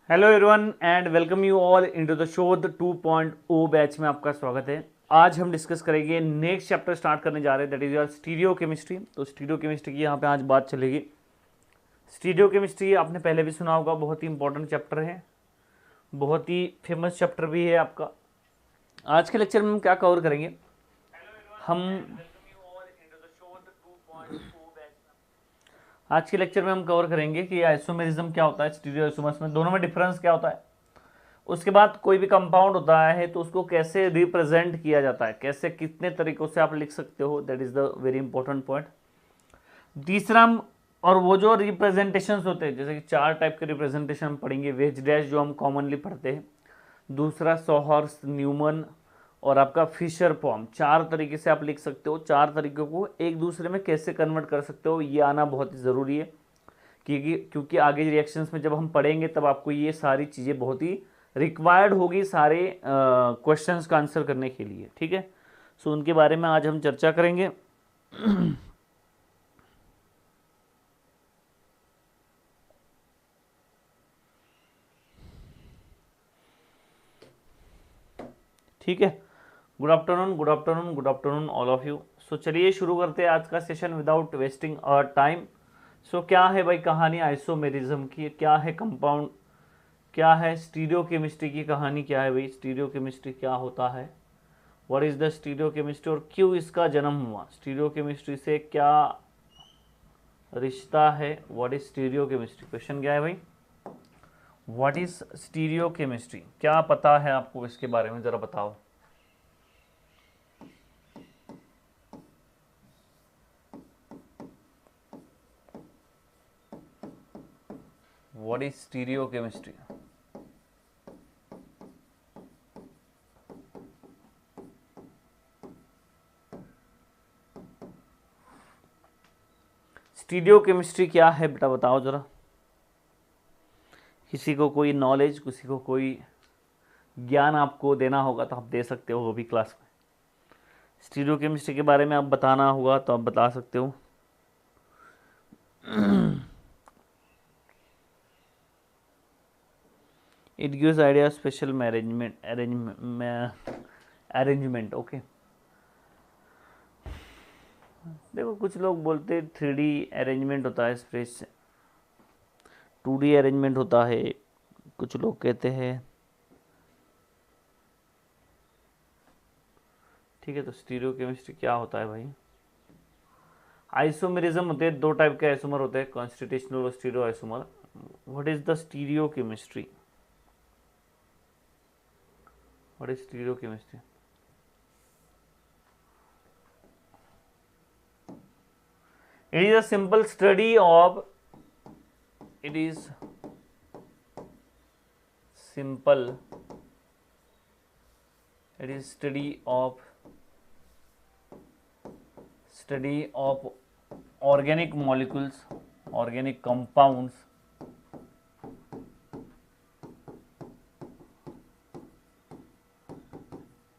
Hello everyone and welcome you all into the show the 2.0 batch में आपका स्वागत है। आज हम डिस्कस करेंगे नेक्स्ट चैप्टर स्टार्ट करने जा रहे हैं, that is your stereo chemistry. तो स्टीरियो केमिस्ट्री की यहाँ पे आज बात चलेगी। स्टीरियो केमिस्ट्री आपने पहले भी सुना होगा, बहुत ही इंपॉर्टेंट चैप्टर है, बहुत ही फेमस चैप्टर भी है आपका। आज के लेक्चर में हम क्या कवर करेंगे, हम आज के लेक्चर में हम कवर करेंगे कि आइसोमेरिज्म क्या होता है, स्टीरियो आइसोमर्स में दोनों में डिफरेंस क्या होता है। उसके बाद कोई भी कंपाउंड होता है तो उसको कैसे रिप्रेजेंट किया जाता है, कैसे कितने तरीकों से आप लिख सकते हो, that is the very important point. तीसरा और वो जो रिप्रेजेंटेशंस होते हैं, जैसे कि 4 टाइप के रिप्रेजेंटेशन हम पढ़ेंगे। वेज डैश जो हम कॉमनली पढ़ते हैं, दूसरा सॉहर्स, न्यूमन और आपका फिशर फॉर्म। 4 तरीके से आप लिख सकते हो। 4 तरीकों को एक दूसरे में कैसे कन्वर्ट कर सकते हो, ये आना बहुत ही ज़रूरी है, क्योंकि आगे रिएक्शंस में जब हम पढ़ेंगे तब आपको ये सारी चीज़ें बहुत ही रिक्वायर्ड होगी सारे क्वेश्चंस का आंसर करने के लिए। ठीक है, सो उनके बारे में आज हम चर्चा करेंगे। ठीक है, good afternoon, good afternoon, good afternoon all of you. So चलिए शुरू करते हैं आज का session without wasting our time. So क्या है भाई कहानी आइसोमेरिज्म की, क्या है कंपाउंड, क्या है स्टीरियो केमिस्ट्री की कहानी, क्या है भाई स्टीरियो केमिस्ट्री क्या होता है, what is the stereo chemistry और क्यों इसका जन्म हुआ, स्टीरियो केमिस्ट्री से क्या रिश्ता है, what is stereo chemistry. Question क्या है भाई, व्हाट इज स्टीरियो केमिस्ट्री, क्या पता है आपको इसके बारे में, जरा बताओ। What is stereo chemistry. Stereo chemistry क्या है बेटा, बताओ जरा। किसी को कोई नॉलेज, किसी को कोई ज्ञान आपको देना होगा तो आप दे सकते हो, वो भी क्लास में। स्टीरियो केमिस्ट्री के बारे में आप बताना होगा तो आप बता सकते हो। It gives idea special arrangement. Okay, देखो कुछ लोग बोलते 3D अरेंजमेंट होता है स्पेस, 2D अरेंजमेंट होता है, कुछ लोग कहते हैं। ठीक है, तो स्टीरियो केमिस्ट्री क्या होता है भाई। आइसोमेरिज्म होते हैं, 2 टाइप के आइसोमर होते हैं, कॉन्स्टिट्यूशनल और stereo isomer. What is the stereo chemistry, what is stereo chemistry. It is a simple study of, it is simple, it is study of organic molecules, organic compounds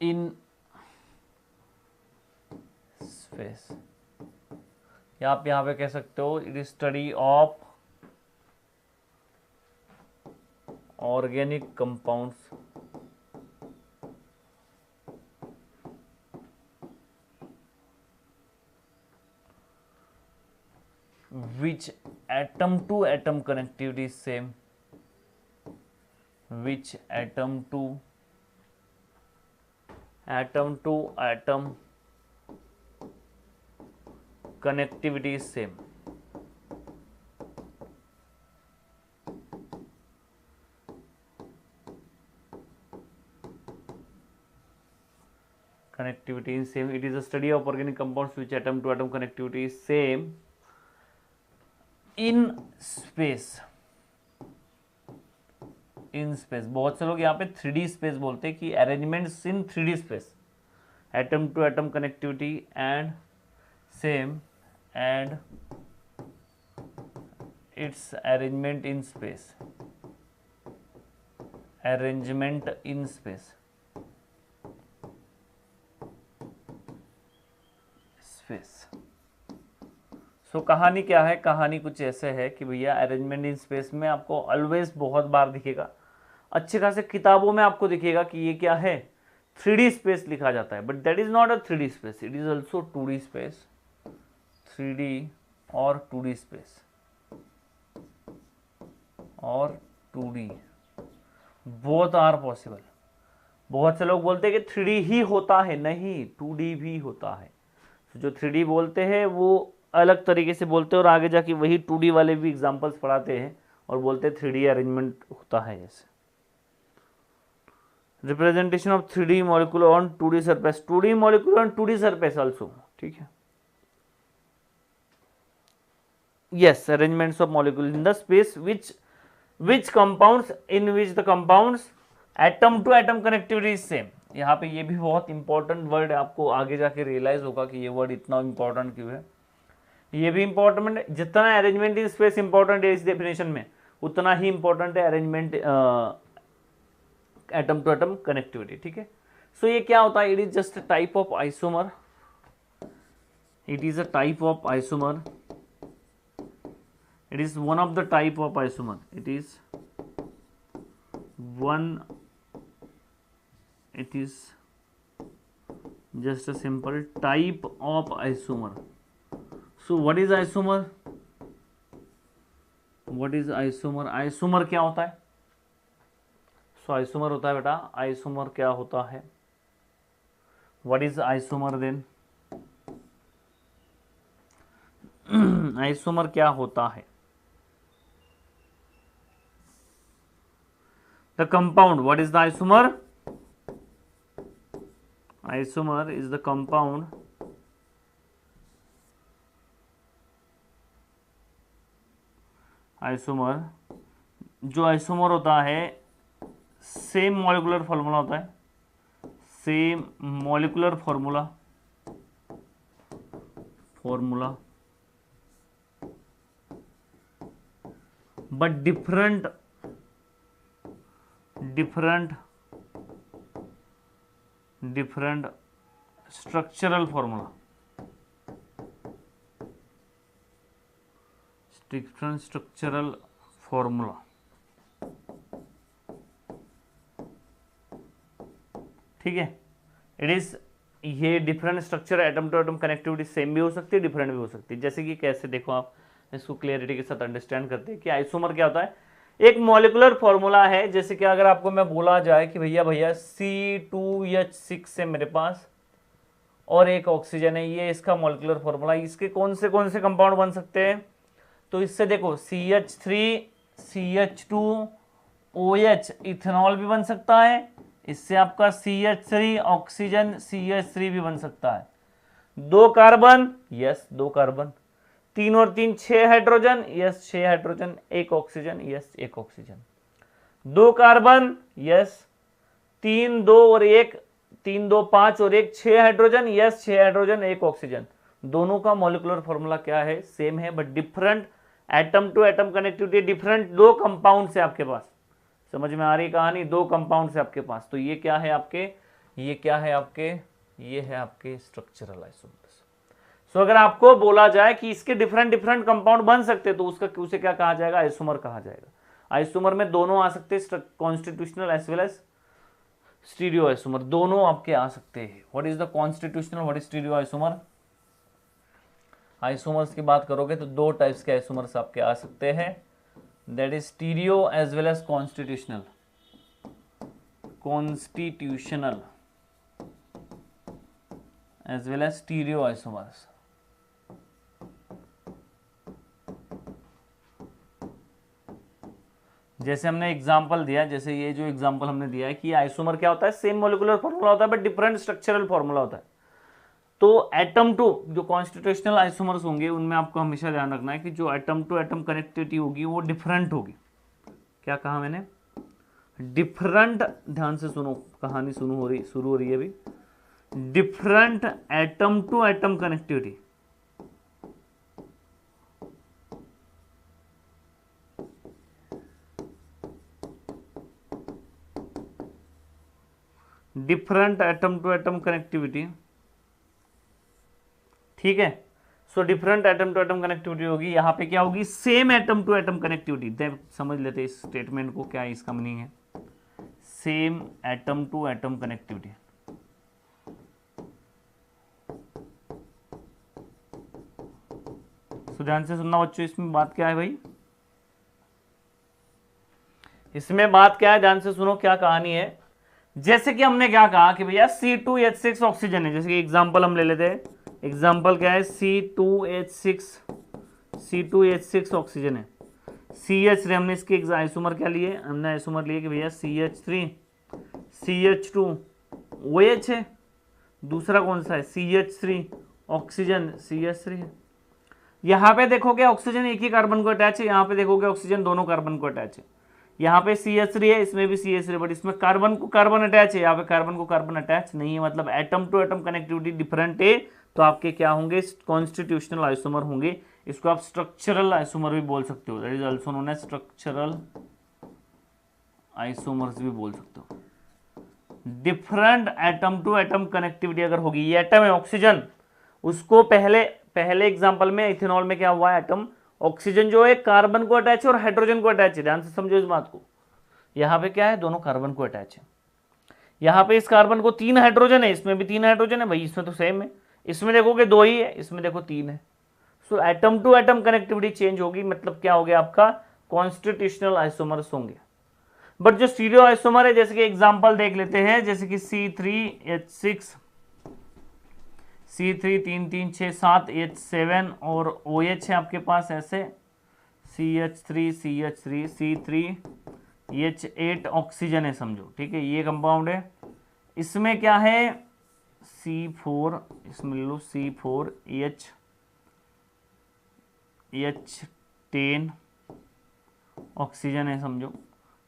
in space, या आप यहाँ पे कह सकते हो it is study of organic compounds which atom to atom connectivity is same, which atom to atom connectivity is same. Connectivity is same. It is a study of organic compounds which atom to atom connectivity is same in space. In space, बहुत से लोग यहाँ पे 3D space बोलते हैं कि arrangements in 3D space, atom to atom connectivity and same and its arrangement in space, arrangement in space, space। So कहानी क्या है, कहानी कुछ ऐसे है कि भैया अरेंजमेंट इन स्पेस में आपको ऑलवेज बहुत बार दिखेगा अच्छे खासे किताबों में आपको दिखेगा कि ये क्या है, 3D स्पेस लिखा जाता है, but that is not a 3D space, it is also 2D space, 3D और 2D स्पेस और 2D, बोथ आर पॉसिबल। बहुत से लोग बोलते हैं कि 3D ही होता है, नहीं 2D भी होता है। तो जो 3D बोलते हैं वो अलग तरीके से बोलते हैं और आगे जाके वही 2D वाले भी एग्जांपल्स पढ़ाते हैं और बोलते हैं 3D अरेंजमेंट होता है। जैसे representation of 3D molecule on 2D surface, 2D molecule on 2D surface also, ठीक है। Yes, arrangements of molecule in the space which compounds in which the compounds atom to atom connectivity is same। यहाँ पे ये भी बहुत important word है, आपको आगे जाके रियलाइज होगा कि ये वर्ड इतना इंपॉर्टेंट क्यों है। ये भी इंपॉर्टेंट है, जितना अरेंजमेंट इन स्पेस इंपॉर्टेंट है इस डेफिनेशन में, उतना ही इंपॉर्टेंट है arrangement atom to atom connectivity, ठीक है। सो ये क्या होता है, it is just a type of isomer, it is a type of isomer, it is one of the type of isomer, it is just a simple type of isomer। so what is isomer, isomer क्या होता है? so isomer होता है बेटा, isomer क्या होता है, what is isomer then? isomer क्या होता है? The compound, what is the isomer? Isomer is the compound isomer, जो आइसोमर होता है सेम मॉलिकुलर फॉर्मूला होता है, same molecular formula but different structural formula, different structural formula, ठीक है। इट इज, ये different structure atom to atom connectivity same भी हो सकती है, डिफरेंट भी हो सकती है। जैसे कि कैसे, देखो आप इसको क्लियरिटी के साथ अंडरस्टैंड करते हैं कि आइसोमर क्या होता है। एक मॉलिकुलर फॉर्मूला है, जैसे कि अगर आपको मैं बोला जाए कि भैया C2H6 है मेरे पास और एक ऑक्सीजन है, ये इसका मॉलिकुलर फॉर्मूला, इसके कौन से कंपाउंड बन सकते हैं? तो इससे देखो CH3 CH2OH इथेनॉल भी बन सकता है, इससे आपका CH3 ऑक्सीजन CH3 भी बन सकता है। 2 कार्बन, यस 2 कार्बन, 3 और 3 6 hydrogen, yes 6 hydrogen, 1 oxygen, yes 1 oxygen, 2 carbon, yes 3 2 और 1, 3 2 5 और 1 6 हाइड्रोजन, यस 6 हाइड्रोजन 1 ऑक्सीजन। दोनों का मॉलिक्यूलर फॉर्मूला क्या है, सेम है, but different atom to atom connectivity, different 2 compound से आपके पास। समझ में आ रही कहानी, 2 कंपाउंड से आपके पास। तो ये क्या है आपके, ये क्या है आपके, ये है आपके स्ट्रक्चरल आइसोमर्स। सो अगर आपको बोला जाए कि इसके डिफरेंट कंपाउंड बन सकते तो उसका उसे क्या कहा जाएगा, आइसोमर कहा जाएगा। आइसोमर में दोनों आ सकते हैं, constitutional as well as stereoisomer, दोनों आपके आ सकते हैं। What is the constitutional, what is stereoisomer? Isomers की बात करोगे तो 2 टाइप्स के आइसोमर्स आपके आ सकते हैं, that is stereo as well as constitutional as well as stereoisomers. जैसे हमने एग्जांपल दिया, जैसे ये जो एग्जांपल हमने दिया है कि आइसोमर क्या होता है, सेम मॉलिक्यूलर फॉर्मूला होता है बट डिफरेंट स्ट्रक्चरल फॉर्मूला होता है। तो एटम टू जो कॉन्स्टिट्यूशनल आइसोमर्स होंगे उनमें आपको हमेशा ध्यान रखना है कि जो एटम टू एटम कनेक्टिविटी होगी वो डिफरेंट होगी। क्या कहा मैंने, डिफरेंट, ध्यान से सुनो, कहानी शुरू हो रही है अभी। Different atom to atom connectivity, different atom to atom connectivity, ठीक है। So different atom to atom connectivity होगी, यहाँ पे क्या होगी, same atom to atom connectivity. समझ लेते इस स्टेटमेंट को, क्या इसका मीनिंग है। Same atom to atom connectivity. तो ध्यान से सुनना बच्चों, इसमें बात क्या है भाई, इसमें बात क्या है, ध्यान से सुनो क्या कहानी है। जैसे कि हमने क्या कहा कि भैया C2H6 ऑक्सीजन है, जैसे कि एग्जांपल हम ले लेते हैं, एग्जांपल क्या है, C2H6 ऑक्सीजन है, CH3 हमने इसके आइसोमर क्या लिए, हमने आइसोमर लिए कि भैया CH3 CH2 OH है, दूसरा कौन सा है CH3 ऑक्सीजन CH3 है। यहाँ पे देखोगे ऑक्सीजन एक ही कार्बन को अटैच है, यहाँ पे देखोगे ऑक्सीजन दोनों कार्बन को अटैच है, यहाँ पे CH3 है, इसमें भी CH3, बट इसमें कार्बन को कार्बन अटैच है, यहाँ पे कार्बन को कार्बन अटैच नहीं है, मतलब atom to atom connectivity different है। तो आपके क्या होंगे, कॉन्स्टिट्यूशनल आइसोमर होंगे। इसको आप स्ट्रक्चरल आइसोमर भी बोल सकते हो, that is also known as structural isomers भी बोल सकते हो। Different atom to atom connectivity अगर होगी, ये एटम है ऑक्सीजन, उसको पहले एग्जांपल में इथेनॉल में क्या हुआ, एटम ऑक्सीजन जो है कार्बन को अटैच है और हाइड्रोजन को अटैच है, ध्यान से समझो इस बात को। यहाँ पे क्या है, दोनों कार्बन को अटैच है, यहाँ पे इस कार्बन को 3 हाइड्रोजन है, इसमें भी 3 हाइड्रोजन है भाई, इसमें तो सेम है, इसमें देखोगे 2 ही है, इसमें देखो 3 है। So atom to atom connectivity change होगी, मतलब क्या हो गया आपका, कॉन्स्टिट्यूशनल आइसोमर्स होंगे। बट जो स्टीरियो आइसोमर है, जैसे कि एग्जांपल देख लेते हैं, जैसे कि C3H6 C3 3 3 6 7 H7 और OH है आपके पास ऐसे CH3 CH3 C3H8 ऑक्सीजन है समझो, ठीक है, ये कंपाउंड है। इसमें क्या है C4, इसमें ले लो C4H10 ऑक्सीजन है समझो।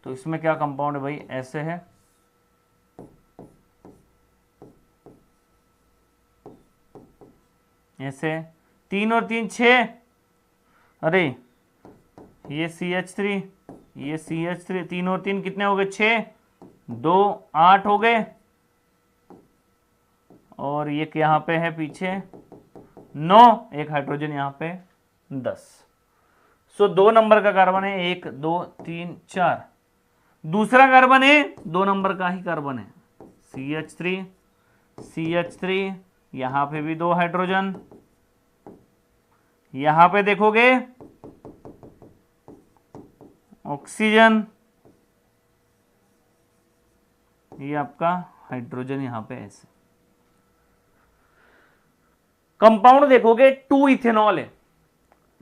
तो इसमें क्या कंपाउंड है भाई, ऐसे है, ऐसे 3 और 3 6, अरे ये CH3 ये CH3, 3 और 3 कितने हो गए, 6, 2 8 हो गए, और ये यहाँ पे है पीछे 9, एक हाइड्रोजन यहाँ पे 10। सो 2 नंबर का कार्बन है, 1 2 3 4, दूसरा कार्बन है 2 नंबर का ही कार्बन है CH3 यहाँ पे भी 2 हाइड्रोजन, यहाँ पे देखोगे ऑक्सीजन, ये आपका हाइड्रोजन यहाँ पे ऐसे। कंपाउंड देखोगे 2 इथेनॉल है।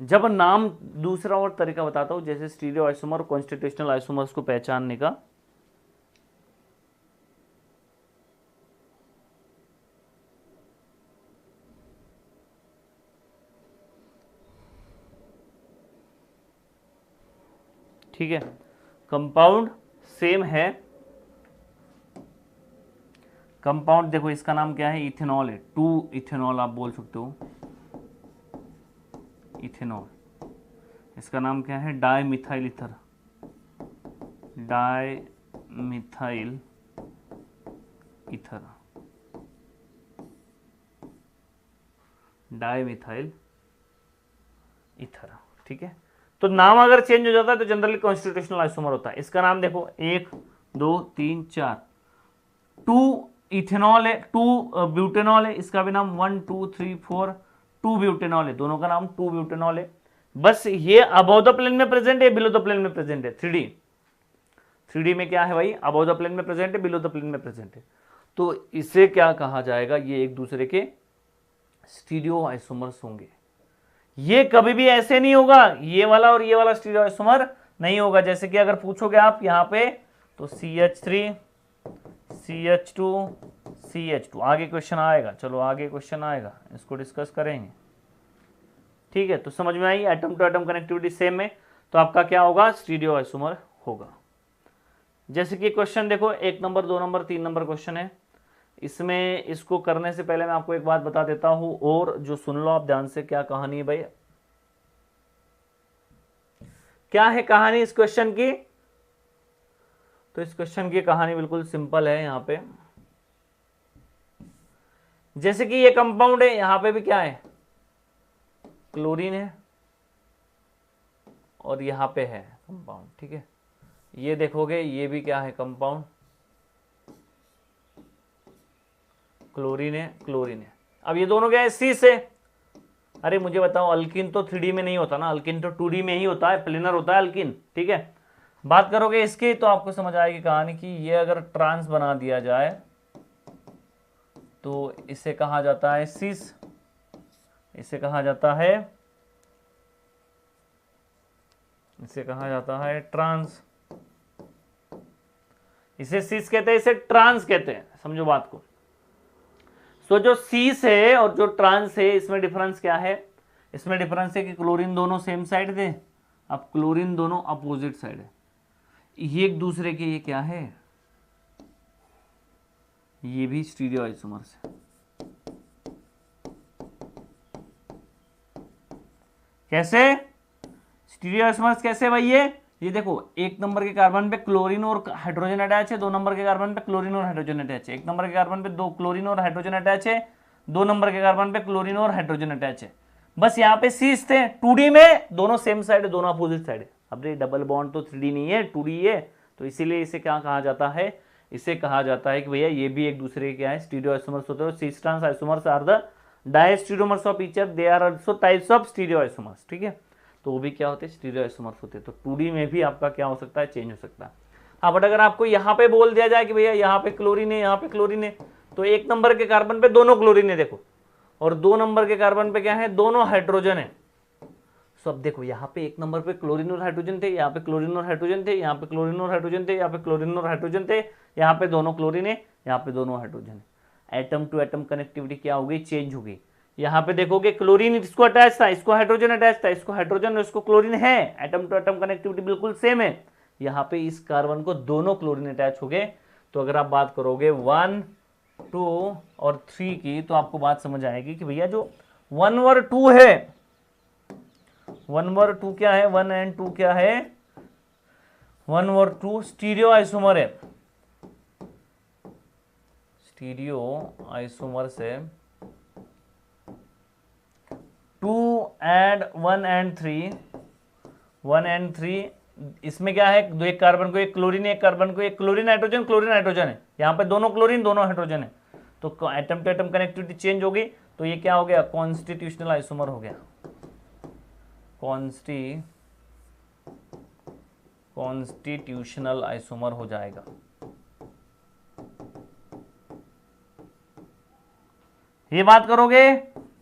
जब नाम दूसरा और तरीका बताता हूं, जैसे स्टीरियो आइसोमर, कॉन्स्टिट्यूशनल आइसोमर्स को पहचानने का। ठीक है, कंपाउंड सेम है, कंपाउंड देखो इसका नाम क्या है, इथेनॉल है, 2 इथेनॉल आप बोल सकते हो, इथेनॉल। इसका नाम क्या है, dimethyl ether, dimethyl ether, dimethyl ether. ठीक है, तो नाम अगर चेंज हो जाता है तो जनरली कॉन्स्टिट्यूशनल आइसोमर होता है। इसका नाम देखो 1 2 3 4, 2 इथेनॉल है, 2 ब्यूटेनॉल है, इसका भी नाम 1 2 3 4, 2 ब्यूटेनॉल है, दोनों का नाम 2 ब्यूटेनॉल है। बस ये अबव द प्लेन में प्रेजेंट है, बिलो द प्लेन में प्रेजेंट है। 3D में क्या है भाई, अबव द प्लेन में प्रेजेंट है, बिलो द प्लेन में प्रेजेंट है। तो इसे क्या कहा जाएगा, ये एक दूसरे के स्टीरियो आइसोमर्स होंगे। ये कभी भी ऐसे नहीं होगा, ये वाला और ये वाला स्टीरियो आइसोमर नहीं होगा। जैसे कि अगर पूछोगे आप यहाँ पे तो CH3 CH2 CH2, आगे क्वेश्चन आएगा, चलो आगे क्वेश्चन आएगा, इसको डिस्कस करेंगे। ठीक है, तो समझ में आई, atom to atom connectivity same है, तो आपका क्या होगा, स्टीरियो आइसोमर होगा। जैसे कि क्वेश्चन देखो 1 नंबर 2 नंबर 3 नंबर क्वेश्चन है। इसमें इसको करने से पहले मैं आपको एक बात बता देता हूं, और जो सुन लो आप ध्यान से, क्या कहानी है भाई, क्या है कहानी इस क्वेश्चन की। तो इस क्वेश्चन की कहानी बिल्कुल सिंपल है। यहां पे जैसे कि ये कंपाउंड है, यहां पे भी क्या है, क्लोरीन है, और यहां पे है कंपाउंड। ठीक है, ये देखोगे ये भी क्या है, कंपाउंड, क्लोरीन है, क्लोरीन है। अब ये दोनों क्या है, सी से। अरे मुझे बताओ, अल्किन तो 3D में नहीं होता ना, अल्किन तो 2D में ही होता है, प्लेनर होता है अल्किन, ठीक है। बात करोगे इसकी तो आपको समझ आएगी कहानी कि ये अगर ट्रांस बना दिया जाए तो इसे कहा जाता है सिस, इसे कहा जाता है, इसे कहा जाता है ट्रांस। इसे सिस कहते हैं, इसे ट्रांस कहते हैं, समझो बात को। तो जो सीस है और जो ट्रांस है, इसमें डिफरेंस क्या है? इसमें डिफरेंस है कि क्लोरीन दोनों सेम साइड थे, अब क्लोरीन दोनों अपोजिट साइड है। ये एक दूसरे के ये क्या है, ये भी स्टीरियो आइसोमर्स है। कैसे स्टीरियो आइसोमर्स कैसे भाई? ये देखो, एक नंबर के कार्बन पे क्लोरीन और हाइड्रोजन अटैच है, 2 नंबर के कार्बन पे क्लोरीन और हाइड्रोजन अटैच है, 1 नंबर के कार्बन पे 2 क्लोरीन और हाइड्रोजन अटैच है, 2 नंबर के कार्बन पे क्लोरीन और हाइड्रोजन अटैच है। बस यहाँ पे सीस थे, 2D में दोनों सेम साइड है, दोनों अपोजिट साइड है। अब ये डबल बॉन्ड तो 3D नहीं है, 2D है, तो इसीलिए इसे क्या कहा जाता है? इसे कहा जाता है कि भैया ये भी एक दूसरे के क्या है, स्टीरियो आइसोमर्स होते हैं। Cis trans isomers are the diastereomers of each other, they are also types of stereoisomers, ठीक है। तो वो भी क्या होते हैं, स्टीरियो आइसोमर्स होते हैं। तो 2D में भी आपका क्या हो सकता है, चेंज हो सकता है। हाँ, बट अगर आपको यहाँ पे बोल दिया जाए कि भैया यहाँ पे क्लोरीन है, यहाँ पे क्लोरीन है, तो 1 नंबर के कार्बन पे दोनों क्लोरीन है देखो, और 2 नंबर के कार्बन पे क्या है, दोनों हाइड्रोजन है। सो अब देखो, यहाँ पे 1 नंबर पे क्लोरीन और हाइड्रोजन थे, यहाँ पे क्लोरीन और हाइड्रोजन थे, यहाँ पे क्लोरीन और हाइड्रोजन थे, यहाँ पे क्लोरीन और हाइड्रोजन थे, यहाँ पे दोनों क्लोरीन है, यहाँ पे दोनों हाइड्रोजन है। एटम टू एटम कनेक्टिविटी क्या होगी, चेंज होगी। यहाँ पे देखोगे क्लोरीन इसको अटैच था, इसको हाइड्रोजन अटैच था, इसको हाइड्रोजन और इसको क्लोरीन है, एटम टू एटम कनेक्टिविटी बिल्कुल सेम है। यहाँ पे इस कार्बन को दोनों क्लोरीन अटैच हो गए। तो अगर आप बात करोगे 1, 2 और 3 की, तो आपको बात समझ आएगी कि भैया जो 1 और 2 है, 1 और 2 क्या है, 1 एंड 2 क्या है, 1 और 2 स्टीरियो आइसोमर है, स्टीरियो आइसोमर से। 2 एंड 1 एंड 3, 1 एंड 3 इसमें क्या है, दो, एक कार्बन को एक क्लोरीन, एक कार्बन को एक क्लोरीन हाइड्रोजन, क्लोरीन हाइड्रोजन है, यहाँ पे दोनों क्लोरीन दोनों हाइड्रोजन है। तो atom to atom connectivity change होगी, तो ये क्या हो गया, कॉन्स्टिट्यूशनल आइसोमर हो गया, कॉन्स्टिट्यूशनल आइसोमर हो जाएगा। ये बात करोगे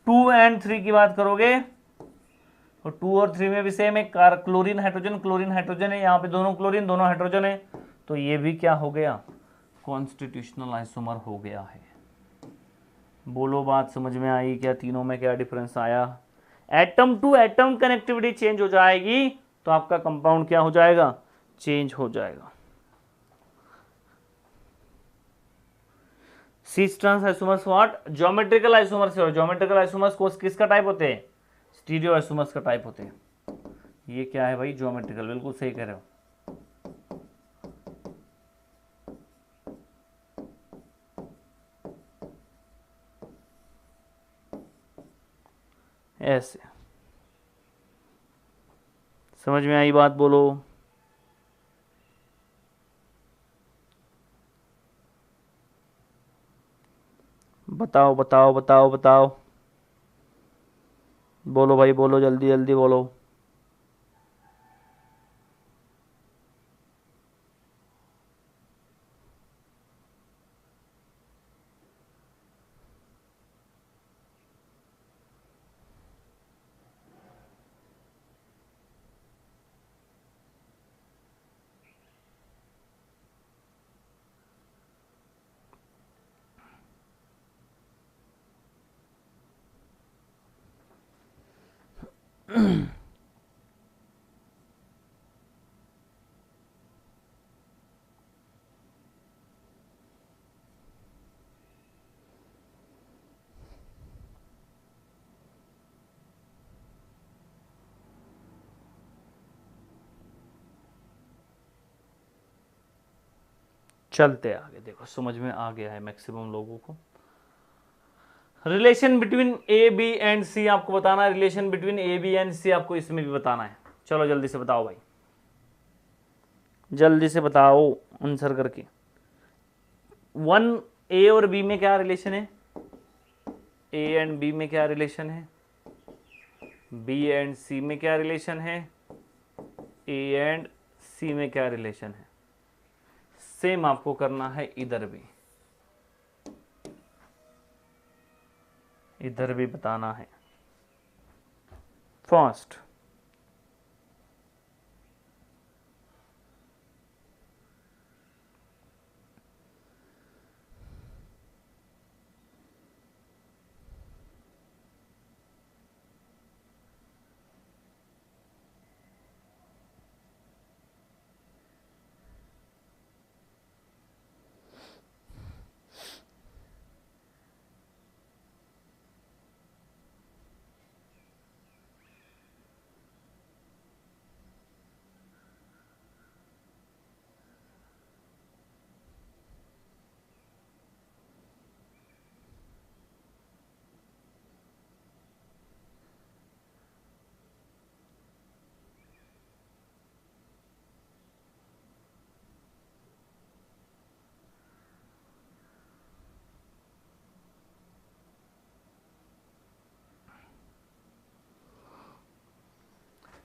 2 एंड 3 की बात करोगे, तो 2 और 3 में भी सेम है, क्लोरीन हाइड्रोजन है, यहाँ पे दोनों क्लोरीन दोनों हाइड्रोजन है, तो ये भी क्या हो गया, कॉन्स्टिट्यूशनल आइसोमर हो गया है। बोलो, बात समझ में आई क्या? तीनों में क्या डिफरेंस आया? Atom to atom connectivity change हो जाएगी, तो आपका कंपाउंड क्या हो जाएगा, चेंज हो जाएगा। Cis trans isomers what, geometrical isomers, और ज्योमेट्रिकल आइसोमर्स को किसका टाइप होते हैं, स्टीरियो आइसोमर्स का टाइप होते हैं। ये क्या है भाई, ज्योमेट्रिकल, बिल्कुल सही कह रहे हो। ऐसे समझ में आई बात? बोलो। बताओ बताओ बताओ बताओ, बोलो भाई बोलो, जल्दी जल्दी बोलो। चलते आगे, देखो समझ में आ गया है मैक्सिमम लोगों को। Relation between A B and C आपको बताना है, relation between A B and C आपको इसमें भी बताना है। चलो जल्दी से बताओ भाई, जल्दी से बताओ आंसर करके। 1 ए और बी में क्या रिलेशन है, ए एंड बी में क्या रिलेशन है, बी एंड सी में क्या रिलेशन है, ए एंड सी में क्या रिलेशन है। सेम आपको करना है इधर भी, इधर भी बताना है। फर्स्ट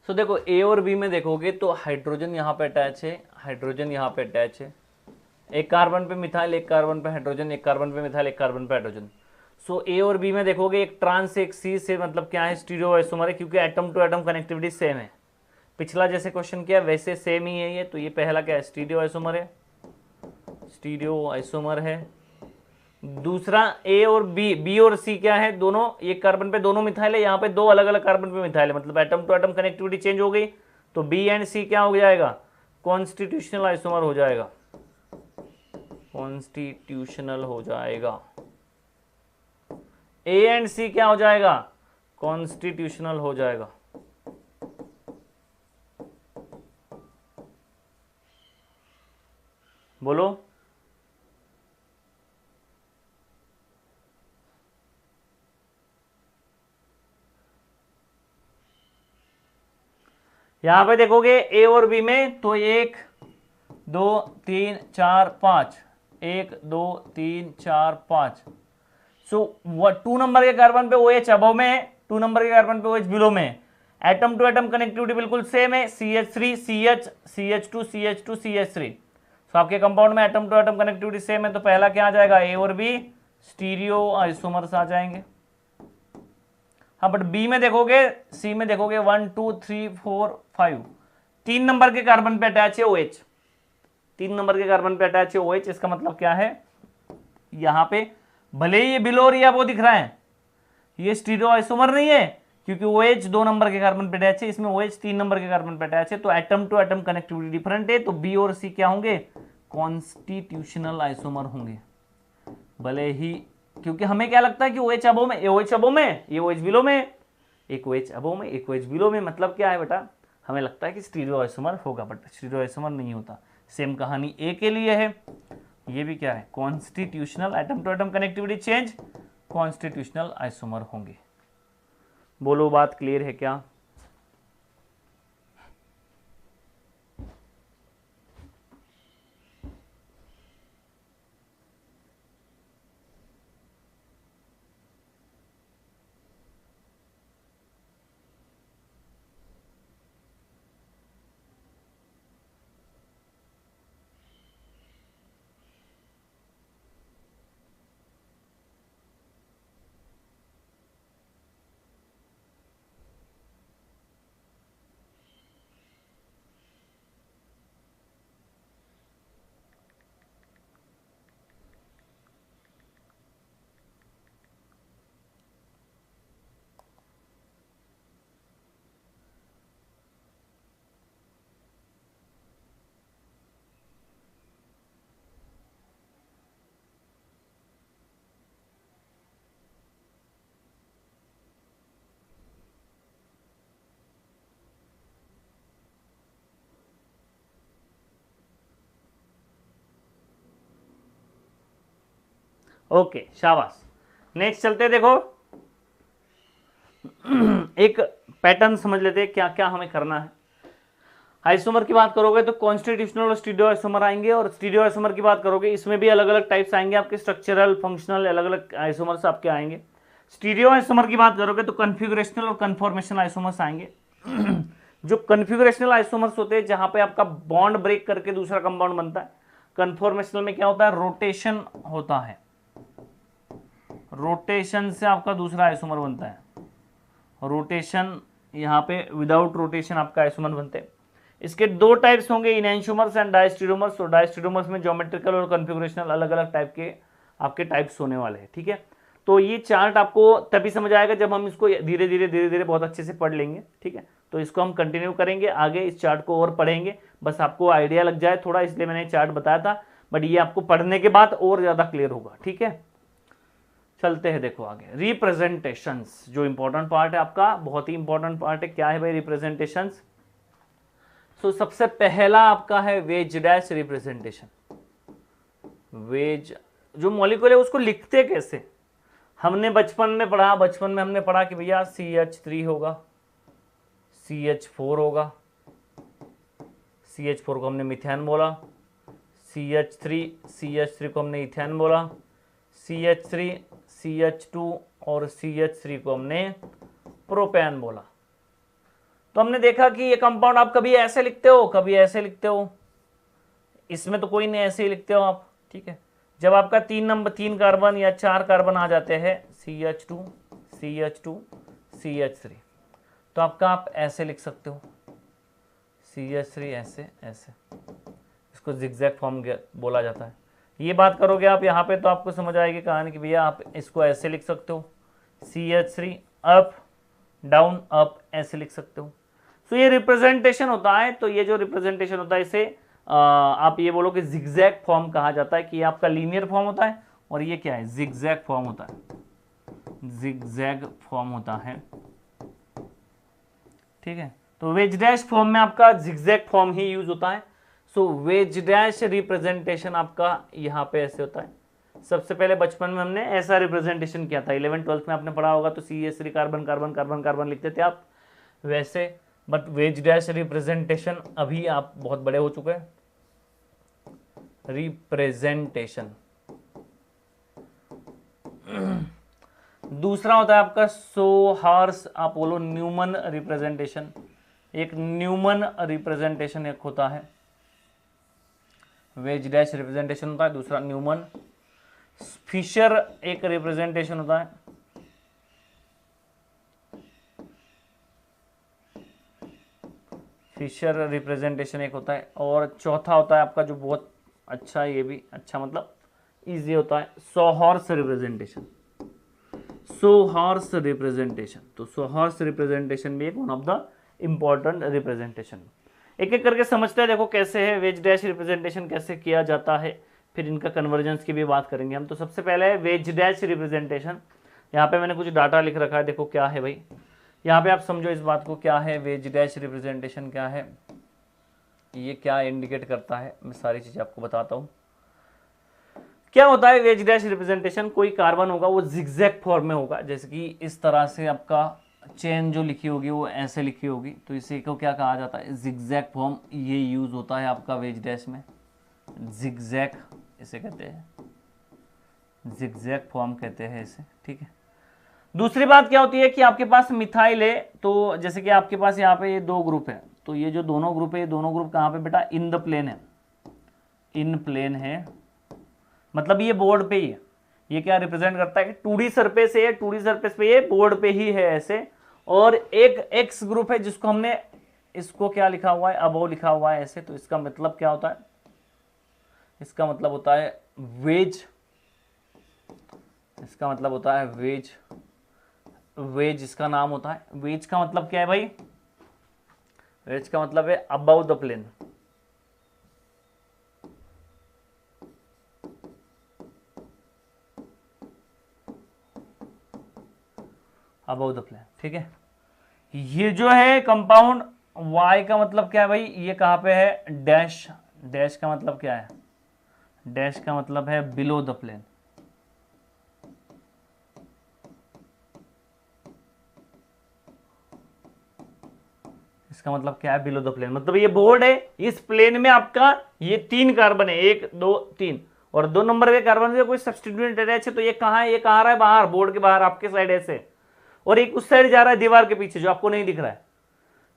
तो देखो ए और बी में देखोगे तो हाइड्रोजन यहाँ पे अटैच है, हाइड्रोजन यहाँ पे अटैच है, एक कार्बन पे मिथाइल, एक कार्बन पे हाइड्रोजन, एक कार्बन पे मिथाइल, एक कार्बन पे हाइड्रोजन। सो ए और बी में देखोगे एक ट्रांस एक सी से, मतलब क्या है, स्टीरियो आइसोमर है, क्योंकि atom to atom connectivity same है। पिछला जैसे क्वेश्चन किया वैसे सेम ही है ये, तो ये पहला क्या है, स्टीरियो आइसोमर है, स्टीरियो आइसोमर है। दूसरा ए और बी, बी और सी क्या है, दोनों एक कार्बन पे दोनों मिथाइल है, यहाँ पे दो अलग अलग कार्बन पे मिथाइल है, मतलब atom to atom connectivity change हो गई, तो बी एंड सी क्या हो जाएगा, कॉन्स्टिट्यूशनल आइसोमर हो जाएगा, कॉन्स्टिट्यूशनल हो जाएगा। ए एंड सी क्या हो जाएगा, कॉन्स्टिट्यूशनल हो जाएगा। बोलो, यहां पे देखोगे ए और बी में तो 1 2 3 4 5, 1 2 3 4 5। सो 2 नंबर के कार्बन पे OH अबव में है, 2 नंबर के कार्बन पे OH बिलो में है। एटम टू एटम कनेक्टिविटी बिल्कुल सेम है, CH3 CH CH2 CH2 CH3। सो आपके कंपाउंड में atom to atom connectivity same है, तो पहला क्या आ जाएगा, ए और बी स्टीरियो आइसोमर्स आ जाएंगे। हाँ बट बी में देखोगे, सी में देखोगे 1 2 3 4 5, 3 नंबर के कार्बन पे अटैच है OH, 3 नंबर के कार्बन पे अटैच है OH। इसका मतलब क्या है, यहां पे भले ही ये बिलो और ये वो दिख रहा है, ये स्टीरियो आइसोमर नहीं है, क्योंकि OH 2 नंबर के कार्बन पे अटैच है, इसमें OH 3 नंबर के कार्बन पे अटैच है, तो atom to atom connectivity different है, तो बी और सी क्या होंगे, कॉन्स्टिट्यूशनल आइसोमर होंगे। भले ही, क्योंकि हमें क्या लगता है कि OH अबो में, OH अबो में, ये OH बिलो में, एक OH अबो में, एक OH बिलो में, मतलब क्या है बेटा, हमें लगता है कि स्टीरियो आइसोमर होगा, बट स्टीरियो आइसोमर नहीं होता। सेम कहानी ए के लिए है, ये भी क्या है, constitutional, atom to atom connectivity change, constitutional isomer होंगे। बोलो, बात क्लियर है क्या? ओके, शाबाश। नेक्स्ट चलते हैं, देखो एक पैटर्न समझ लेते हैं क्या क्या हमें करना है। आइसोमर की बात करोगे तो कॉन्स्टिट्यूशनल और स्टीरियो आइसोमर आएंगे, और स्टीरियो आइसोमर की बात करोगे इसमें भी अलग अलग टाइप्स आएंगे आपके, स्ट्रक्चरल, फंक्शनल, अलग अलग आइसोमर्स आपके आएंगे। स्टीरियो आइसोमर की बात करोगे तो कन्फिगरेशनल और कन्फॉर्मेशनल आइसोमर्स आएंगे। जो कन्फिगरेशनल आइसोमर्स होते हैं जहां पे आपका बॉन्ड ब्रेक करके दूसरा कंपाउंड बनता है। कन्फॉर्मेशनल में क्या होता है, रोटेशन होता है, रोटेशन से आपका दूसरा आइसोमर बनता है। रोटेशन, यहाँ पे विदाउट रोटेशन आपका आइसोमर बनते हैं। इसके दो टाइप्स होंगे, इनैंशियोमर्स एंड डायस्टीरियोमर्स। तो डायस्टीरियोमर्स में ज्योमेट्रिकल और कन्फिगरेशनल अलग अलग टाइप के आपके टाइप्स होने वाले हैं, ठीक है। तो ये चार्ट आपको तभी समझ आएगा जब हम इसको धीरे धीरे बहुत अच्छे से पढ़ लेंगे, ठीक है। तो इसको हम कंटिन्यू करेंगे आगे, इस चार्ट को और पढ़ेंगे, बस आपको आइडिया लग जाए थोड़ा, इसलिए मैंने चार्ट बताया था। बट ये आपको पढ़ने के बाद और ज्यादा क्लियर होगा, ठीक है। चलते हैं, देखो आगे रिप्रेजेंटेशंस, जो इंपॉर्टेंट पार्ट है आपका, बहुत ही इंपॉर्टेंट पार्ट है। क्या है भाई रिप्रेजेंटेशंस? सो सबसे पहला आपका है वेज डैश रिप्रेजेंटेशन। वेज जो मॉलिक्यूल है उसको लिखते कैसे? हमने बचपन में पढ़ा, बचपन में हमने पढ़ा कि भैया CH3 होगा, CH4 होगा, CH4 को हमने मिथेन बोला, CH3 को हमने इथेन बोला, CH3, CH2 और CH3 को हमने प्रोपेन बोला। तो हमने देखा कि ये कंपाउंड आप कभी ऐसे लिखते हो, कभी ऐसे लिखते हो, इसमें तो कोई नहीं, ऐसे ही लिखते हो आप, ठीक है। जब आपका 3 कार्बन या 4 कार्बन आ जाते हैं, CH2, CH2, CH3, तो आपका आप ऐसे लिख सकते हो, CH3 ऐसे ऐसे, इसको जिगजैग फॉर्म बोला जाता है। ये बात करोगे आप यहाँ पे तो आपको समझ आएगी कहानी कि भैया आप इसको ऐसे लिख सकते हो, CH3 अप डाउन अप, ऐसे लिख सकते हो। तो ये रिप्रेजेंटेशन होता है। तो ये जो रिप्रेजेंटेशन होता है इसे आप ये बोलो कि जिगजैग फॉर्म कहा जाता है, कि ये आपका लीनियर फॉर्म होता है और ये क्या है, जिगजैग फॉर्म होता है, जिगजैग फॉर्म होता है, ठीक है। तो वेज डैश फॉर्म में आपका जिगजैग फॉर्म ही यूज होता है। सो वेज डैश रिप्रेजेंटेशन आपका यहाँ पे ऐसे होता है। सबसे पहले बचपन में हमने ऐसा रिप्रेजेंटेशन किया था, 11th-12th में आपने पढ़ा होगा, तो CH3 carbon carbon carbon carbon लिखते थे आप वैसे। बट वेज डैश रिप्रेजेंटेशन अभी आप बहुत बड़े हो चुके हैं। रिप्रेजेंटेशन दूसरा होता है आपका सोहार्स, आप बोलो न्यूमन रिप्रेजेंटेशन। एक न्यूमन रिप्रेजेंटेशन एक होता है, वेज डैश रिप्रेजेंटेशन होता है, दूसरा न्यूमन। फिशर एक रिप्रेजेंटेशन होता है, फिशर रिप्रेजेंटेशन एक होता है, और चौथा होता है आपका जो बहुत अच्छा, ये भी अच्छा मतलब इजी होता है, सोहार्स रिप्रेजेंटेशन। सोहार्स रिप्रेजेंटेशन, तो सोहार्स रिप्रेजेंटेशन भी एक one of the important representation. एक एक करके समझते हैं, देखो कैसे है वेज डैश रिप्रेजेंटेशन कैसे किया जाता है, फिर इनका कन्वर्जेंस की भी बात करेंगे हम। तो सबसे पहले है वेज डैश रिप्रेजेंटेशन। यहाँ पे मैंने कुछ डाटा लिख रखा है, देखो क्या है भाई, यहाँ पे आप समझो इस बात को, क्या है वेज डैश रिप्रेजेंटेशन, क्या है ये, क्या इंडिकेट करता है, मैं सारी चीजें आपको बताता हूँ। क्या होता है वेज डैश रिप्रेजेंटेशन? कोई कार्बन होगा वो जिगजैग फॉर्म में होगा, जैसे कि इस तरह से आपका चेन जो लिखी होगी वो ऐसे लिखी होगी, तो इसे को क्या कहा जाता है, जिगजैग फॉर्म। ये यूज होता है आपका वेज डैश में, जिगजैग इसे कहते हैं, जिगजैग फॉर्म कहते हैं इसे, ठीक है। दूसरी बात क्या होती है कि आपके पास मिथाइल है, तो जैसे कि आपके पास यहाँ पे ये दो ग्रुप है, तो ये जो दोनों ग्रुप है, ये दोनों ग्रुप कहाँ पे बेटा, इन द प्लेन है, इन प्लेन है, मतलब ये बोर्ड पे ही है। ये क्या रिप्रेजेंट करता है कि 2D सरफेस है, 2D सरफेस पे ये बोर्ड पे ही है ऐसे। और एक एक्स ग्रुप है जिसको हमने, इसको क्या लिखा हुआ है, अबव लिखा हुआ है ऐसे, तो इसका मतलब क्या होता है, इसका मतलब होता है वेज, इसका मतलब होता है वेज, वेज इसका नाम होता है। वेज का मतलब क्या है भाई, वेज का मतलब है above the plane, above the plane, ठीक है। ये जो है कंपाउंड, वाई का मतलब क्या है भाई, ये कहां पे है, डैश, डैश का मतलब क्या है, डैश का मतलब है बिलो द प्लेन, इसका मतलब क्या है, बिलो द प्लेन, मतलब ये बोर्ड है, इस प्लेन में आपका ये 3 कार्बन है, 1 2 3, और 2 नंबर के कार्बन से कोई सब्स्टिट्यूएंट अटैच है तो ये कहाँ है, ये कहाँ आ रहा है, बाहर, बोर्ड के बाहर आपके साइड ऐसे, और एक उस साइड जा रहा है दीवार के पीछे जो आपको नहीं दिख रहा है,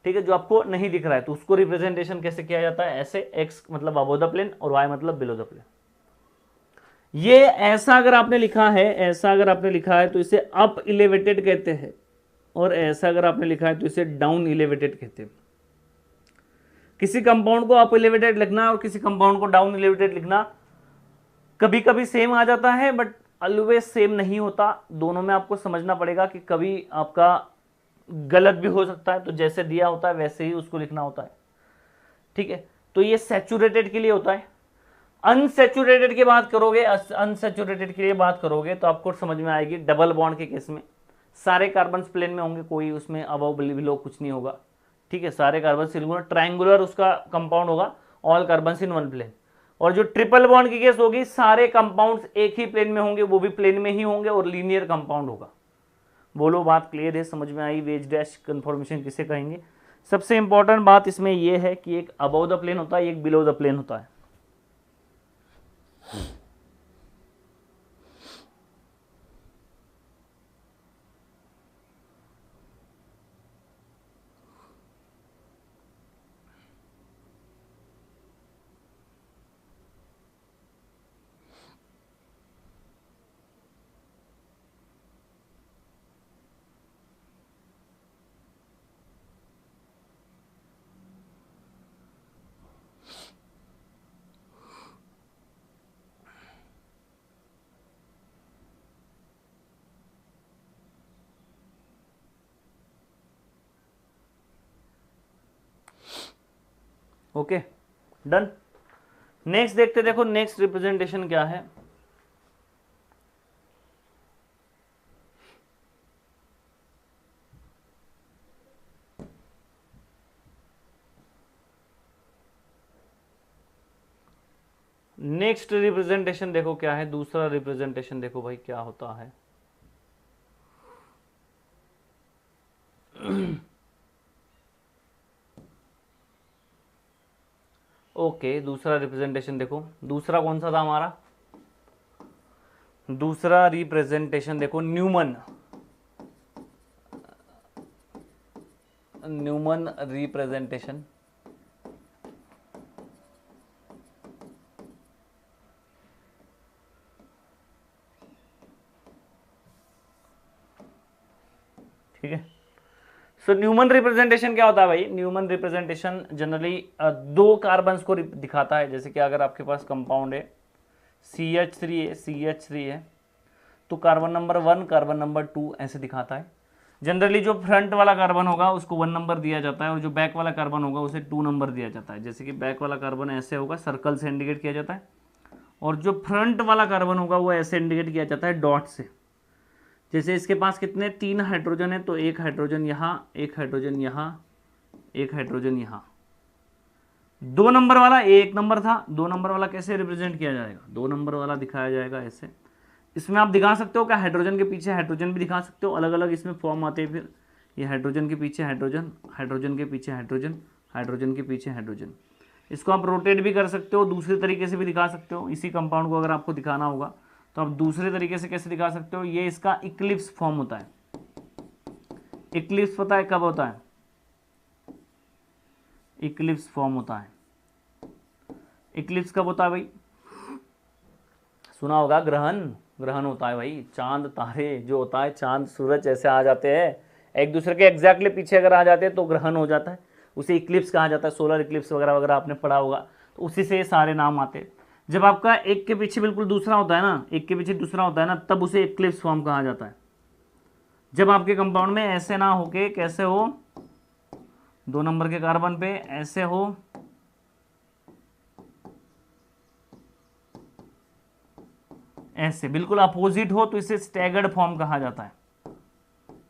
ठीक है, जो आपको नहीं दिख रहा है, तो उसको रिप्रेजेंटेशन कैसे किया जाता है, ऐसे, x मतलब अबव द प्लेन और y मतलब बिलो द प्लेन। ये ऐसा अगर आपने लिखा है, ऐसा अगर आपने लिखा है तो इसे अप इलेवेटेड कहते हैं, और ऐसा अगर आपने लिखा है तो इसे डाउन इलेवेटेड कहते हैं। किसी कंपाउंड को अप इलेवेटेड लिखना और किसी कंपाउंड को डाउन इलेवेटेड लिखना कभी कभी सेम आ जाता है, बट ऑलवेज सेम नहीं होता। दोनों में आपको समझना पड़ेगा कि कभी आपका गलत भी हो सकता है, तो जैसे दिया होता है वैसे ही उसको लिखना होता है, ठीक है। तो ये सैचुरेटेड के लिए होता है। अनसैचुरेटेड की बात करोगे, अनसैचुरेटेड के लिए बात करोगे तो आपको समझ में आएगी, डबल बॉन्ड के केस में सारे कार्बन प्लेन में होंगे, कोई उसमें अबव बिलो कुछ नहीं होगा, ठीक है। सारे कार्बन सिंगुलर ट्रायंगुलर उसका कंपाउंड होगा, all carbon in one plane. और जो ट्रिपल बॉन्ड की केस होगी, सारे कंपाउंड्स एक ही प्लेन में होंगे, वो भी प्लेन में ही होंगे और लीनियर कंपाउंड होगा। बोलो बात क्लियर है, समझ में आई। वेज डैश कन्फर्मेशन किसे कहेंगे। सबसे इंपॉर्टेंट बात इसमें यह है कि एक अबव द प्लेन होता है, एक बिलो द प्लेन होता है। Okay done. नेक्स्ट देखते, देखो नेक्स्ट रिप्रेजेंटेशन क्या है। नेक्स्ट रिप्रेजेंटेशन देखो क्या है, दूसरा रिप्रेजेंटेशन देखो भाई क्या होता है। ओके दूसरा रिप्रेजेंटेशन देखो, दूसरा कौन सा था हमारा, दूसरा रिप्रेजेंटेशन देखो न्यूमन, न्यूमन रिप्रेजेंटेशन। ठीक है, सो न्यूमन रिप्रेजेंटेशन क्या होता है भाई। न्यूमन रिप्रेजेंटेशन जनरली दो कार्बन्स को दिखाता है। जैसे कि अगर आपके पास कंपाउंड है CH3 है, CH3 है, तो कार्बन नंबर 1 कार्बन नंबर 2 ऐसे दिखाता है। जनरली जो फ्रंट वाला कार्बन होगा उसको 1 नंबर दिया जाता है, और जो बैक वाला कार्बन होगा उसे 2 नंबर दिया जाता है। जैसे कि बैक वाला कार्बन ऐसे होगा, सर्कल से इंडिकेट किया जाता है, और जो फ्रंट वाला कार्बन होगा वो ऐसे इंडिकेट किया जाता है डॉट से। जैसे इसके पास कितने 3 हाइड्रोजन है, तो एक हाइड्रोजन यहाँ, एक हाइड्रोजन यहाँ, एक हाइड्रोजन यहाँ। 2 नंबर वाला 1 नंबर था, 2 नंबर वाला कैसे रिप्रेजेंट किया जाएगा, 2 नंबर वाला दिखाया जाएगा ऐसे। इसमें आप दिखा सकते हो क्या, हाइड्रोजन के पीछे हाइड्रोजन भी दिखा सकते हो, अलग अलग इसमें फॉर्म आते हैं। फिर ये हाइड्रोजन के पीछे हाइड्रोजन, हाइड्रोजन के पीछे हाइड्रोजन, हाइड्रोजन के पीछे हाइड्रोजन। इसको आप रोटेट भी कर सकते हो, दूसरे तरीके से भी दिखा सकते हो। इसी कंपाउंड को अगर आपको दिखाना होगा तो आप दूसरे तरीके से कैसे दिखा सकते हो, ये इसका इक्लिप्स फॉर्म होता है। इक्लिप्स पता है कब होता है, इक्लिप्स फॉर्म होता है। इक्लिप्स कब होता है भाई, सुना होगा, ग्रहण, ग्रहण होता है भाई। चांद तारे जो होता है, चांद सूरज ऐसे आ जाते हैं एक दूसरे के एग्जैक्टली पीछे अगर आ जाते हैं तो ग्रहण हो जाता है, उसे इक्लिप्स कहा जाता है। सोलर इक्लिप्स वगैरह वगैरह आपने पढ़ा होगा, तो उसी से ये सारे नाम आते हैं। जब आपका एक के पीछे बिल्कुल दूसरा होता है ना, एक के पीछे दूसरा होता है ना, तब उसे इक्लिप्स फॉर्म कहा जाता है। जब आपके कंपाउंड में ऐसे ना होके कैसे हो, 2 नंबर के कार्बन पे ऐसे हो, ऐसे बिल्कुल अपोजिट हो, तो इसे स्टैगर्ड फॉर्म कहा जाता है।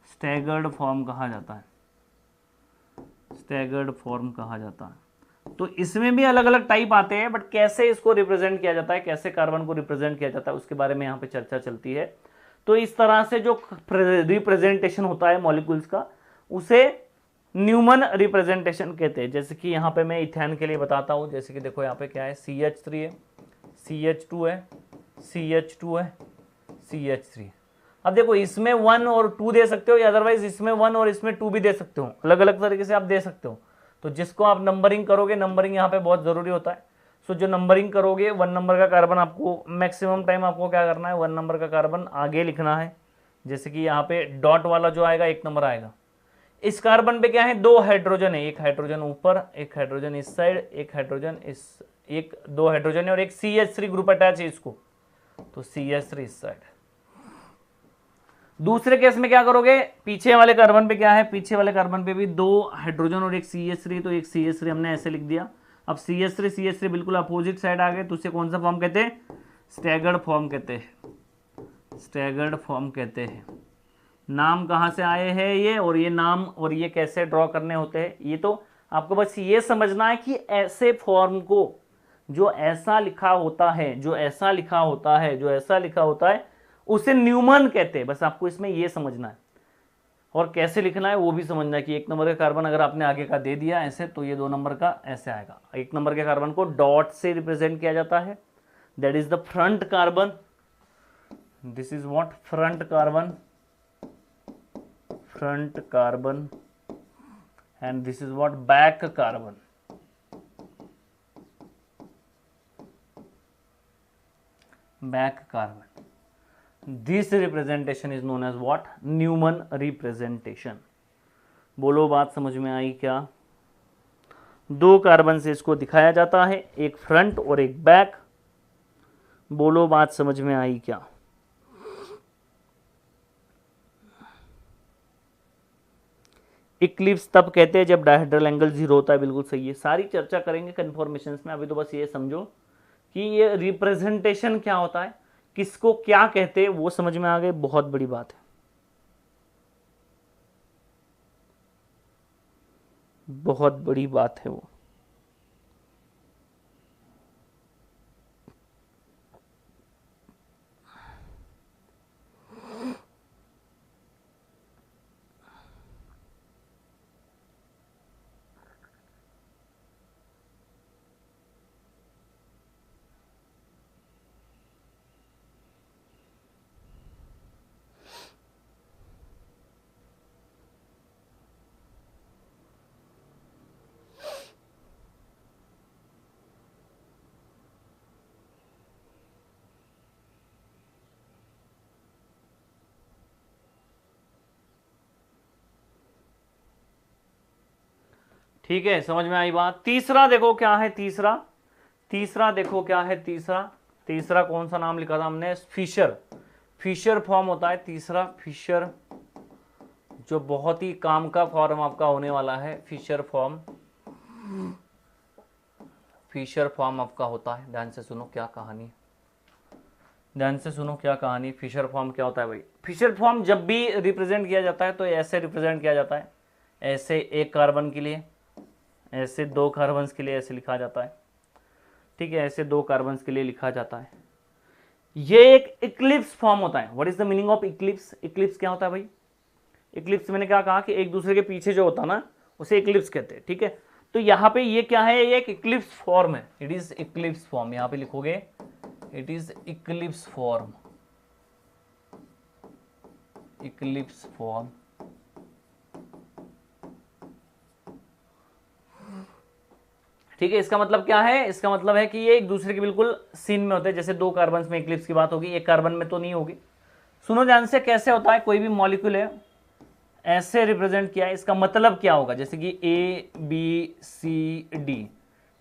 स्टैगर्ड फॉर्म कहा जाता है, स्टैगर्ड फॉर्म कहा जाता है। तो इसमें भी अलग अलग टाइप आते हैं, बट कैसे इसको रिप्रेजेंट किया जाता है, कैसे कार्बन को रिप्रेजेंट किया जाता है, उसके बारे में यहाँ पे चर्चा चलती है। तो इस तरह से जो रिप्रेजेंटेशन होता है मॉलिक्यूल्स का, उसे न्यूमन रिप्रेजेंटेशन कहते हैं। जैसे कि यहाँ पे मैं इथेन के लिए बताता हूँ। जैसे कि देखो यहाँ पे क्या है, CH3 है, CH2 है, CH2 है, CH3। अब देखो इसमें 1 और 2 दे सकते हो, या अदरवाइज इसमें 1 और इसमें 2 भी दे सकते हो, अलग अलग तरीके से आप दे सकते हो। तो जिसको आप नंबरिंग करोगे, नंबरिंग यहाँ पे बहुत जरूरी होता है। सो जो नंबरिंग करोगे, 1 नंबर का कार्बन आपको मैक्सिमम टाइम आपको क्या करना है, 1 नंबर का कार्बन आगे लिखना है। जैसे कि यहाँ पे डॉट वाला जो आएगा 1 नंबर आएगा। इस कार्बन पे क्या है, 2 हाइड्रोजन है, एक हाइड्रोजन ऊपर, एक हाइड्रोजन इस साइड, एक हाइड्रोजन इस, एक 2 हाइड्रोजन है और एक CH3 ग्रुप अटैच है इसको, तो CH3 इस साइड। दूसरे केस में क्या करोगे, पीछे वाले कार्बन पे क्या है, पीछे वाले कार्बन पे भी 2 हाइड्रोजन और एक CH3, तो एक CH3 हमने ऐसे लिख दिया। अब CH3 बिल्कुल अपोजिट साइड आ गए, तो उसे कौन सा फॉर्म कहते हैं, स्टैगर्ड फॉर्म कहते हैं, स्टैगर्ड फॉर्म कहते हैं। नाम कहाँ से आए हैं ये, और ये नाम और ये कैसे ड्रॉ करने होते हैं, ये तो आपको बस ये समझना है कि ऐसे फॉर्म को, जो ऐसा लिखा होता है, जो ऐसा लिखा होता है, जो ऐसा लिखा होता है, उसे न्यूमन कहते हैं। बस आपको इसमें ये समझना है, और कैसे लिखना है वो भी समझना है कि 1 नंबर का कार्बन अगर आपने आगे का दे दिया ऐसे, तो ये 2 नंबर का ऐसे आएगा। 1 नंबर के कार्बन को डॉट से रिप्रेजेंट किया जाता है, that is the front carbon, this is what front carbon, front carbon, and this is what back carbon, back carbon. This representation is known as what, Newman representation. बोलो बात समझ में आई क्या। 2 carbon से इसको दिखाया जाता है, एक फ्रंट और एक बैक। बोलो बात समझ में आई क्या। इक्लिप्स तब कहते हैं जब डायहेड्रल एंगल 0 होता है, बिल्कुल सही है। सारी चर्चा करेंगे कन्फॉर्मेशंस में, अभी तो बस ये समझो कि ये रिप्रेजेंटेशन क्या होता है, किसको क्या कहते हैं, वो समझ में आ गए, बहुत बड़ी बात है, बहुत बड़ी बात है वो। ठीक है, समझ में आई बात। तीसरा देखो क्या है, तीसरा, तीसरा देखो क्या है, तीसरा, तीसरा कौन सा नाम लिखा था हमने, फिशर, फिशर फॉर्म होता है तीसरा, फिशर, जो बहुत ही काम का फॉर्म आपका होने वाला है, फिशर फॉर्म, फिशर फॉर्म आपका होता है। ध्यान से सुनो क्या कहानी, ध्यान से सुनो क्या कहानी। फिशर फॉर्म क्या होता है भाई, फिशर फॉर्म जब भी रिप्रेजेंट किया जाता है तो ऐसे रिप्रेजेंट किया जाता है, ऐसे 1 कार्बन के लिए, ऐसे 2 कार्बन्स के लिए ऐसे लिखा जाता है, ठीक है, ऐसे 2 कार्बन्स के लिए लिखा जाता है। ये एक इक्लिप्स फॉर्म होता है। What is the meaning of Eclipse, Eclipse क्या होता है भाई, इक्लिप्स मैंने क्या कहा कि एक दूसरे के पीछे जो होता है ना, उसे इक्लिप्स कहते हैं, ठीक है। तो यहाँ पे ये क्या है, ये एक इक्लिप्स फॉर्म है, इट इज इक्लिप्स फॉर्म, यहाँ पे लिखोगे it is Eclipse form, Eclipse form. ठीक है, इसका मतलब क्या है, इसका मतलब है कि ये एक दूसरे के बिल्कुल सीन में होते हैं। जैसे 2 कार्बन में इक्लिप्स की बात होगी, 1 कार्बन में तो नहीं होगी। सुनो ध्यान से, कैसे होता है, कोई भी मॉलिक्यूल है ऐसे रिप्रेजेंट किया है, इसका मतलब क्या होगा, जैसे कि ABCD,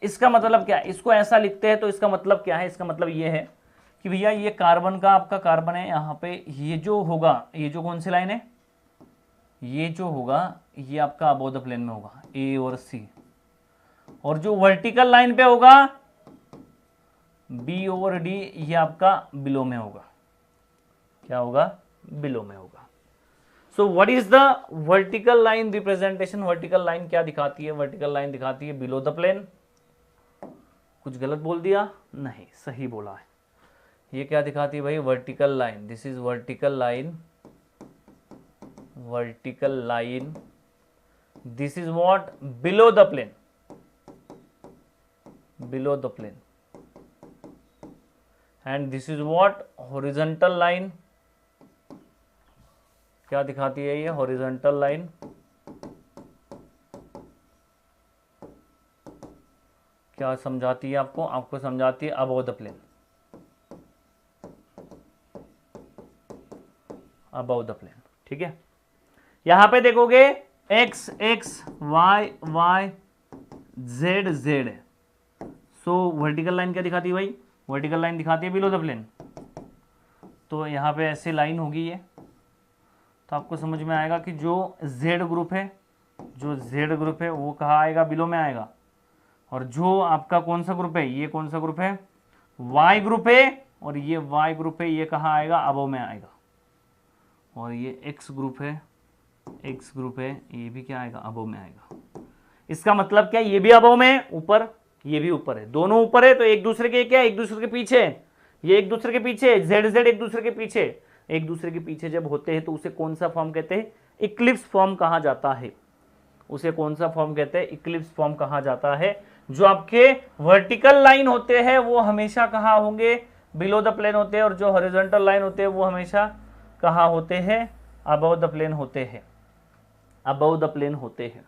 इसका मतलब क्या है, इसको ऐसा लिखते हैं तो इसका मतलब क्या है, इसका मतलब ये है कि भैया ये कार्बन का आपका कार्बन है, यहाँ पे ये जो होगा, ये जो कौन सी लाइन है, ये जो होगा ये आपका अबव द प्लेन में होगा, A और C, और जो वर्टिकल लाइन पे होगा B और D, ये आपका बिलो में होगा, क्या होगा, बिलो में होगा। So what is the vertical line representation, vertical line क्या दिखाती है, वर्टिकल लाइन दिखाती है बिलो द प्लेन। कुछ गलत बोल दिया, नहीं सही बोला है। ये क्या दिखाती है भाई, vertical line, this is vertical line, vertical line, this is what, below the plane, below the plane. And this is what, horizontal line. क्या दिखाती है ये हॉरिजॉन्टल लाइन? क्या समझाती है आपको? आपको समझाती है above the plane, above the plane. ठीक है, यहां पे देखोगे x x y y z z, सो वर्टिकल लाइन क्या दिखाती है भाई? वर्टिकल लाइन दिखाती है बिलो द प्लेन। तो यहाँ पे ऐसे लाइन होगी ये, तो आपको समझ में आएगा कि जो z ग्रुप है, जो z ग्रुप है वो कहाँ आएगा? बिलो में आएगा। और जो आपका कौन सा ग्रुप है, ये कौन सा ग्रुप है? y ग्रुप है, और ये y ग्रुप है, ये कहाँ आएगा? अबव में आएगा। और ये x ग्रुप है, x ग्रुप है, ये भी क्या आएगा? अबव में आएगा। इसका मतलब क्या? ये भी अबव में ऊपर, ये भी ऊपर है, दोनों ऊपर है, तो एक दूसरे के क्या? एक दूसरे के पीछे, ये एक दूसरे के पीछे, जेड जेड एक दूसरे के पीछे। एक दूसरे के पीछे जब होते हैं तो उसे कौन सा फॉर्म कहते हैं? इक्लिप्स फॉर्म कहा जाता है। उसे कौन सा फॉर्म कहते हैं? इक्लिप्स फॉर्म कहा जाता है। जो आपके वर्टिकल लाइन होते हैं वो हमेशा कहाँ होंगे? बिलो द प्लेन होते हैं, और जो हॉरिजॉन्टल लाइन होते हैं वो हमेशा कहाँ होते हैं? अबव द प्लेन होते हैं, अबव द प्लेन होते हैं।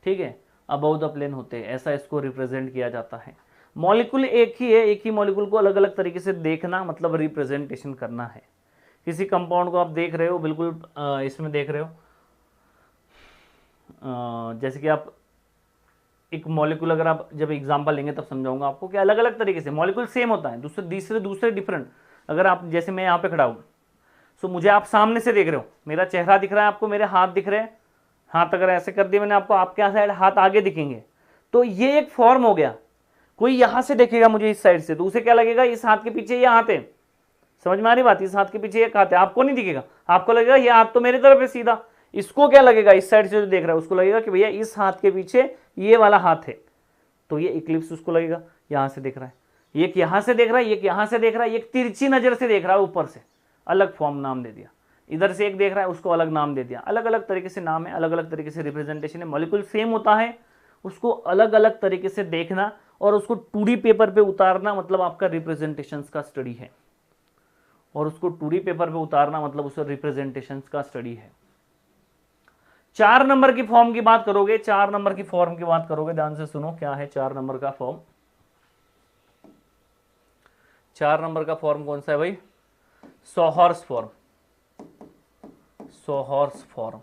ठीक है, अबव द प्लेन होते हैं, ऐसा इसको रिप्रेजेंट किया जाता है। मॉलिक्यूल एक ही है, एक ही मॉलिक्यूल को अलग अलग तरीके से देखना मतलब रिप्रेजेंटेशन करना है। किसी कंपाउंड को आप देख रहे हो, बिल्कुल इसमें देख रहे हो, जैसे कि आप एक मॉलिक्यूल, अगर आप जब एग्जांपल लेंगे तब समझाऊंगा आपको कि अलग अलग तरीके से मॉलिक्यूल सेम होता है, दूसरे दूसरे डिफरेंट। अगर आप, जैसे मैं यहाँ पे खड़ा हूँ, सो मुझे आप सामने से देख रहे हो, मेरा चेहरा दिख रहा है आपको, मेरे हाथ दिख रहे हैं, हाथ अगर ऐसे कर दिया मैंने आपको, आपके यहाँ साइड हाथ आगे दिखेंगे, तो ये एक फॉर्म हो गया। कोई यहाँ से देखेगा मुझे इस साइड से, तो उसे क्या लगेगा? इस हाथ के पीछे ये हाथ है। समझ में आ रही बात? इस हाथ के पीछे एक हाथ है, आपको नहीं दिखेगा, आपको लगेगा ये हाथ तो मेरी तरफ है सीधा। इसको क्या लगेगा? इस साइड से जो देख रहा है उसको लगेगा कि भैया इस हाथ के पीछे ये वाला हाथ है, तो ये इक्लिप्स उसको लगेगा। यहाँ से देख रहा है, एक यहाँ से देख रहा है, एक यहाँ से देख रहा है, एक तिरछी नजर से देख रहा है ऊपर से, अलग फॉर्म नाम दे दिया। इधर से एक देख रहा है, उसको अलग नाम दे दिया। अलग अलग तरीके से नाम है, अलग अलग तरीके से रिप्रेजेंटेशन है। मॉलिक्यूल सेम होता है, उसको अलग अलग तरीके से देखना और उसको 2D पेपर पे उतारना मतलब आपका रिप्रेजेंटेशंस का स्टडी है। और उसको 2D पेपर पे उतारना मतलब उसे रिप्रेजेंटेशंस का स्टडी है। 4 नंबर की फॉर्म की बात करोगे, 4 नंबर की फॉर्म की बात करोगे, ध्यान से सुनो क्या है 4 नंबर का फॉर्म। 4 नंबर का फॉर्म कौन सा है भाई? Sawhorse form, sawhorse form.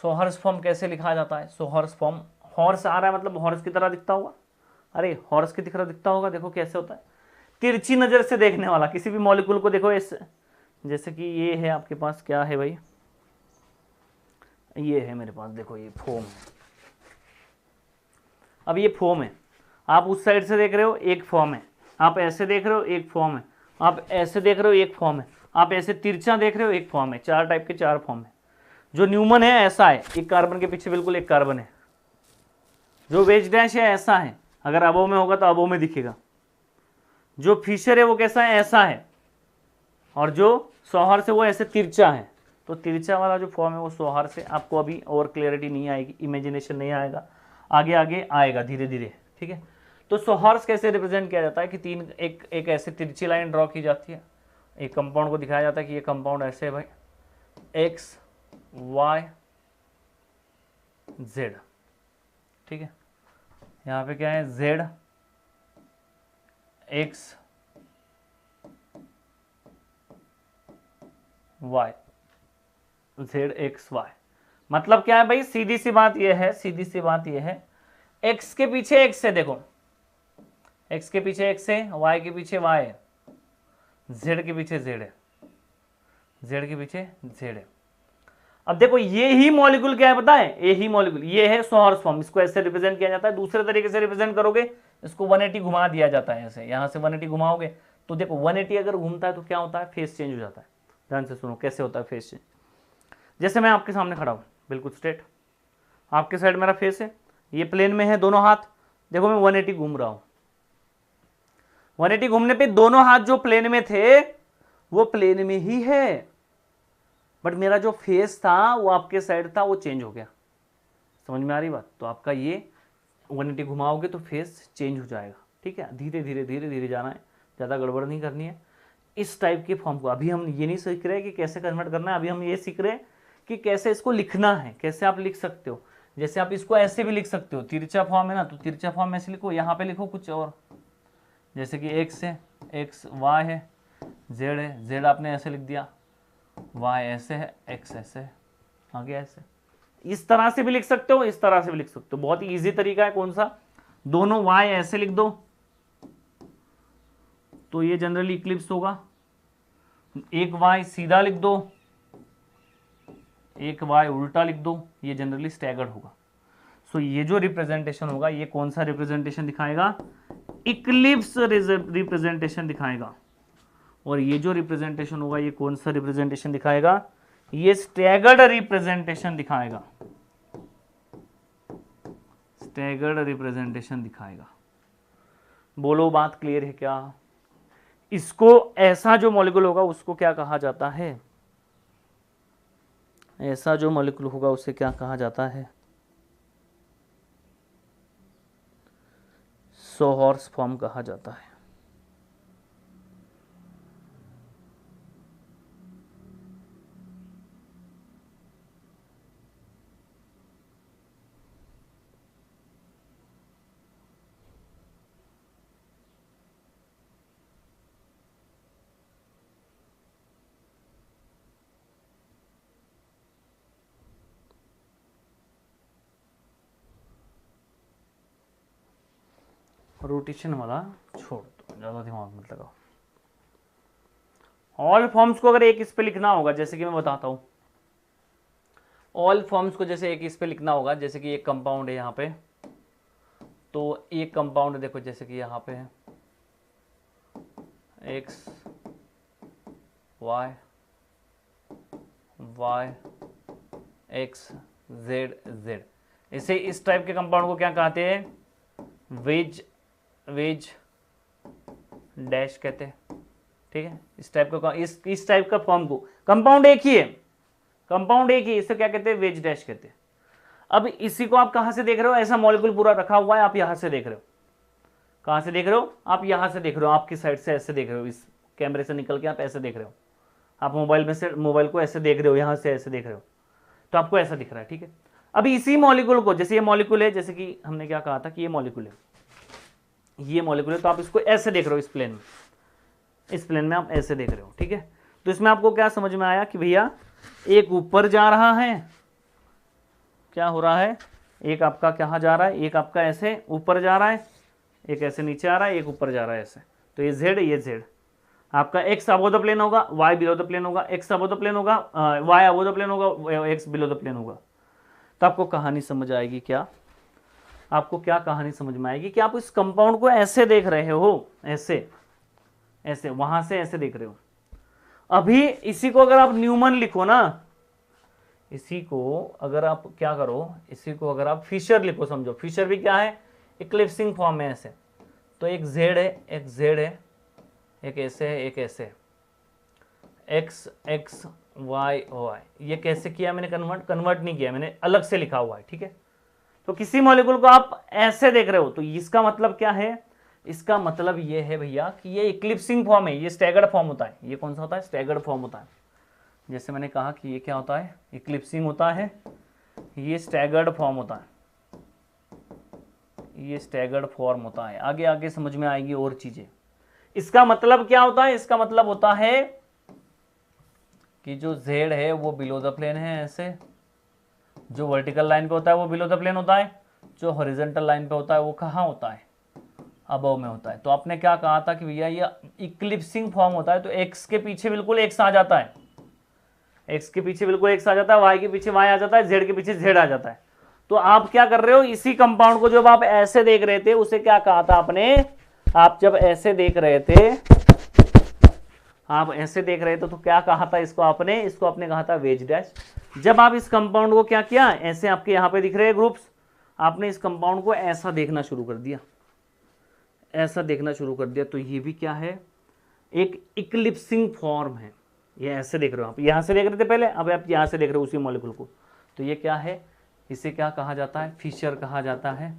Sawhorse form कैसे लिखा जाता है? सोहर्स फॉर्म, हॉर्स आ रहा है मतलब हॉर्स की तरह दिखता होगा, अरे हॉर्स की तरह दिखता होगा। देखो कैसे होता है, तिरछी नजर से देखने वाला। किसी भी मॉलिक्यूल को देखो इस, जैसे कि ये है आपके पास, क्या है भाई? ये है मेरे पास, देखो ये फोम है। अब ये फोम है, आप उस साइड से देख रहे हो एक फॉर्म है, आप ऐसे देख रहे हो एक फॉर्म है, आप ऐसे देख रहे हो एक फॉर्म है, आप ऐसे तिरछा देख रहे हो एक फॉर्म है। 4 टाइप के 4 फॉर्म है। जो न्यूमन है ऐसा है, एक कार्बन के पीछे बिल्कुल एक कार्बन है। जो वेज डैश है ऐसा है, अगर अबोव में होगा तो अबोव में दिखेगा। जो फिशर है वो कैसा है? ऐसा है। और जो सोहर से वो ऐसे तिरछा है। तो तिरछा वाला जो फॉर्म है वो सोहर से। आपको अभी और क्लियरिटी नहीं आएगी, इमेजिनेशन नहीं आएगा, आगे आगे आएगा धीरे धीरे। ठीक है, तो सोहर्स कैसे रिप्रेजेंट किया जाता है कि एक ऐसे तिरछी लाइन ड्रॉ की जाती है, एक कंपाउंड को दिखाया जाता है कि ये कंपाउंड ऐसे है भाई, एक्स वाई जेड। ठीक है, यहाँ पे क्या है? Z X Y, Z X Y. मतलब क्या है भाई? सीधी सी बात यह है, सीधी सी बात यह है, एक्स के पीछे एक्स है, देखो एक्स के पीछे एक्स है, वाई के पीछे वाई है, जेड के पीछे जेड है, जेड के पीछे जेड है। अब देखो ये ही मॉलिक्यूल क्या है पता है? ये ही मॉलिक्यूल ये है सोहर्स फॉर्म। इसको ऐसे रिप्रेजेंट किया जाता है। दूसरे तरीके से रिप्रेजेंट करोगे, इसको 180 घुमा दिया जाता है। ऐसे यहां से 180 घुमाओगे तो देखो 180 अगर घूमता है तो क्या होता है? फेस चेंज हो जाता है। ध्यान से सुनो कैसे होता है फेस चेंज। जैसे मैं आपके सामने खड़ा हूं बिल्कुल स्ट्रेट, आपके साइड मेरा फेस है, ये प्लेन में है दोनों हाथ, देखो मैं 180 घूम रहा हूं। 180 घूमने पे दोनों हाथ जो प्लेन में थे वो प्लेन में ही है, बट मेरा जो फेस था वो आपके साइड था, वो चेंज हो गया। समझ में आ रही बात? तो आपका ये 180 घुमाओगे तो फेस चेंज हो जाएगा। ठीक है, धीरे धीरे धीरे धीरे जाना है, ज़्यादा गड़बड़ नहीं करनी है। इस टाइप के फॉर्म को अभी हम ये नहीं सीख रहे कि कैसे कन्वर्ट करना है, अभी हम ये सीख रहे हैं कि कैसे इसको लिखना है, कैसे आप लिख सकते हो। जैसे आप इसको ऐसे भी लिख सकते हो, तिरछा फॉर्म है ना, तो तिरछा फॉर्म ऐसे लिखो, यहाँ पे लिखो कुछ और, जैसे कि एक्स है, एक्स वाई है, जेड है, जेड आपने ऐसे लिख दिया, वाई ऐसे है, एक्स ऐसे है, आगे ऐसे। इस तरह से भी लिख सकते हो, इस तरह से भी लिख सकते हो, बहुत ही ईजी तरीका है। कौन सा? दोनों वाई ऐसे लिख दो तो ये जनरली इक्लिप्स होगा, एक वाई सीधा लिख दो, एक वाई उल्टा लिख दो, ये जनरली स्टैगर्ड होगा। सो ये जो रिप्रेजेंटेशन होगा ये कौन सा रिप्रेजेंटेशन दिखाएगा? इक्लिप्स रिप्रेजेंटेशन दिखाएगा। और ये जो रिप्रेजेंटेशन होगा ये कौन सा रिप्रेजेंटेशन दिखाएगा? ये स्टैगर्ड रिप्रेजेंटेशन दिखाएगा, स्टैगर्ड रिप्रेजेंटेशन दिखाएगा। बोलो बात क्लियर है क्या? इसको ऐसा जो मॉलिक्यूल होगा उसको क्या कहा जाता है? ऐसा जो मॉलिक्यूल होगा उसे क्या कहा जाता है? सोहॉर्स फॉर्म कहा जाता है। रोटेशन वाला छोड़ दो, ज़्यादा दिमाग मत लगाओ। ऑल फॉर्म्स को अगर एक इस पे लिखना होगा, जैसे कि मैं बताता हूँ, ऑल फॉर्म्स को जैसे एक इस पे लिखना होगा, जैसे कि एक कंपाउंड है यहाँ पे, तो एक कंपाउंड देखो जैसे कि यहाँ पे है X Y Y X Z Z, इसे इस टाइप के कंपाउंड को क्या कहते हैं? वेज वेज डैश कहते हैं, ठीक है। इस टाइप का इस टाइप का फॉर्म को, कंपाउंड एक ही है, कंपाउंड एक ही, इसे क्या कहते हैं? वेज डैश कहते हैं। अब इसी को आप कहां से देख रहे हो? ऐसा मॉलिक्यूल पूरा रखा हुआ है, आप यहां से देख रहे हो। कहां से देख रहे हो? आप यहां से देख रहे हो, आपकी साइड से ऐसे देख रहे हो, इस कैमरे से निकल के आप ऐसे देख रहे हो, आप मोबाइल में से मोबाइल को ऐसे देख रहे हो, यहां से ऐसे देख रहे हो, तो आपको ऐसा दिख रहा है, ठीक है। अभी इसी मॉलिक्यूल को, जैसे ये मॉलिक्यूल है, जैसे कि हमने क्या कहा था कि ये मॉलिक्यूल है, ये मॉलिक्यूल है, तो आप इसको ऐसे देख रहे हो, इस प्लेन में, इस प्लेन में आप ऐसे देख रहे हो, ठीक है। तो इसमें आपको क्या समझ में आया कि भैया एक ऊपर जा रहा है, क्या हो रहा है? एक आपका कहाँ जा रहा है? एक आपका ऐसे ऊपर जा रहा है, एक ऐसे नीचे आ रहा है, एक ऊपर जा रहा है ऐसे, तो ये जेड, ये जेड। आपका एक्स अबो द प्लेन होगा, वाई बिलो द प्लेन होगा, एक्स अबो द प्लेन होगा, वाई अबो द प्लेन होगा, एक्स बिलो द प्लेन होगा। तो आपको कहानी समझ आएगी क्या? आपको क्या कहानी समझ में आएगी कि आप इस कंपाउंड को ऐसे देख रहे हो, ऐसे ऐसे, वहां से ऐसे देख रहे हो। अभी इसी को अगर आप न्यूमन लिखो ना, इसी को अगर आप क्या करो, इसी को अगर आप फिशर लिखो, समझो फिशर भी क्या है? इक्लिप्सिंग फॉर्म में ऐसे, तो एक जेड है, एक जेड है, एक ऐसे है, एक ऐसे है, एक्स एक्स वाई वाई। ये कैसे किया मैंने? कन्वर्ट नहीं किया मैंने, अलग से लिखा हुआ है, ठीक है। तो किसी मॉलिक्यूल को आप ऐसे देख रहे हो, तो इसका मतलब क्या है? इसका मतलब ये है भैया कि ये इक्लिप्सिंग फॉर्म है, ये स्टैगर्ड फॉर्म होता है। ये कौन सा होता है? स्टैगर्ड फॉर्म होता है। जैसे मैंने कहा कि ये क्या होता है? इक्लिप्सिंग होता है, ये स्टैगर्ड फॉर्म होता है, ये स्टैगर्ड फॉर्म होता है। आगे आगे समझ में आएगी और चीजें। इसका मतलब क्या होता है? इसका मतलब होता है कि जो z है वो बिलो द प्लेन है, ऐसे, जो वर्टिकल लाइन पे होता है वो बिलो द प्लेन होता है, जो हॉरिजॉन्टल लाइन पे होता है वो कहाँ होता है? अबव में होता है। तो आपने क्या कहा था कि भैया ये इक्लिप्सिंग फॉर्म होता है, तो x के पीछे बिल्कुल x आ जाता है, x के पीछे बिल्कुल x आ जाता है, y के पीछे y आ जाता है, z के पीछे z आ जाता है। तो आप क्या कर रहे हो? इसी कंपाउंड को जब आप ऐसे देख रहे थे उसे क्या कहा था आपने? आप जब ऐसे देख रहे थे, आप ऐसे देख रहे थे तो क्या कहा था इसको आपने? इसको आपने कहा था वेज डैश। जब आप इस कंपाउंड को क्या किया? ऐसे आपके यहाँ पे दिख रहे हैं ग्रुप्स, आपने इस कंपाउंड को ऐसा देखना शुरू कर दिया, ऐसा देखना शुरू कर दिया, तो ये भी क्या है? एक इक्लिप्सिंग फॉर्म है। ये ऐसे देख रहे हो आप, यहाँ से देख रहे थे पहले, अब आप यहाँ से देख रहे हो उसी मॉलिक्यूल को, तो ये क्या है? इसे क्या कहा जाता है? फिशर कहा जाता है,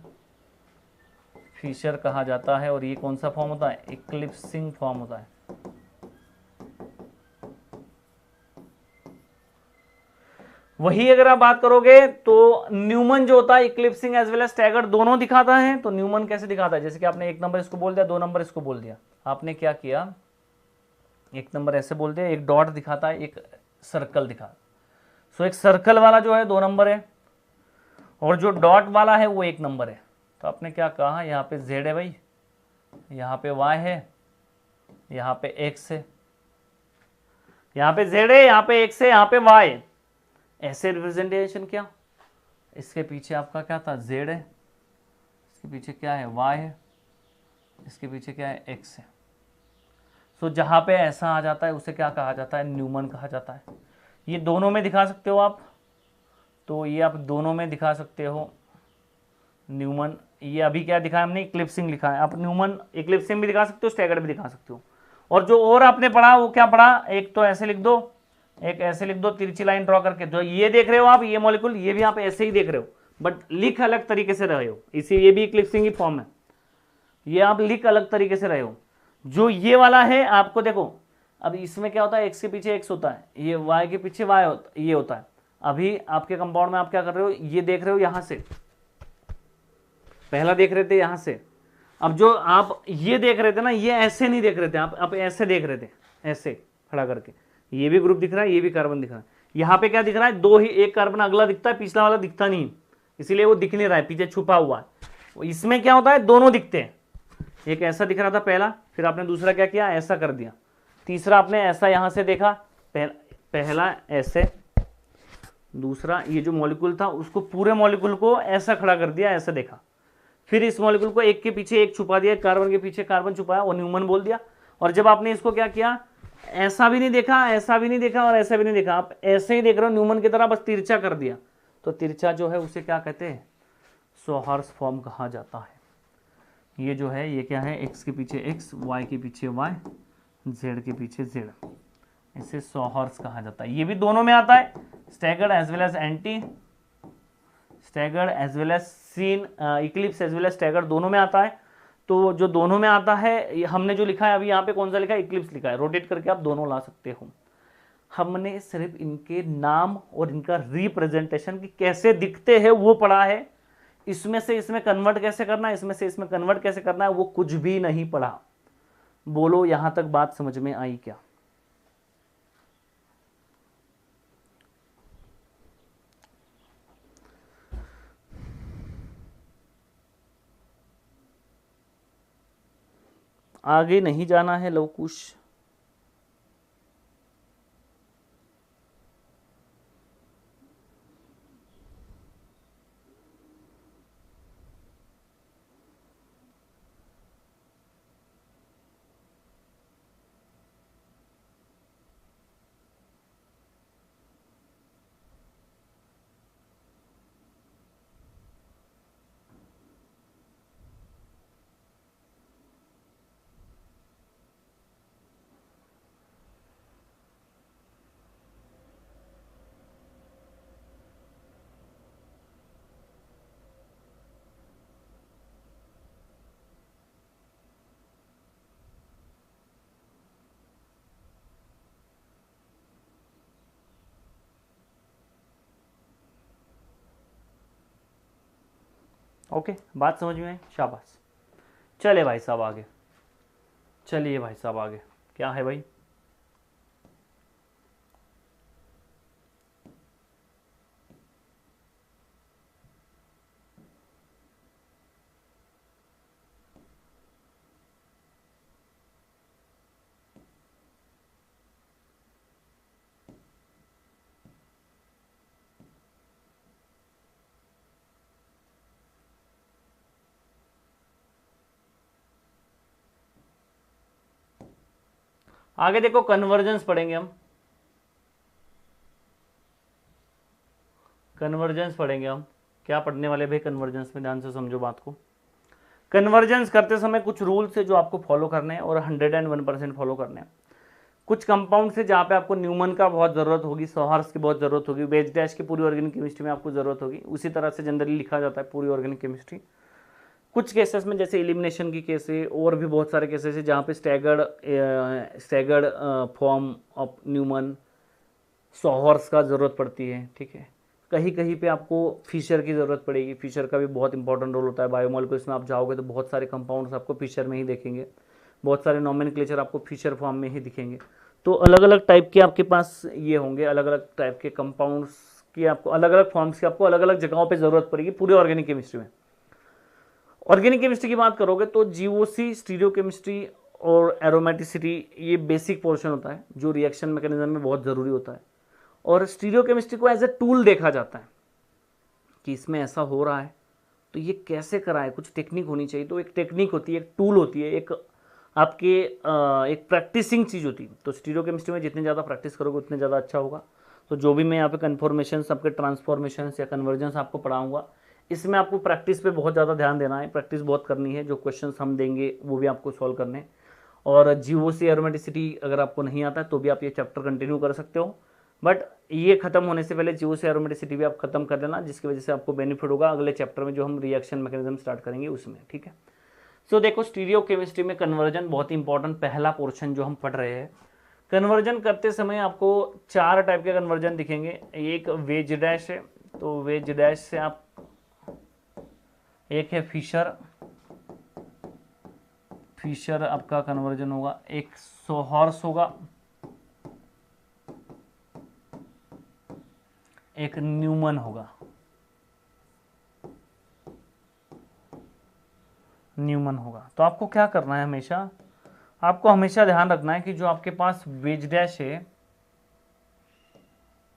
फिशर कहा जाता है और ये कौन सा फॉर्म होता है, इक्लिप्सिंग फॉर्म होता है। वही अगर आप बात करोगे तो न्यूमन जो होता है eclipsing as well as staggered दोनों दिखाता है। तो न्यूमन कैसे दिखाता है, जैसे कि आपने 1 नंबर इसको बोल दिया, 2 नंबर इसको बोल दिया, आपने क्या किया, 1 नंबर ऐसे बोल दिया, एक डॉट दिखाता है, एक सर्कल दिखा। सो एक सर्कल वाला जो है 2 नंबर है और जो डॉट वाला है वो 1 नंबर है। तो आपने क्या कहा, यहाँ पे z है भाई, यहाँ पे y है, यहाँ पे x है, यहाँ पे z है, यहाँ पे x है, यहाँ पे y है। ऐसे रिप्रेजेंटेशन क्या, इसके पीछे आपका क्या था, z है, इसके पीछे क्या है, y है, इसके पीछे क्या है, x है। सो जहाँ पे ऐसा आ जाता है उसे क्या कहा जाता है, न्यूमन कहा जाता है। ये दोनों में दिखा सकते हो आप, तो ये आप दोनों में दिखा सकते हो न्यूमन। ये अभी क्या दिखाया हमने, इक्लिप्सिंग लिखा है, आप न्यूमन इक्लिप्सिंग भी दिखा सकते हो, स्टैगर्ड भी दिखा सकते हो। और जो और आपने पढ़ा वो क्या पढ़ा, एक तो ऐसे लिख दो, एक ऐसे लिख दो, तिरछी लाइन ड्रॉ करके। जो ये देख रहे हो आप, ये मॉलिक्यूल, ये भी आप ऐसे ही देख रहे हो, बट लिख अलग तरीके से रहे हो, इसी ये भी इक्लिप्सिंग ही फॉर्म है, ये आप लिख अलग तरीके से रहे हो। जो ये वाला है आपको देखो, अब इसमें क्या होता है, x के पीछे x होता है, ये y के पीछे y होता, ये होता है। अभी आपके कंपाउंड में आप क्या कर रहे हो, ये देख रहे हो यहां से, पहला देख रहे थे यहां से, अब जो आप ये देख रहे थे ना, ये ऐसे नहीं देख रहे थे आप ऐसे देख रहे थे, ऐसे खड़ा करके, ये भी ग्रुप दिख रहा है, ये भी कार्बन दिख रहा है। यहाँ पे क्या दिख रहा है, दो ही, एक कार्बन अगला दिखता है, पिछला वाला दिखता नहीं, इसीलिए वो दिख नहीं रहा है, पीछे छुपा हुआ है। इसमें क्या होता है, दोनों दिखते हैं, एक ऐसा दिख रहा था पहला, फिर आपने दूसरा क्या किया, ऐसा कर दिया, तीसरा आपने ऐसा यहां से देखा, पहला ऐसे, दूसरा ये जो मॉलिक्यूल था उसको, पूरे मॉलिक्यूल को ऐसा खड़ा कर दिया, ऐसा देखा, फिर इस मॉलिक्यूल को एक के पीछे एक छुपा दिया, कार्बन के पीछे कार्बन छुपाया और न्यूमन बोल दिया। और जब आपने इसको क्या किया, ऐसा भी नहीं देखा, ऐसा भी नहीं देखा और ऐसा भी नहीं देखा, आप ऐसे ही देख रहे हो न्यूमन की तरह, बस तिरछा कर दिया, तो तिरछा जो है उसे क्या कहते हैं, सॉहर्स फॉर्म कहा जाता है। ये जो है ये क्या है, x के पीछे x, y के पीछे y, z के पीछे z, इसे सॉहर्स कहा जाता है। ये भी दोनों में आता है, staggered as well as anti staggered as well as seen, eclipse as well as staggered दोनों में आता है। तो जो दोनों में आता है, हमने जो लिखा है अभी यहाँ पे कौन सा लिखा है, इक्लिप्स लिखा है, रोटेट करके आप दोनों ला सकते हो। हमने सिर्फ इनके नाम और इनका रिप्रेजेंटेशन की कैसे दिखते हैं वो पढ़ा है, इसमें से इसमें कन्वर्ट कैसे करना है, इसमें से इसमें कन्वर्ट कैसे करना है, वो कुछ भी नहीं पढ़ा। बोलो यहां तक बात समझ में आई क्या? आगे नहीं जाना है लवकुश? ओके, बात समझ में आई, शाबाश। चले भाई साहब आगे, चलिए भाई साहब आगे, क्या है भाई? आगे देखो, कन्वर्जेंस पढ़ेंगे हम, कन्वर्जेंस पढ़ेंगे हम। क्या पढ़ने वाले भाई कन्वर्जेंस में, ध्यान से समझो बात को। कन्वर्जेंस करते समय कुछ रूल्स है जो आपको फॉलो करने हैं और 101% फॉलो करने हैं। कुछ कंपाउंड से जहाँ पे आपको न्यूमन का बहुत ज़रूरत होगी, सॉहर्स की बहुत ज़रूरत होगी, बेस डैश की पूरी ऑर्गेनिक केमिस्ट्री में आपको ज़रूरत होगी, उसी तरह से जनरली लिखा जाता है पूरी ऑर्गेनिक केमिस्ट्री। कुछ केसेस में जैसे एलिमिनेशन की केस है, और भी बहुत सारे केसेस है जहाँ पे staggered form of Newman sawhorse का ज़रूरत पड़ती है, ठीक है। कहीं कहीं पे आपको फिशर की ज़रूरत पड़ेगी, फिशर का भी बहुत इंपॉर्टेंट रोल होता है। बायोमोलिक्यूल्स में आप जाओगे तो बहुत सारे कंपाउंड्स आपको फिशर में ही देखेंगे, बहुत सारे नॉमेनक्लेचर आपको फिशर फॉर्म में ही दिखेंगे। तो अलग अलग टाइप के आपके पास ये होंगे, अलग अलग टाइप के कंपाउंड्स की आपको अलग अलग फॉर्म्स की आपको अलग अलग जगहों पे ज़रूरत पड़ेगी पूरे ऑर्गेनिक केमिस्ट्री में। ऑर्गेनिक केमिस्ट्री की बात करोगे तो जीओसी, स्टीरियो केमिस्ट्री और एरोमेटिसिटी ये बेसिक पोर्शन होता है जो रिएक्शन मैकेनिज्म में बहुत ज़रूरी होता है। और स्टीरियो केमिस्ट्री को एज ए टूल देखा जाता है कि इसमें ऐसा हो रहा है तो ये कैसे कराए, कुछ टेक्निक होनी चाहिए। तो एक टेक्निक होती है, एक टूल होती है, एक आपके एक प्रैक्टिसिंग चीज़ होती है। तो स्टीरियो केमिस्ट्री में जितनी ज़्यादा प्रैक्टिस करोगे उतने ज़्यादा अच्छा होगा। तो जो भी मैं यहाँ पे कन्फॉर्मेशंस, आपके ट्रांसफॉर्मेशंस या कन्वर्जन्स आपको पढ़ाऊंगा, इसमें आपको प्रैक्टिस पे बहुत ज़्यादा ध्यान देना है, प्रैक्टिस बहुत करनी है। जो क्वेश्चंस हम देंगे वो भी आपको सॉल्व करने हैं। और जीओसी एरोमेटिसिटी अगर आपको नहीं आता है तो भी आप ये चैप्टर कंटिन्यू कर सकते हो, बट ये खत्म होने से पहले जीओसी एरोमेटिसिटी भी आप खत्म कर देना, जिसकी वजह से आपको बेनिफिट होगा अगले चैप्टर में जो हम रिएक्शन मैकेनिज्म स्टार्ट करेंगे उसमें, ठीक है। सो देखो, स्टीरियो केमिस्ट्री में कन्वर्जन बहुत इंपॉर्टेंट पहला पोर्शन जो हम पढ़ रहे हैं। कन्वर्जन करते समय आपको 4 टाइप के कन्वर्जन दिखेंगे। एक वेज डैश है, तो वेज डैश से आप, एक है फिशर आपका कन्वर्जन होगा, एक सोहर्स होगा, एक न्यूमन होगा। तो आपको क्या करना है, आपको हमेशा ध्यान रखना है कि जो आपके पास वेज डैश है,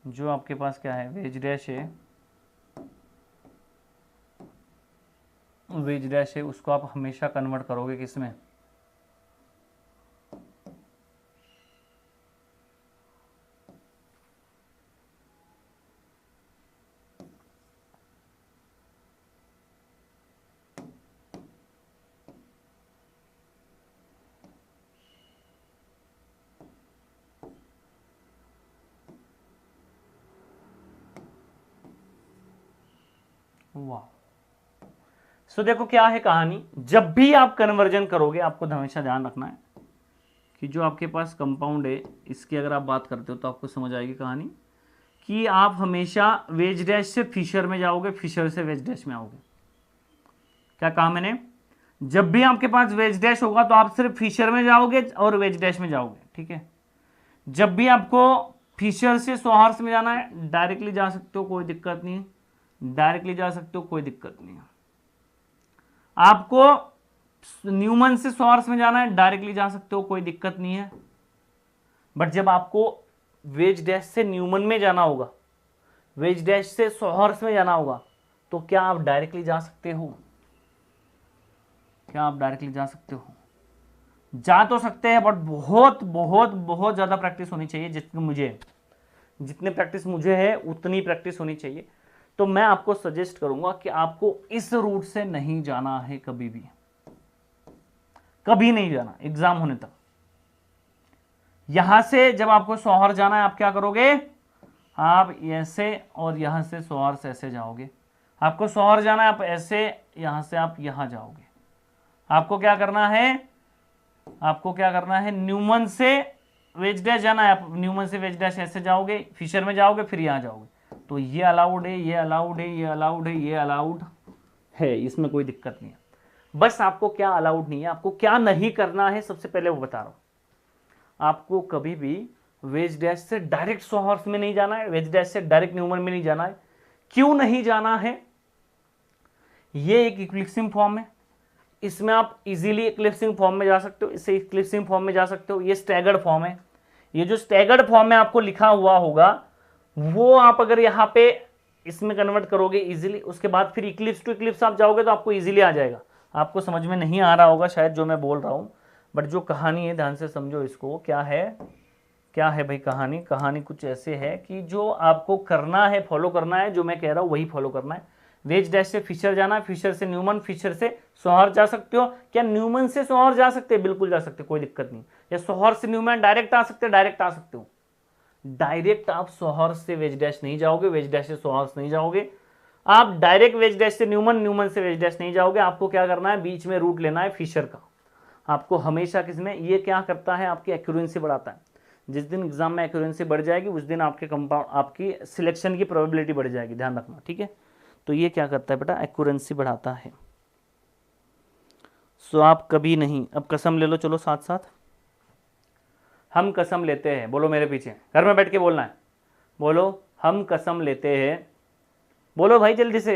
जो आपके पास क्या है, वेज डैश है, उसको आप हमेशा कन्वर्ट करोगे किसमें, वाह। सो देखो क्या है कहानी, जब भी आप कन्वर्जन करोगे आपको हमेशा ध्यान रखना है कि जो आपके पास कंपाउंड है इसकी अगर आप बात करते हो तो आपको समझ आएगी कहानी कि आप हमेशा वेज डैश से फिशर में जाओगे, फिशर से वेज डैश में आओगे। क्या कहा मैंने, जब भी आपके पास वेज डैश होगा तो आप सिर्फ फिशर में जाओगे और वेज डैश में जाओगे, ठीक है। जब भी आपको फिशर से सोहार्स में जाना है डायरेक्टली जा सकते हो, कोई दिक्कत नहीं है, डायरेक्टली जा सकते हो, कोई दिक्कत नहीं है। आपको न्यूमन से सोहार्स में जाना है डायरेक्टली जा सकते हो, कोई दिक्कत नहीं है। बट जब आपको वेज डैश से न्यूमन में जाना होगा, वेज डैश से सोहार्स में जाना होगा, तो क्या आप डायरेक्टली जा सकते हो, जा तो सकते हैं, बट बहुत बहुत बहुत ज़्यादा प्रैक्टिस होनी चाहिए। जितनी प्रैक्टिस मुझे है उतनी प्रैक्टिस होनी चाहिए। तो मैं आपको सजेस्ट करूंगा कि आपको इस रूट से नहीं जाना है, कभी नहीं जाना एग्जाम होने तक। यहां से जब आपको सोहर जाना है आप क्या करोगे, आप ऐसे और यहां से सोहर से ऐसे जाओगे। आपको सोहर जाना है, आप ऐसे, यहां से आप यहां जाओगे। आपको क्या करना है, न्यूमन से वेज डैश जाना है, आप न्यूमन से वेज डैश ऐसे जाओगे, फिशर में जाओगे, फिर यहां जाओगे। तो ये अलाउड है, ये अलाउड है, इसमें कोई दिक्कत नहीं है। बस आपको क्या अलाउड नहीं है, आपको क्या नहीं करना है, सबसे पहले वो बता रहा हूं। आपको कभी भी वेज डैश से डायरेक्ट सोहर्स में नहीं जाना है, वेज डैश से डायरेक्ट न्यूमन में नहीं जाना है। क्यों नहीं जाना है, ये एक इक्लिप्सिंग फॉर्म है, इसमें आप इजीली इक्लिप्सिंग फॉर्म में जा सकते हो, इससे इक्लिप्सिंग फॉर्म में जा सकते हो। ये स्टैगर्ड फॉर्म है, ये जो स्टैगर्ड फॉर्म में आपको लिखा हुआ होगा वो आप अगर यहाँ पे इसमें कन्वर्ट करोगे इजीली, उसके बाद फिर इक्लिप्स टू इक्लिप्स आप जाओगे तो आपको इजीली आ जाएगा। आपको समझ में नहीं आ रहा होगा शायद जो मैं बोल रहा हूँ, बट जो कहानी है ध्यान से समझो इसको। क्या है भाई कहानी कुछ ऐसे है कि जो आपको करना है, फॉलो करना है, जो मैं कह रहा हूँ वही फॉलो करना है। वेज डैश से फिशर जाना है, फिशर से न्यूमन, फिशर से सोहर जा सकते हो। क्या न्यूमन से सोहर जा सकते हैं, बिल्कुल जा सकते, कोई दिक्कत नहीं। या सोहर से न्यूमन डायरेक्ट आ सकते हो, डायरेक्ट आप सोहर से वेज डैश नहीं जाओगे, वेज डैश से सोहर नहीं जाओगे। आप डायरेक्ट वेज डैश से न्यूमन, न्यूमन से वेज डैश नहीं जाओगे, आपको क्या करना है, बीच में रूट लेना है फिशर का। आपको हमेशा किसमें, ये क्या करता है, आपकी एक्यूरेंसी बढ़ाता है। जिस दिन एग्जाम में एक्यूरेंसी बढ़ जाएगी उस दिन आपके कंपाउंड, आपकी सिलेक्शन की प्रोबेबिलिटी बढ़ जाएगी, ध्यान रखना, ठीक है। तो ये क्या करता है बेटा, एक्यूरेंसी बढ़ाता है। सो आप कभी नहीं, अब कसम ले लो, चलो साथ साथ हम कसम लेते हैं, बोलो मेरे पीछे, घर में बैठ के बोलना है, बोलो हम कसम लेते हैं, बोलो भाई जल्दी से,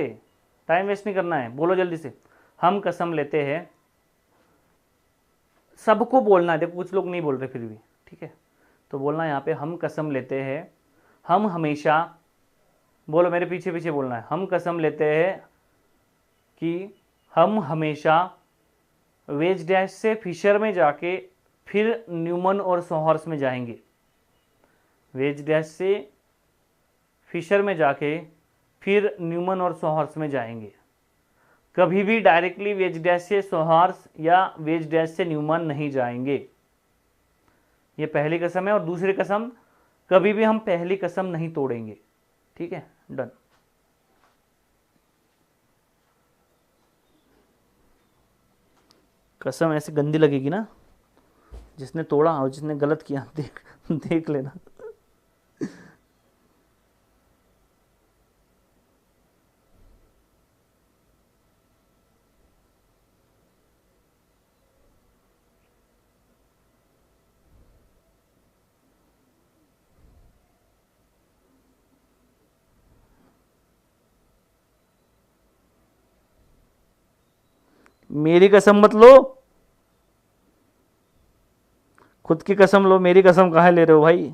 टाइम वेस्ट नहीं करना है, बोलो जल्दी से, हम कसम लेते हैं। सबको बोलना है, देखो कुछ लोग नहीं बोल रहे फिर भी, ठीक है, तो बोलना है यहाँ पे, हम कसम लेते हैं, हम हमेशा, बोलो मेरे पीछे पीछे बोलना है, हम कसम लेते हैं कि हम हमेशा वेज डैश से फिशर में जाके फिर न्यूमन और सोहर्स में जाएंगे। वेज डैश से फिशर में जाके फिर न्यूमन और सोहर्स में जाएंगे, कभी भी डायरेक्टली वेज डैश से सोहर्स या वेज डैश से न्यूमन नहीं जाएंगे। ये पहली कसम है। और दूसरी कसम, कभी भी हम पहली कसम नहीं तोड़ेंगे, ठीक है, डन। कसम ऐसे गंदी लगेगी ना, जिसने तोड़ा और जिसने गलत किया देख लेना। मेरी कसम मत लो, खुद की कसम लो, मेरी कसम काहे ले रहे हो भाई।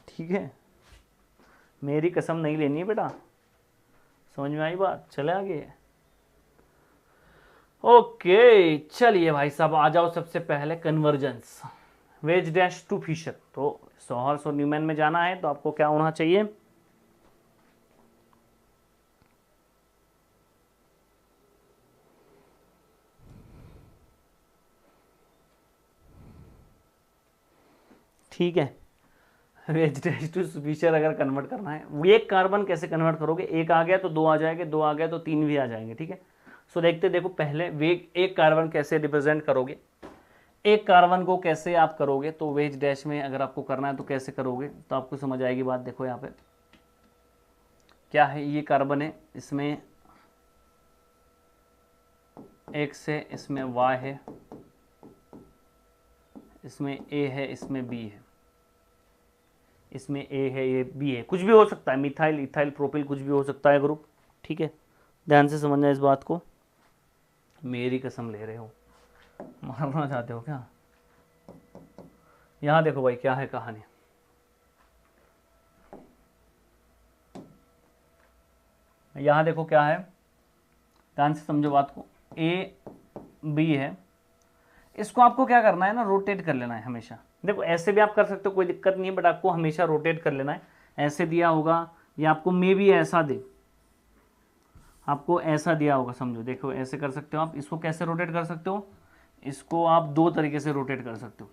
ठीक है, मेरी कसम नहीं लेनी है बेटा, समझ में आई बात, चले आगे। ओके चलिए भाई साहब, आ जाओ सबसे पहले conversions, wedge dash to Fischer. तो सोहर्स और न्यूमैन में जाना है तो आपको क्या होना चाहिए, ठीक है, वेज डैश टू फिशर अगर कन्वर्ट करना है, एक कार्बन कैसे कन्वर्ट करोगे, एक आ गया तो दो आ जाएंगे, दो आ गया तो तीन भी आ जाएंगे, ठीक है। सो देखते, देखो पहले वेग, एक कार्बन कैसे रिप्रेजेंट करोगे, एक कार्बन को कैसे आप करोगे, तो वेज डैश में अगर आपको करना है तो कैसे करोगे, तो आपको समझ आएगी बात। देखो यहाँ पे क्या है, ये कार्बन है, इसमें X है, इसमें Y है, इसमें A है, इसमें B है, इसमें A है, ये B है, कुछ भी हो सकता है, मिथाइल, इथाइल, प्रोपिल, कुछ भी हो सकता है ग्रुप, ठीक है। ध्यान से समझना इस बात को। मेरी कसम ले रहे हो, मारना चाहते हो क्या। यहाँ देखो भाई क्या है कहानी, यहाँ देखो क्या है, ध्यान से समझो बात को। A B है, इसको आपको क्या करना है ना, रोटेट कर लेना है हमेशा। देखो ऐसे भी आप कर सकते हो, कोई दिक्कत नहीं है, बट आपको हमेशा रोटेट कर लेना है। ऐसे दिया होगा या आपको मे भी ऐसा दे, आपको ऐसा दिया होगा, समझो, देखो ऐसे कर सकते हो आप। इसको कैसे रोटेट कर सकते हो, इसको आप दो तरीके से रोटेट कर सकते हो।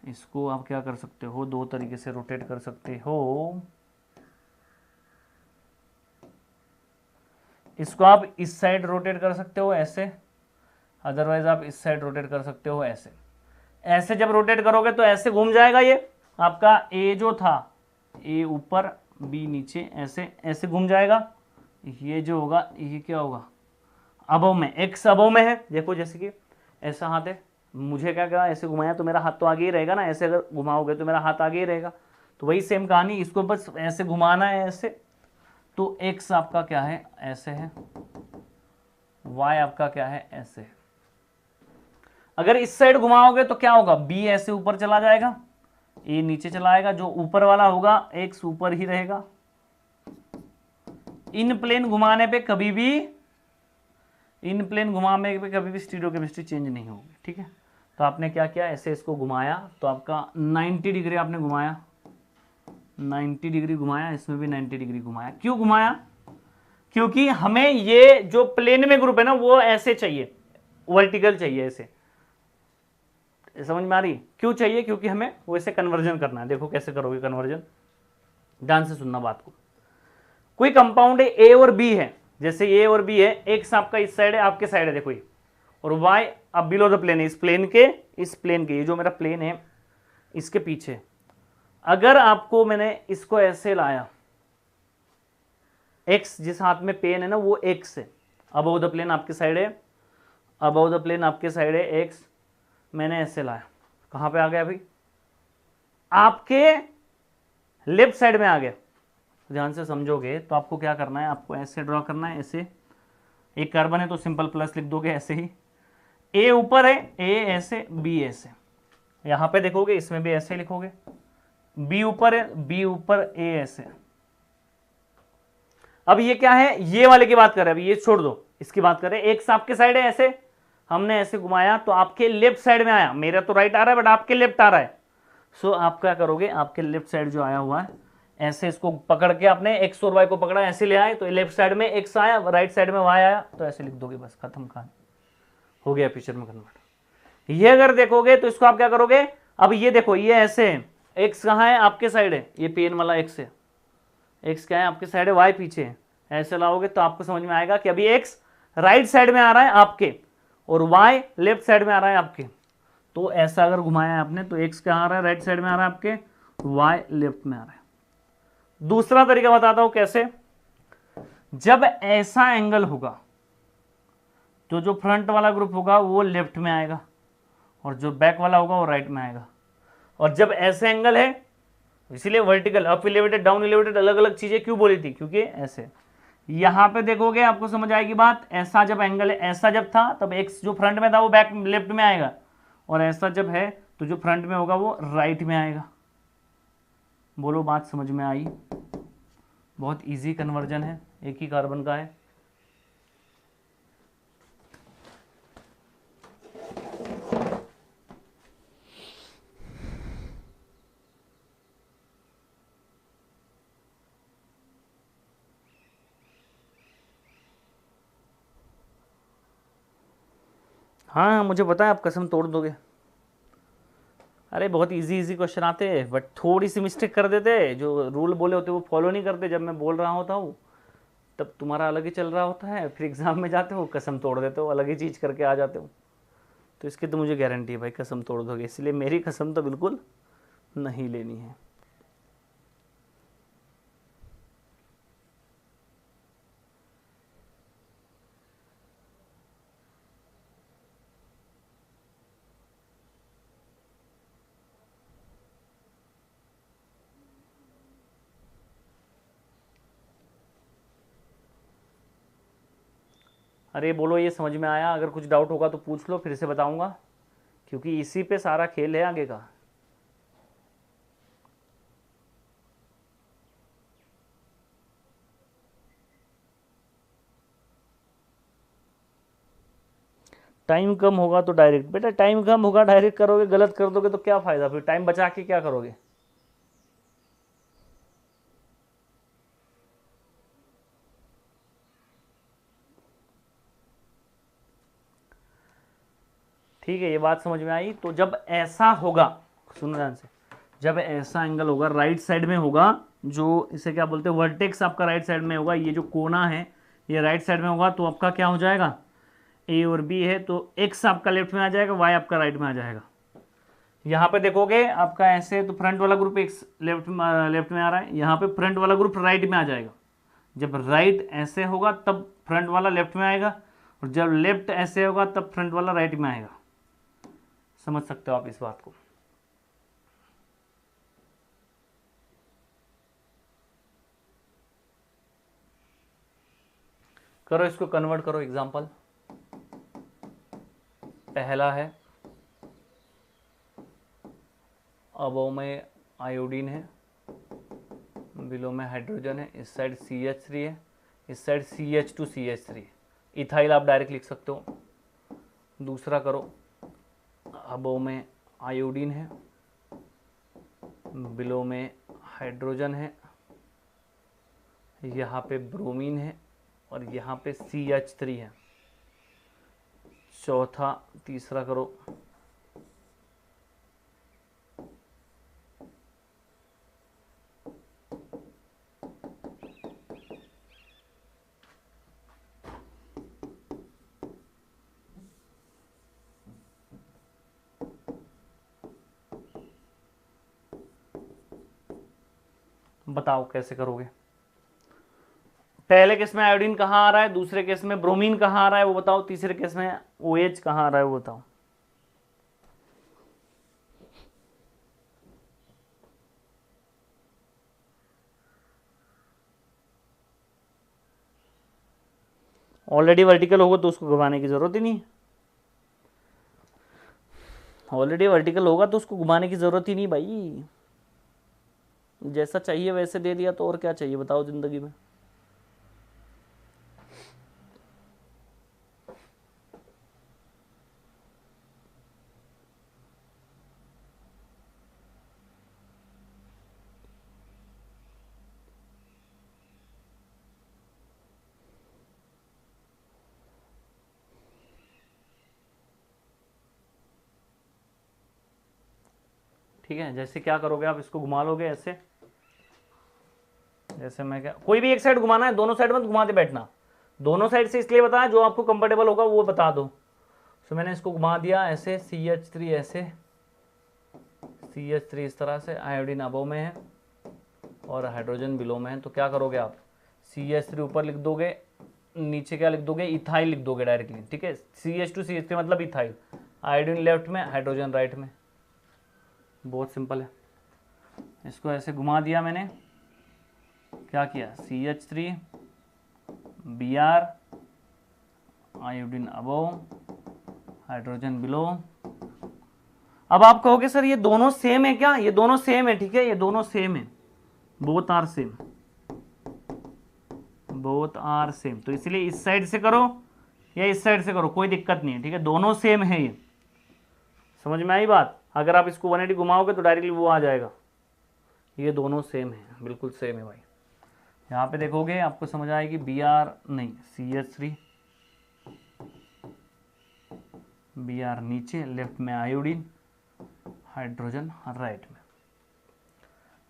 इसको आप क्या कर सकते हो, दो तरीके से रोटेट कर सकते हो। इसको आप इस साइड रोटेट कर सकते हो ऐसे, अदरवाइज आप इस साइड रोटेट कर सकते हो ऐसे। ऐसे जब रोटेट करोगे तो ऐसे घूम जाएगा ये आपका, ए जो था, ए ऊपर बी नीचे, ऐसे ऐसे घूम जाएगा। ये जो होगा ये क्या होगा, अबव में, एक्स अबव में है। देखो जैसे कि ऐसा हाथ है, मुझे क्या कहा, ऐसे घुमाया तो मेरा हाथ तो आगे ही रहेगा ना, ऐसे अगर घुमाओगे तो मेरा हाथ आगे ही रहेगा। तो वही सेम कहानी, इसको बस ऐसे घुमाना है ऐसे, तो एक्स आपका क्या है, ऐसे है, वाई आपका क्या है, ऐसे है। अगर इस साइड घुमाओगे तो क्या होगा, बी ऐसे ऊपर चला जाएगा, ए नीचे चला आएगा, जो ऊपर वाला होगा एक्स ऊपर ही रहेगा। इन प्लेन घुमाने पे कभी भी, इन प्लेन घुमाने पे कभी भी स्टीरियोकेमिस्ट्री चेंज नहीं होगी, ठीक है। तो आपने क्या किया, ऐसे इसको घुमाया तो आपका 90 डिग्री आपने घुमाया, 90 डिग्री घुमाया, इसमें भी 90 डिग्री घुमाया। क्यों घुमाया, क्योंकि हमें ये जो प्लेन में ग्रुप है ना वो ऐसे चाहिए, वर्टिकल चाहिए, ऐसे समझ में आ रही? क्यों चाहिए? क्योंकि हमें वैसे कन्वर्जन करना है। देखो कैसे करोगे कन्वर्जन, ध्यान से सुनना बात को। कोई कंपाउंड है ए और बी है, जैसे ए और बी है, एक्स आपका इस साइड है, आपके साइड है देखो ये, और वाई अब बिलो द प्लेन है, इस प्लेन के, ये जो मेरा प्लेन है इसके पीछे। अगर आपको मैंने इसको ऐसे लाया, एक्स जिस हाथ में पेन है ना वो एक्स है, अबव द प्लेन आपके साइड है, अबव द प्लेन आपके साइड है एक्स, मैंने ऐसे लाया, कहां पे आ गया भाई? आपके लेफ्ट साइड में आ गया। ध्यान से समझोगे तो आपको क्या करना है, आपको ऐसे ड्रॉ करना है, ऐसे, एक कार्बन है तो सिंपल प्लस लिख दोगे ऐसे ही, ए ऊपर है, ए ऐसे, बी ऐसे, यहां पे देखोगे इसमें भी ऐसे लिखोगे, बी ऊपर है, बी ऊपर, ए ऐसे। अब ये क्या है, ये वाले की बात कर रहे हैं, अभी ये छोड़ दो, इसकी बात कर रहे हैं। एक्स आपके साइड है ऐसे, हमने ऐसे घुमाया तो आपके लेफ्ट साइड में आया, मेरा तो राइट आ रहा है बट आपके लेफ्ट आ रहा है। सो आप क्या करोगे, आपके लेफ्ट साइड जो आया हुआ है, ऐसे इसको पकड़ के आपने एक्स और वाई को पकड़ा, ऐसे ले आए तो लेफ्ट साइड में एक्स आया, राइट साइड में वाई आया, तो ऐसे लिख दोगे, बस खत्म कहानी, हो गया पिक्चर में कन्वर्ट। ये अगर देखोगे तो इसको आप क्या करोगे, अब ये देखो ये ऐसे है, एक्स कहाँ है, आपके साइड है, ये पेन वाला एक्स है, एक्स क्या है आपके साइड है, वाई पीछे है, ऐसे लाओगे तो आपको समझ में आएगा कि अभी एक्स राइट साइड में आ रहा है आपके और वाई लेफ्ट साइड में आ रहा है आपके। तो ऐसा अगर घुमाया है आपने तो एक्स कहाँ आ रहा है, राइट साइड में आ रहा है आपके, वाई लेफ्ट में आ रहा है। दूसरा तरीका बताता हूं कैसे, जब ऐसा एंगल होगा तो जो फ्रंट वाला ग्रुप होगा वो लेफ्ट में आएगा और जो बैक वाला होगा वो राइट में आएगा। और जब ऐसे एंगल है, इसीलिए vertical, up elevated, down elevated, अलग अलग चीजें क्यों बोली थी, क्योंकि ऐसे। यहां पे देखोगे आपको समझ आएगी बात, ऐसा जब एंगल है, ऐसा जब था तब एक्स जो फ्रंट में था वो बैक लेफ्ट में आएगा, और ऐसा जब है तो जो फ्रंट में होगा वो राइट में आएगा। बोलो बात समझ में आई? बहुत इजी कन्वर्जन है, एक ही कार्बन का है। हाँ मुझे पता है आप कसम तोड़ दोगे। अरे बहुत इजी इजी क्वेश्चन आते हैं बट थोड़ी सी मिस्टेक कर देते, जो रूल बोले होते वो फॉलो नहीं करते। जब मैं बोल रहा होता हूँ तब तुम्हारा अलग ही चल रहा होता है, फिर एग्जाम में जाते हो कसम तोड़ देते हो, अलग ही चीज़ करके आ जाते हो। तो इसकी तो मुझे गारंटी है भाई कसम तोड़ दोगे, इसलिए मेरी कसम तो बिल्कुल नहीं लेनी है। अरे बोलो ये समझ में आया? अगर कुछ डाउट होगा तो पूछ लो, फिर से बताऊंगा, क्योंकि इसी पे सारा खेल है आगे का। टाइम कम होगा तो डायरेक्ट, बेटा टाइम कम होगा डायरेक्ट करोगे, गलत कर दोगे तो क्या फायदा, फिर टाइम बचा के क्या करोगे। ठीक है, ये बात समझ में आई। तो जब ऐसा होगा, सुनो ध्यान से, जब ऐसा एंगल होगा राइट साइड में होगा, जो इसे क्या बोलते हैं, वर्टेक्स आपका राइट साइड में होगा, ये जो कोना है ये राइट साइड में होगा, तो आपका क्या हो जाएगा, ए और बी है तो एक्स आपका लेफ्ट में आ जाएगा, वाई आपका राइट में आ जाएगा। यहाँ पे देखोगे आपका ऐसे, तो फ्रंट वाला ग्रुप एक्स लेफ्ट में आ रहा है, यहाँ पे फ्रंट वाला ग्रुप राइट में आ जाएगा। जब राइट ऐसे होगा तब फ्रंट वाला लेफ्ट में आएगा, और जब लेफ्ट ऐसे होगा तब फ्रंट वाला राइट में आएगा। समझ सकते हो आप इस बात को? करो इसको कन्वर्ट करो। एग्जांपल पहला है, अबोव में आयोडीन है, बिलो में हाइड्रोजन है, इस साइड CH3 है, इस साइड CH2CH3, इथाइल आप डायरेक्ट लिख सकते हो। दूसरा करो, अबोव में आयोडीन है, बिलो में हाइड्रोजन है, यहाँ पे ब्रोमीन है और यहाँ पे CH3 है। तीसरा करो, बताओ कैसे करोगे। पहले केस में आयोडीन कहाँ आ रहा है, दूसरे केस में ब्रोमीन कहाँ आ रहा है वो बताओ, तीसरे केस में OH कहाँ आ रहा है वो बताओ। ऑलरेडी वर्टिकल होगा तो उसको घुमाने की जरूरत ही नहीं, ऑलरेडी वर्टिकल होगा तो उसको घुमाने की जरूरत ही नहीं भाई, जैसा चाहिए वैसे दे दिया तो और क्या चाहिए बताओ जिंदगी में। ठीक है, जैसे क्या करोगे आप, इसको घुमा लोगे ऐसे, जैसे मैं क्या, कोई भी एक साइड घुमाना है, दोनों साइड मत घुमाते बैठना, दोनों साइड से इसलिए बताया जो आपको कंफर्टेबल होगा वो बता दो। तो मैंने इसको घुमा दिया ऐसे, CH3 ऐसे, CH3 इस तरह से, आयोडीन अबव में है और हाइड्रोजन बिलो में है। तो क्या करोगे आप, CH3 ऊपर लिख दोगे, नीचे क्या लिख दोगे, इथाइल लिख दोगे डायरेक्टली। ठीक है, CH2 CH3 मतलब इथाइल, आयोडीन लेफ्ट में, हाइड्रोजन राइट में, बहुत सिंपल है। इसको ऐसे घुमा दिया मैंने, क्या किया, CH3 Br, iodine above, hydrogen below. अब आप कहोगे सर ये दोनों सेम है क्या, ये दोनों सेम है, ठीक है, ये दोनों सेम है, both are same, both are same, तो इसलिए इस साइड से करो या इस साइड से करो कोई दिक्कत नहीं है, ठीक है, दोनों सेम है। ये समझ में आई बात, अगर आप इसको 180 घुमाओगे तो डायरेक्टली वो आ जाएगा, ये दोनों सेम है, बिल्कुल सेम है भाई। यहाँ पे देखोगे आपको समझ आएगी, Br नहीं, CH3 Br नीचे, लेफ्ट में आयोडीन, हाइड्रोजन राइट में।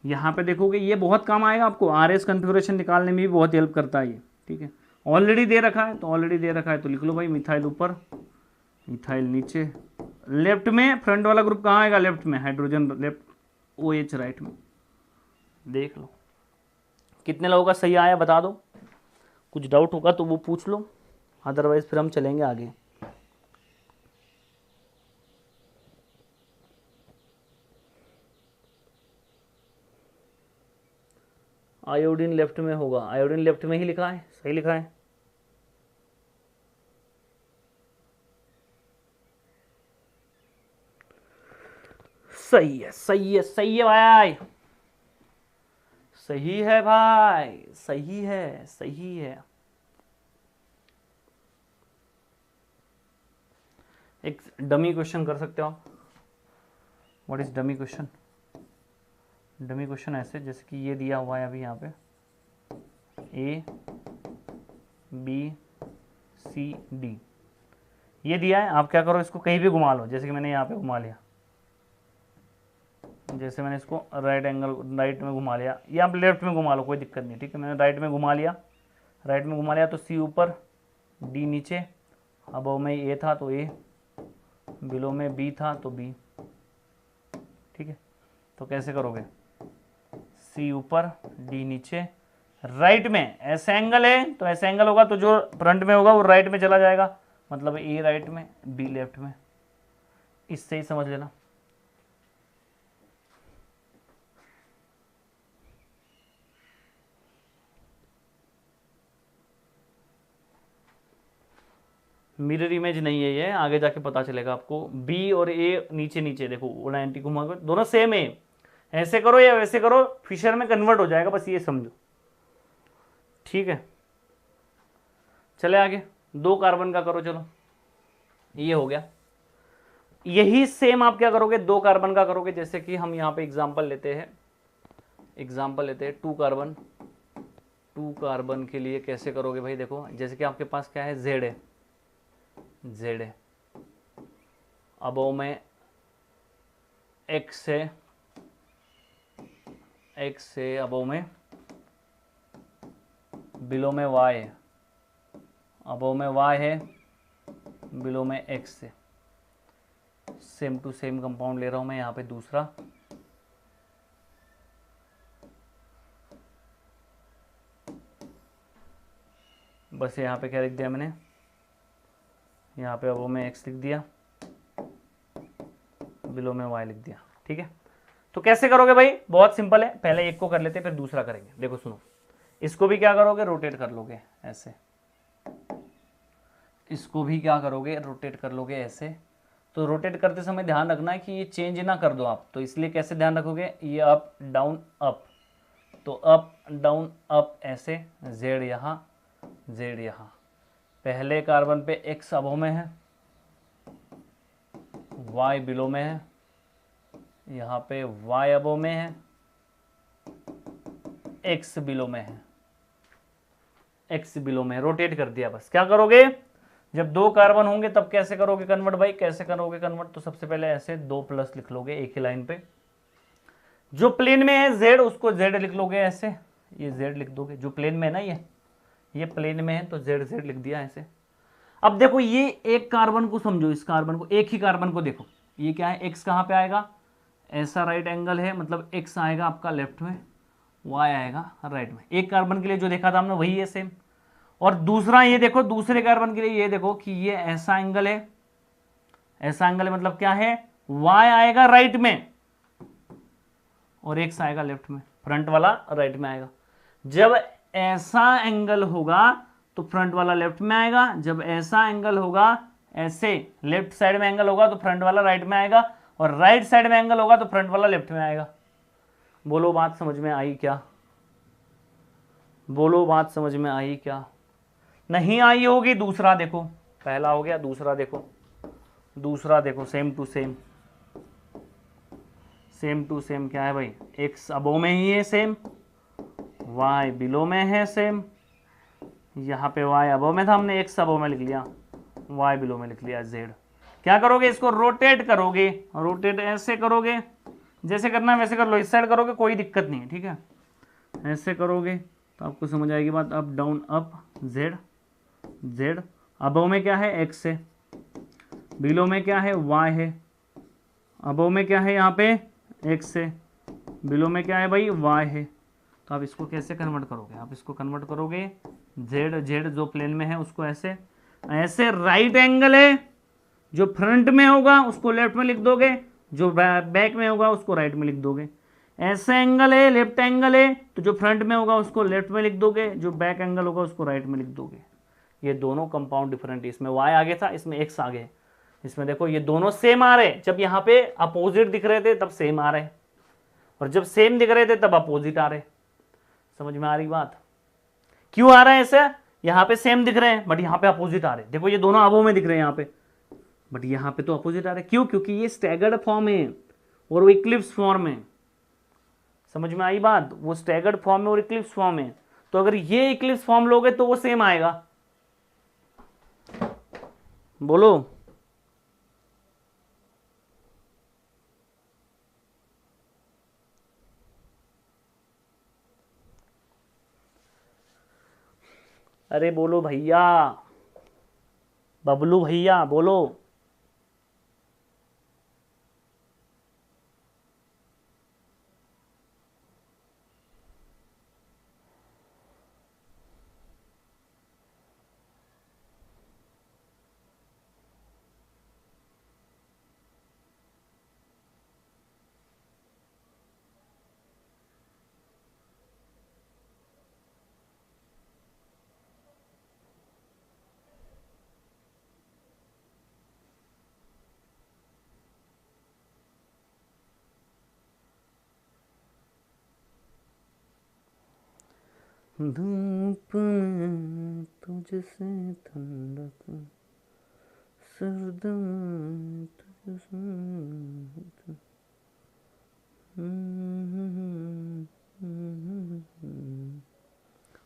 यहाँ पे देखोगे ये बहुत काम आएगा आपको, RS कन्फिग्रेशन निकालने में भी बहुत हेल्प करता है ये। ठीक है, ऑलरेडी दे रखा है तो ऑलरेडी दे रखा है तो लिख लो भाई, मिथाइल ऊपर, मिथाइल नीचे, लेफ्ट में फ्रंट वाला ग्रुप कहाँ आएगा, लेफ्ट में हाइड्रोजन लेफ्ट, OH राइट में। देख लो कितने लोगों का सही आया बता दो, कुछ डाउट होगा तो वो पूछ लो, अदरवाइज फिर हम चलेंगे आगे। आयोडीन लेफ्ट में होगा, आयोडीन लेफ्ट में ही लिखा है, सही लिखा है। सही है, सही है, सही है भाई, सही है भाई, सही है, सही है। एक डमी क्वेश्चन कर सकते हो आप। What is dummy question, dummy question ऐसे, जैसे कि ये दिया हुआ है अभी यहाँ पे A B C D ये दिया है, आप क्या करो इसको कहीं भी घुमा लो, जैसे कि मैंने यहाँ पे घुमा लिया, जैसे मैंने इसको राइट में घुमा लिया, या आप लेफ्ट में घुमा लो कोई दिक्कत नहीं। ठीक है, मैंने राइट में घुमा लिया, राइट में घुमा लिया तो C ऊपर, D नीचे, अबव में A था तो A, बिलो में B था तो B। ठीक है, तो कैसे करोगे, C ऊपर, D नीचे, राइट में ऐसे एंगल है तो ऐसे एंगल होगा तो जो फ्रंट में होगा वो राइट में चला जाएगा, मतलब A राइट में B लेफ्ट में, इससे ही समझ लेना। मिरर इमेज नहीं है ये, आगे जाके पता चलेगा आपको। B और A नीचे नीचे देखो, 190 घुमा दोनों सेम है, ऐसे करो या वैसे करो फिशर में कन्वर्ट हो जाएगा, बस ये समझो। ठीक है, चले आगे, 2 कार्बन का करो, चलो ये हो गया। यही सेम आप क्या करोगे, 2 कार्बन का करोगे, जैसे कि हम यहाँ पे एग्जांपल लेते हैं 2 कार्बन। 2 कार्बन के लिए कैसे करोगे भाई, देखो जैसे कि आपके पास क्या है, Z है, अबव में X है, अबव में, बिलो में Y है, अबव में Y है, बिलो में X है। सेम टू सेम कंपाउंड ले रहा हूं मैं यहाँ पे दूसरा, बस यहाँ पे क्या लिख दिया मैंने, यहाँ पे वो में x लिख दिया, बिलो में y लिख दिया। ठीक है, तो कैसे करोगे भाई, बहुत सिंपल है, पहले एक को कर लेते फिर दूसरा करेंगे। देखो सुनो, इसको भी क्या करोगे, रोटेट कर लोगे ऐसे, इसको भी क्या करोगे, रोटेट कर लोगे ऐसे। तो रोटेट करते समय ध्यान रखना है कि ये चेंज ना कर दो आप, तो इसलिए कैसे ध्यान रखोगे, ये अप डाउन अप, तो अप डाउन अप ऐसे, जेड यहाँ जेड यहाँ। पहले कार्बन पे एक्स अबो में है, वाई बिलो में है, यहाँ पे वाई अबो में है, एक्स बिलो में है, एक्स बिलो में, रोटेट कर दिया। बस क्या करोगे, जब दो कार्बन होंगे तब कैसे करोगे कन्वर्ट भाई, कैसे करोगे कन्वर्ट, तो सबसे पहले ऐसे 2 प्लस लिख लोगे एक ही लाइन पे, जो प्लेन में है जेड उसको जेड लिख लोगे ऐसे, ये जेड लिख दोगे, जो प्लेन में है ना, ये प्लेन में है तो जेड जेड लिख दिया ऐसे। अब देखो ये एक कार्बन को समझो, इस कार्बन को, एक ही कार्बन को देखो, ये क्या है, एक्स कहाँ पे आएगा, ऐसा राइट एंगल है, मतलब एक्स आएगा आपका लेफ्ट में, वाई आएगा राइट में। एक कार्बन के लिए जो देखा था हमने वही है सेम। और दूसरा ये देखो, दूसरे कार्बन के लिए ये देखो कि ये ऐसा एंगल है, ऐसा एंगल है मतलब क्या है, वाई आएगा राइट में और एक्स आएगा लेफ्ट में, फ्रंट वाला राइट में आएगा। जब ऐसा एंगल होगा तो फ्रंट वाला लेफ्ट में आएगा, जब ऐसा एंगल होगा, ऐसे लेफ्ट साइड में एंगल होगा तो फ्रंट वाला राइट में आएगा, और राइट साइड में एंगल होगा तो फ्रंट वाला लेफ्ट में आएगा। बोलो बात समझ में आई क्या, बोलो बात समझ में आई क्या, नहीं आई होगी दूसरा देखो, पहला हो गया, दूसरा देखो, दूसरा देखो, same to same, same to same क्या है भाई, एक्स अबो में ही है सेम, वाई बिलो में है सेम, यहाँ पे वाई अबो में था, हमने एक्स अबो में लिख लिया, वाई बिलो में लिख लिया जेड। क्या करोगे, इसको रोटेट करोगे, रोटेट ऐसे करोगे, जैसे करना है वैसे कर लो, इस साइड करोगे कोई दिक्कत नहीं है, ठीक है, ऐसे करोगे तो आपको समझ आएगी बात, up down up Z Z, अबो में क्या है एक्स है, बिलो में क्या है वाई है, अबो में क्या है यहाँ पे एक्स है, बिलो में क्या है भाई वाई है। तो आप इसको कैसे कन्वर्ट करोगे, आप इसको कन्वर्ट करोगे, जेड जेड जो प्लेन में है उसको ऐसे, ऐसे राइट एंगल है, जो फ्रंट में होगा उसको लेफ्ट में लिख दोगे, जो बैक में होगा उसको राइट में लिख दोगे। ऐसे एंगल है, लेफ्ट एंगल है, तो जो फ्रंट में होगा उसको लेफ्ट में लिख दोगे, जो बैक एंगल होगा उसको राइट में लिख दोगे। ये दोनों कंपाउंड डिफरेंट है, इसमें y आगे था, इसमें x आगे, इसमें देखो ये दोनों सेम आ रहे, जब यहाँ पे अपोजिट दिख रहे थे तब सेम आ रहे, और जब सेम दिख रहे थे तब अपोजिट आ रहे। समझ में आ रही बात, क्यों आ रहा है ऐसे, यहाँ पे सेम दिख रहे हैं बट यहाँ पे अपोजिट आ रहे, देखो ये दोनों अबो में दिख रहे हैं यहाँ पे, बट यहाँ पे तो अपोजिट आ रहे, क्यों, क्योंकि ये स्टैगर्ड फॉर्म है और वो इक्लिप्स फॉर्म है। समझ में आई बात, वो स्टैगर्ड फॉर्म है और इक्लिप्स फॉर्म है, तो अगर ये इक्लिप्स फॉर्म लोगे तो वो सेम आएगा। बोलो, अरे बोलो भैया, बबलू भैया बोलो। धूप में तुझसे ठंडक, सर्द में तुझसे,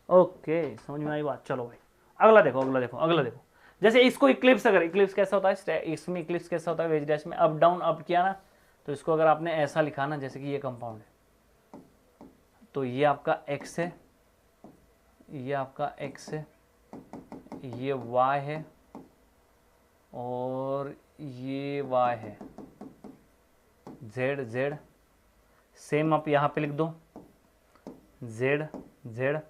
ओके समझ में आई बात। चलो भाई अगला देखो, अगला देखो, अगला देखो, जैसे इसको इक्लिप्स, अगर इक्लिप्स कैसा होता है, इसमें इक्लिप्स कैसा होता है, वेज डैश में अप डाउन अप किया ना, तो इसको अगर आपने ऐसा लिखा ना, जैसे कि ये कंपाउंड है, तो ये आपका एक्स है, ये आपका x है, ये y है और ये y है, z z, सेम आप यहाँ पे लिख दो z z,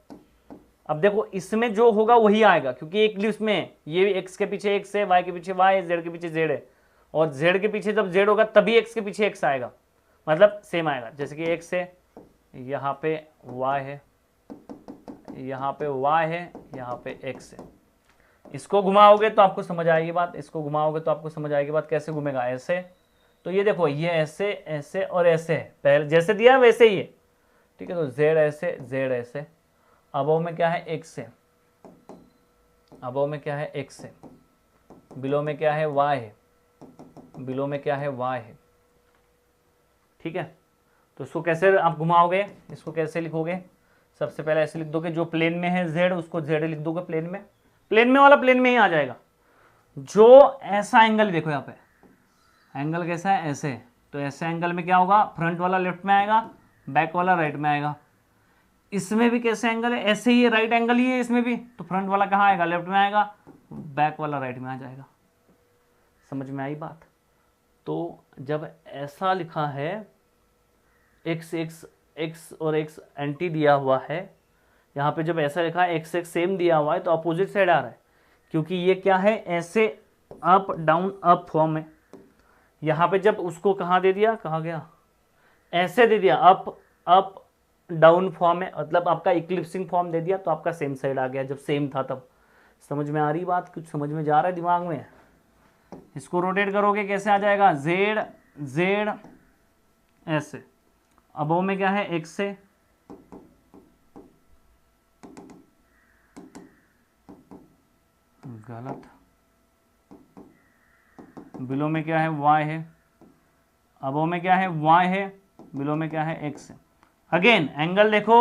अब देखो इसमें जो होगा वही आएगा, क्योंकि एक लिस्ट में है, ये x के पीछे x है, y के पीछे y है, z के पीछे z है, और z के पीछे जब z होगा तभी x के पीछे x आएगा, मतलब सेम आएगा। जैसे कि x है, यहाँ पे y है, यहाँ पे y है, यहाँ पे x है। इसको घुमाओगे तो आपको समझ आएगी बात, इसको घुमाओगे तो आपको समझ आएगी बात। कैसे घूमेगा? ऐसे। तो ये देखो ये ऐसे ऐसे और ऐसे है, पहले जैसे दिया वैसे ही है, ठीक है। तो z ऐसे, z ऐसे, अबव में क्या है? x है, अबव में क्या है? x है, बिलो में क्या है? y है, बिलो में क्या है? y है, ठीक है। तो इसको कैसे आप घुमाओगे, इसको कैसे लिखोगे? सबसे पहले ऐसे लिख दोगे, जो प्लेन में है z उसको z लिख दोगे प्लेन में, प्लेन में वाला प्लेन में ही आ जाएगा। जो ऐसा एंगल देखो यहाँ पे, एंगल कैसा है? ऐसे। तो ऐसे एंगल में क्या होगा? फ्रंट वाला लेफ्ट में आएगा, बैक वाला राइट में आएगा। इसमें भी कैसे एंगल है? ऐसे ही राइट एंगल ही है इसमें भी, तो फ्रंट वाला कहाँ आएगा? लेफ्ट में आएगा, बैक वाला राइट में आ जाएगा। समझ में आई बात? तो जब ऐसा लिखा है, एक्स एक्स एक्स और एक्स एंटी दिया हुआ है, यहाँ पे जब ऐसा लिखा है एक्स एक्स सेम दिया हुआ है, तो अपोजिट साइड आ रहा है, क्योंकि ये क्या है? ऐसे अप डाउन अप फॉर्म है। यहाँ पे जब उसको कहाँ दे दिया, कहाँ गया? ऐसे दे दिया, अप अप डाउन फॉर्म है, मतलब आपका इक्लिप्सिंग फॉर्म दे दिया, तो आपका सेम साइड आ गया जब सेम था तब। समझ में आ रही बात? कुछ समझ में जा रहा है दिमाग में? इसको रोटेट करोगे कैसे आ जाएगा? जेड जेड ऐसे, अबो में क्या है? एक्स से, गलत, बिलो में क्या है? वाई है, अबो में क्या है? वाई है, बिलो में क्या है? एक्स है। अगेन एंगल देखो,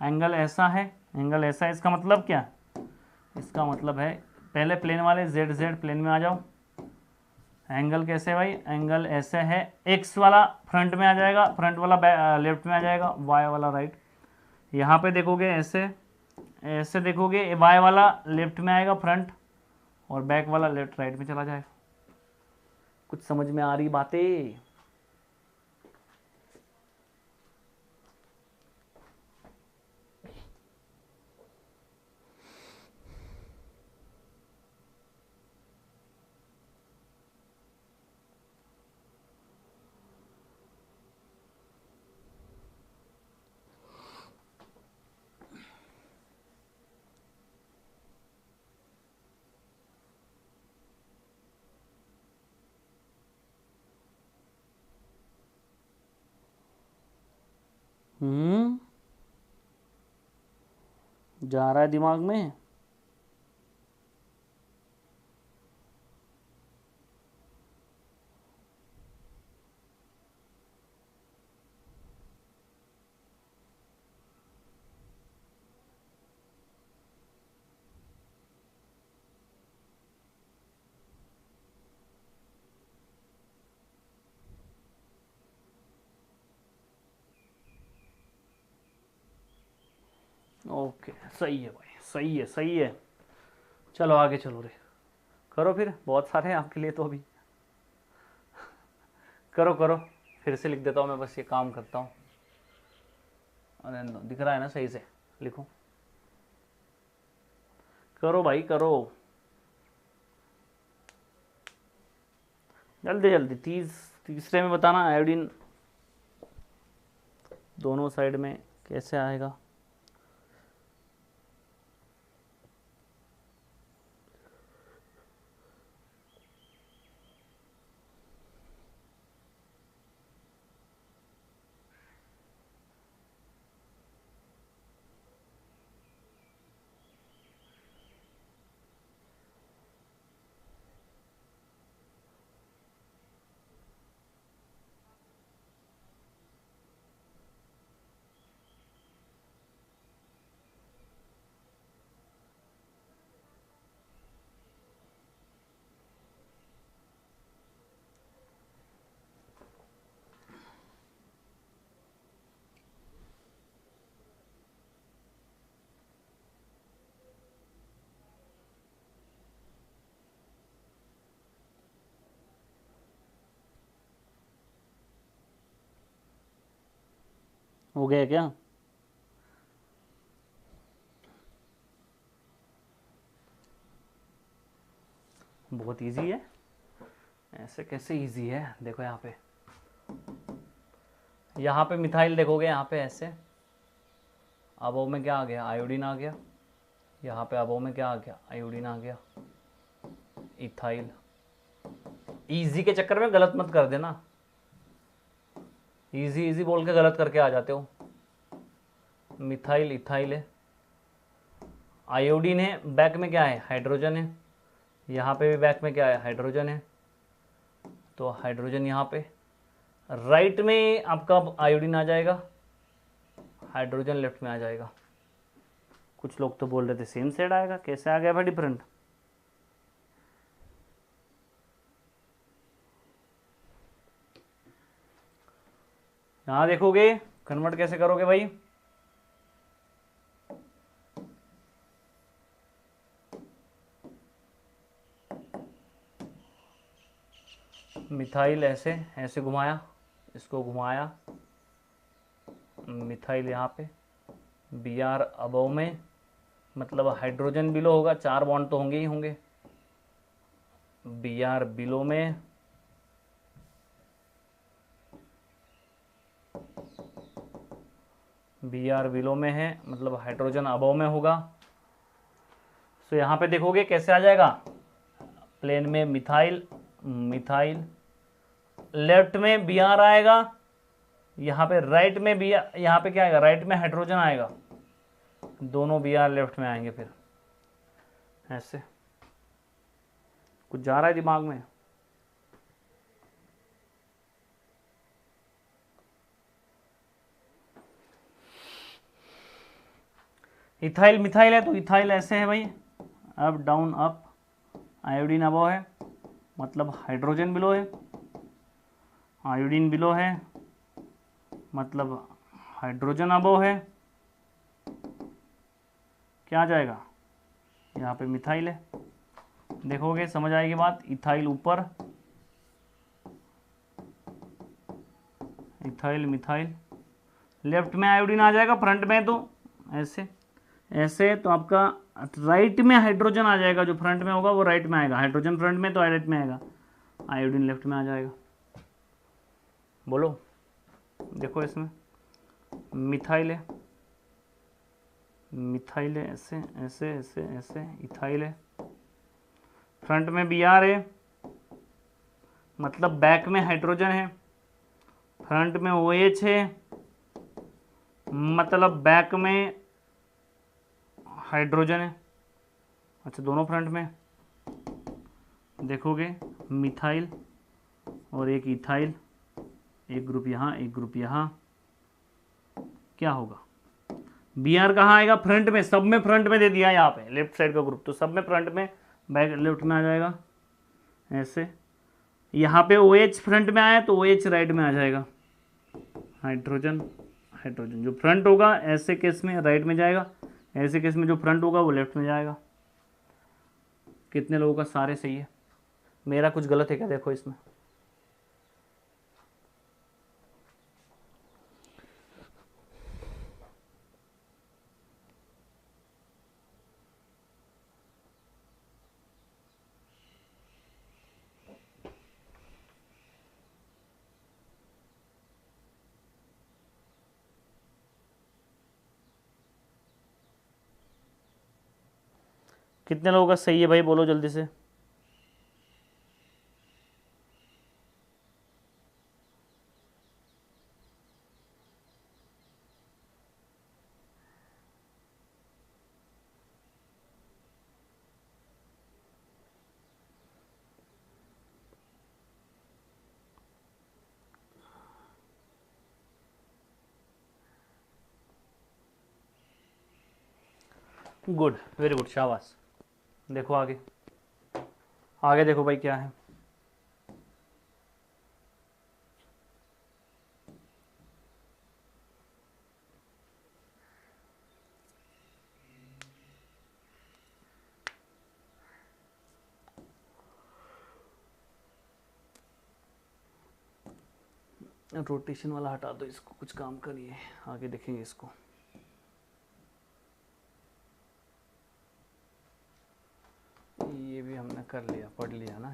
एंगल ऐसा है, एंगल ऐसा है, इसका मतलब क्या? इसका मतलब है, पहले प्लेन वाले जेड जेड प्लेन में आ जाओ। एंगल कैसे भाई? एंगल ऐसे है, एक्स वाला फ्रंट में आ जाएगा, फ्रंट वाला लेफ्ट में आ जाएगा, वाई वाला राइट। यहाँ पे देखोगे ऐसे, ऐसे देखोगे, वाई वाला लेफ्ट में आएगा फ्रंट, और बैक वाला लेफ्ट राइट में चला जाएगा। कुछ समझ में आ रही बातें? जा रहा है दिमाग में? ओके, सही है भाई, सही है, सही है। चलो आगे चलो रे, करो फिर, बहुत सारे हैं आपके लिए तो अभी। करो करो, फिर से लिख देता हूँ मैं, बस ये काम करता हूँ। अरे दिख रहा है ना सही से? लिखो, करो भाई करो, जल्दी जल्दी। तीसरे में बताना आयोडीन दोनों साइड में कैसे आएगा। हो गया क्या? बहुत इजी है, ऐसे कैसे इजी है? देखो यहाँ पे मिथाइल देखोगे, यहाँ पे ऐसे अबो में क्या आ गया, आयोडीन आ गया। यहाँ पे अबो में क्या आ गया, आयोडीन आ गया, इथाइल। इजी के चक्कर में गलत मत कर देना, इजी इजी बोल के गलत करके आ जाते हो। मिथाइल इथाइल है, आयोडीन है, बैक में क्या है, हाइड्रोजन है। यहाँ पे भी बैक में क्या है, हाइड्रोजन है, तो हाइड्रोजन यहाँ पे। राइट में आपका आयोडीन आ जाएगा, हाइड्रोजन लेफ्ट में आ जाएगा। कुछ लोग तो बोल रहे थे सेम साइड आएगा, कैसे आ गया भाई डिफरेंट? यहां देखोगे कन्वर्ट कैसे करोगे भाई? मिथाइल ऐसे ऐसे घुमाया, इसको घुमाया, मिथाइल यहाँ पे, बी आर अबव में, मतलब हाइड्रोजन बिलो होगा, 4 बॉन्ड तो होंगे ही होंगे। बी आर बिलो में, बी आर बिलो में है, मतलब हाइड्रोजन अबव में होगा। तो यहाँ पे देखोगे कैसे आ जाएगा, प्लेन में मिथाइल, मिथाइल, लेफ्ट में बी आर आएगा, यहाँ पे राइट में बी, यहाँ पे क्या आएगा, राइट में हाइड्रोजन आएगा, दोनों बी आर लेफ्ट में आएंगे। फिर ऐसे कुछ जा रहा है दिमाग में? इथाइल मिथाइल है तो इथाइल ऐसे है भाई, अप डाउन अप, आयोडीन अबो है, मतलब हाइड्रोजन बिलो है, आयोडीन बिलो है, मतलब हाइड्रोजन अबो है। क्या आ जाएगा, यहाँ पे मिथाइल है। देखोगे समझ आएगी बात, इथाइल ऊपर, इथाइल मिथाइल, लेफ्ट में आयोडीन आ जाएगा, फ्रंट में तो ऐसे ऐसे, तो आपका राइट में हाइड्रोजन आ जाएगा, जो फ्रंट में होगा वो राइट में आएगा, हाइड्रोजन फ्रंट में तो राइट में आएगा, आयोडीन लेफ्ट में आ जाएगा। बोलो, देखो इसमें मिथाइल है, मिथाइल है ऐसे ऐसे ऐसे ऐसे, इथाइल है, फ्रंट में बी आर है, मतलब बैक में हाइड्रोजन है, फ्रंट में ओ एच है, मतलब बैक में हाइड्रोजन है। अच्छा, दोनों फ्रंट में देखोगे मिथाइल और एक इथाइल, एक ग्रुप यहाँ एक ग्रुप यहाँ, क्या होगा, बी आर कहाँ आएगा, फ्रंट में, सब में फ्रंट में दे दिया यहाँ पे, लेफ्ट साइड का ग्रुप तो सब में फ्रंट में, बैक लेफ्ट में आ जाएगा ऐसे। यहाँ पे ओ एच फ्रंट में आया तो ओ एच राइट में आ जाएगा, हाइड्रोजन हाइड्रोजन जो फ्रंट होगा ऐसे केस में राइट में जाएगा, ऐसे केस में जो फ्रंट होगा वो लेफ्ट में जाएगा। कितने लोगों का सारे सही है? मेरा कुछ गलत है क्या, देखो इसमें। कितने लोगों का सही है भाई, बोलो जल्दी से। गुड, वेरी गुड, शाबाश। देखो आगे, आगे देखो भाई क्या है। रोटेशन वाला हटा दो इसको, कुछ काम करिए, आगे देखेंगे इसको। ये ये भी हमने कर लिया, पढ़ लिया ना।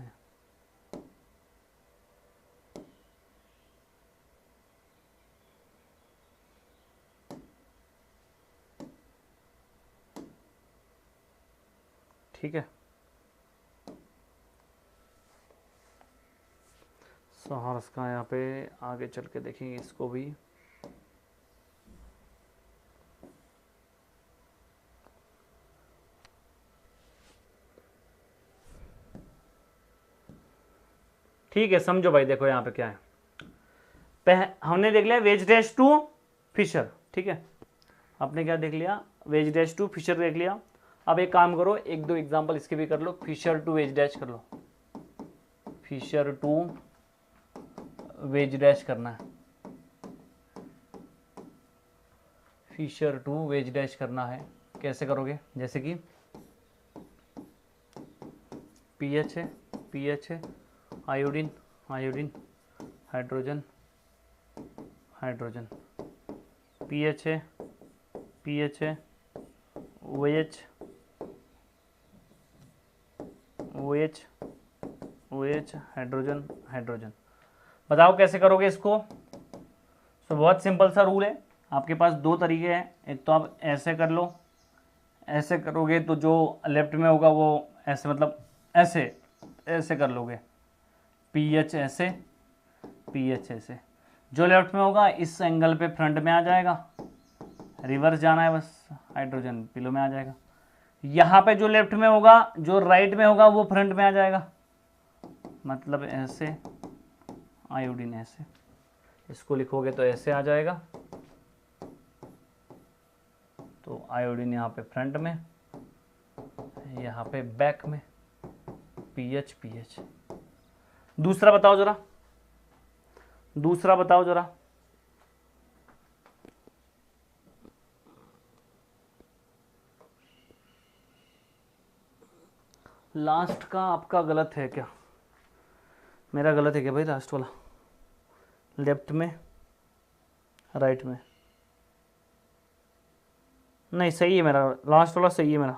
ठीक है, सहारस का यहाँ पे आगे चल के देखेंगे इसको भी। ठीक है, समझो भाई, देखो यहाँ पे क्या है। हमने देख लिया वेज डैश टू फिशर, ठीक है। आपने क्या देख लिया, वेज डैश टू फिशर देख लिया। अब एक काम करो, एक दो एग्जांपल इसके भी कर लो। फिशर टू वेज डैश कर लो, फिशर टू वेज डैश करना है, फिशर टू वेज डैश करना है। कैसे करोगे, जैसे कि पीएच है, पीएच है, iodine, iodine, hydrogen, hydrogen, pH है, पीएच है, OH, OH, OH, hydrogen, hydrogen. बताओ कैसे करोगे इसको। तो बहुत सिंपल सा रूल है, आपके पास दो तरीके हैं। एक तो आप ऐसे कर लो, ऐसे करोगे तो जो लेफ्ट में होगा वो ऐसे, मतलब ऐसे ऐसे कर लोगे, पीएच ऐसे, पीएच ऐसे। जो लेफ्ट में होगा इस एंगल पे फ्रंट में आ जाएगा, रिवर्स जाना है बस, हाइड्रोजन पिलो में आ जाएगा। यहाँ पे जो लेफ्ट में होगा, जो राइट में होगा वो फ्रंट में आ जाएगा, मतलब ऐसे, आयोडीन ऐसे। इसको लिखोगे तो ऐसे आ जाएगा, तो आयोडीन यहाँ पे फ्रंट में, यहाँ पे बैक में, पीएच, पीएच। दूसरा बताओ जरा, दूसरा बताओ जरा। लास्ट का आपका गलत है क्या, मेरा गलत है क्या भाई, लास्ट वाला लेफ्ट में राइट में? नहीं सही है मेरा, लास्ट वाला सही है मेरा।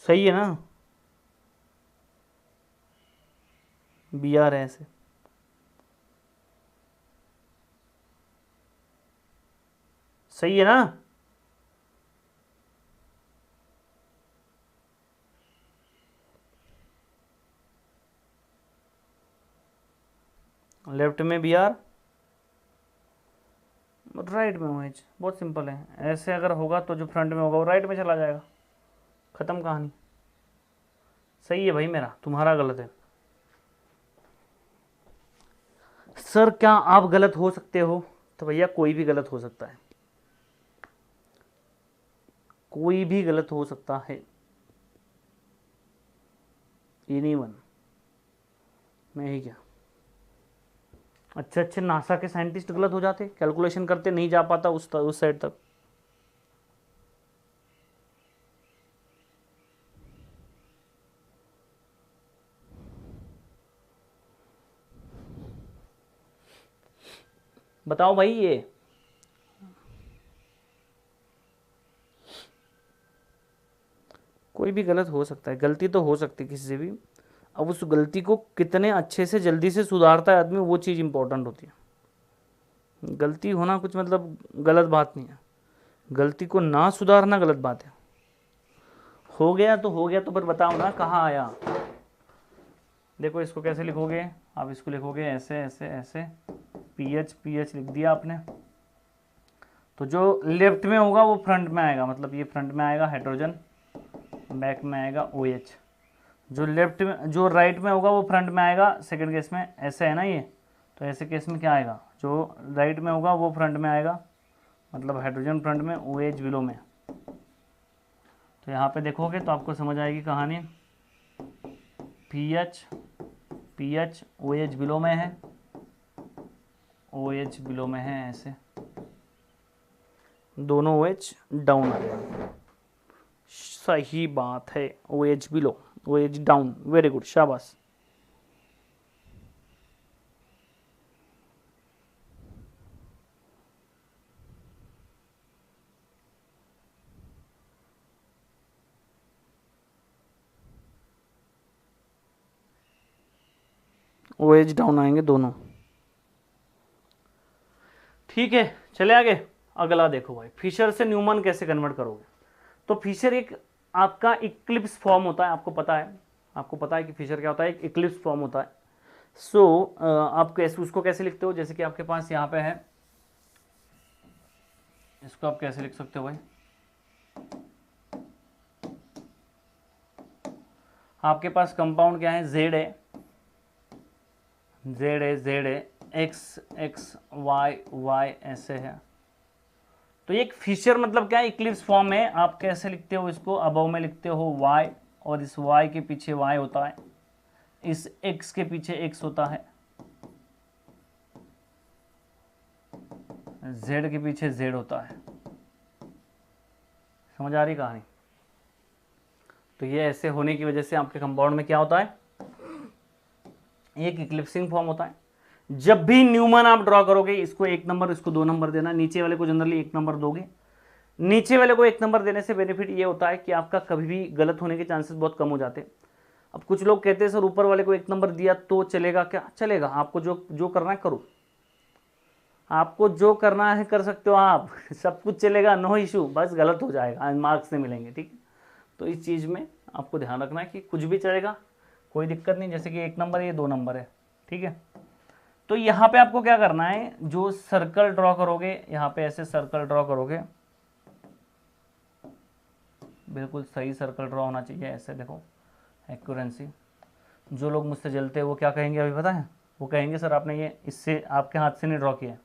सही है ना, BR है ऐसे। सही है ना, लेफ्ट में BR, राइट में OH। बहुत सिंपल है, ऐसे अगर होगा तो जो फ्रंट में होगा वो राइट में चला जाएगा, खत्म कहानी। सही है भाई मेरा, तुम्हारा गलत है। सर क्या आप गलत हो सकते हो? तो भैया कोई भी गलत हो सकता है, कोई भी गलत हो सकता है, एनीवन। मैं ही क्या, अच्छे अच्छे नासा के साइंटिस्ट गलत हो जाते, कैलकुलेशन करते नहीं जा पाता उस साइड तक। बताओ भाई, ये कोई भी गलत हो सकता है, गलती तो हो सकती है किसी से भी। अब उस गलती को कितने अच्छे से जल्दी से सुधारता है आदमी, वो चीज़ इंपॉर्टेंट होती है। गलती होना कुछ मतलब गलत बात नहीं है, गलती को ना सुधारना गलत बात है। हो गया तो हो गया, तो पर बताओ ना कहाँ आया। देखो इसको कैसे लिखोगे आप, इसको लिखोगे ऐसे ऐसे ऐसे, पीएच, पीएच लिख दिया आपने। तो जो लेफ्ट में होगा वो फ्रंट में आएगा, मतलब ये फ्रंट में आएगा हाइड्रोजन, बैक में आएगा OH। जो लेफ्ट में, जो राइट में होगा वो फ्रंट में आएगा सेकंड केस में, ऐसे है ना ये, तो ऐसे केस में क्या आएगा, जो राइट में होगा वो फ्रंट में आएगा, मतलब हाइड्रोजन फ्रंट में, OH बिलो में। तो यहाँ पे देखोगे तो आपको समझ आएगी कहानी। पीएच, पीएच, OH बिलो में है, OH बिलो में है ऐसे, दोनों OH डाउन आ जाएंगे। सही बात है, OH below, OH down, very good, शाबाश। OH डाउन आएंगे दोनों। ठीक है, चले आगे। अगला देखो भाई, फिशर से न्यूमन कैसे कन्वर्ट करोगे। तो फिशर एक आपका इक्लिप्स फॉर्म होता है, आपको पता है कि फिशर क्या होता है, एक इक्लिप्स फॉर्म होता है। सो आप कैसे उसको कैसे लिखते हो, जैसे कि आपके पास यहाँ पे है, इसको आप कैसे लिख सकते हो भाई, आपके पास कंपाउंड क्या है, जेड है, एक्स एक्स वाई वाई ऐसे है। तो ये एक फिशर मतलब क्या है, इक्लिप्स फॉर्म है। आप कैसे लिखते हो इसको, अबव में लिखते हो y, और इस y के पीछे y होता है, इस x के पीछे x होता है, z के पीछे z होता है। समझ आ रही कहानी। तो ये ऐसे होने की वजह से आपके कंपाउंड में क्या होता है, एक इक्लिप्सिंग फॉर्म होता है। जब भी न्यूमन आप ड्रॉ करोगे, इसको 1 नंबर, इसको 2 नंबर देना, नीचे वाले को जनरली 1 नंबर दोगे। नीचे वाले को 1 नंबर देने से बेनिफिट ये होता है कि आपका कभी भी गलत होने के चांसेस बहुत कम हो जाते हैं। अब कुछ लोग कहते हैं सर ऊपर वाले को 1 नंबर दिया तो चलेगा क्या, चलेगा, आपको जो करना है करो, आपको जो करना है कर सकते हो आप सब कुछ चलेगा, नो इशू, बस गलत हो जाएगा, मार्क्स नहीं मिलेंगे, ठीक है। तो इस चीज़ में आपको ध्यान रखना है कि कुछ भी चलेगा, कोई दिक्कत नहीं। जैसे कि 1 नंबर है, ये 2 नंबर है, ठीक है। तो यहाँ पे आपको क्या करना है, जो सर्कल ड्रॉ करोगे, यहाँ पे ऐसे सर्कल ड्रॉ करोगे, बिल्कुल सही सर्कल ड्रॉ होना चाहिए, ऐसे देखो, एक्यूरेंसी। जो लोग मुझसे जलते हैं वो क्या कहेंगे अभी पता है, वो कहेंगे सर आपने ये इससे आपके हाथ से नहीं ड्रॉ किया,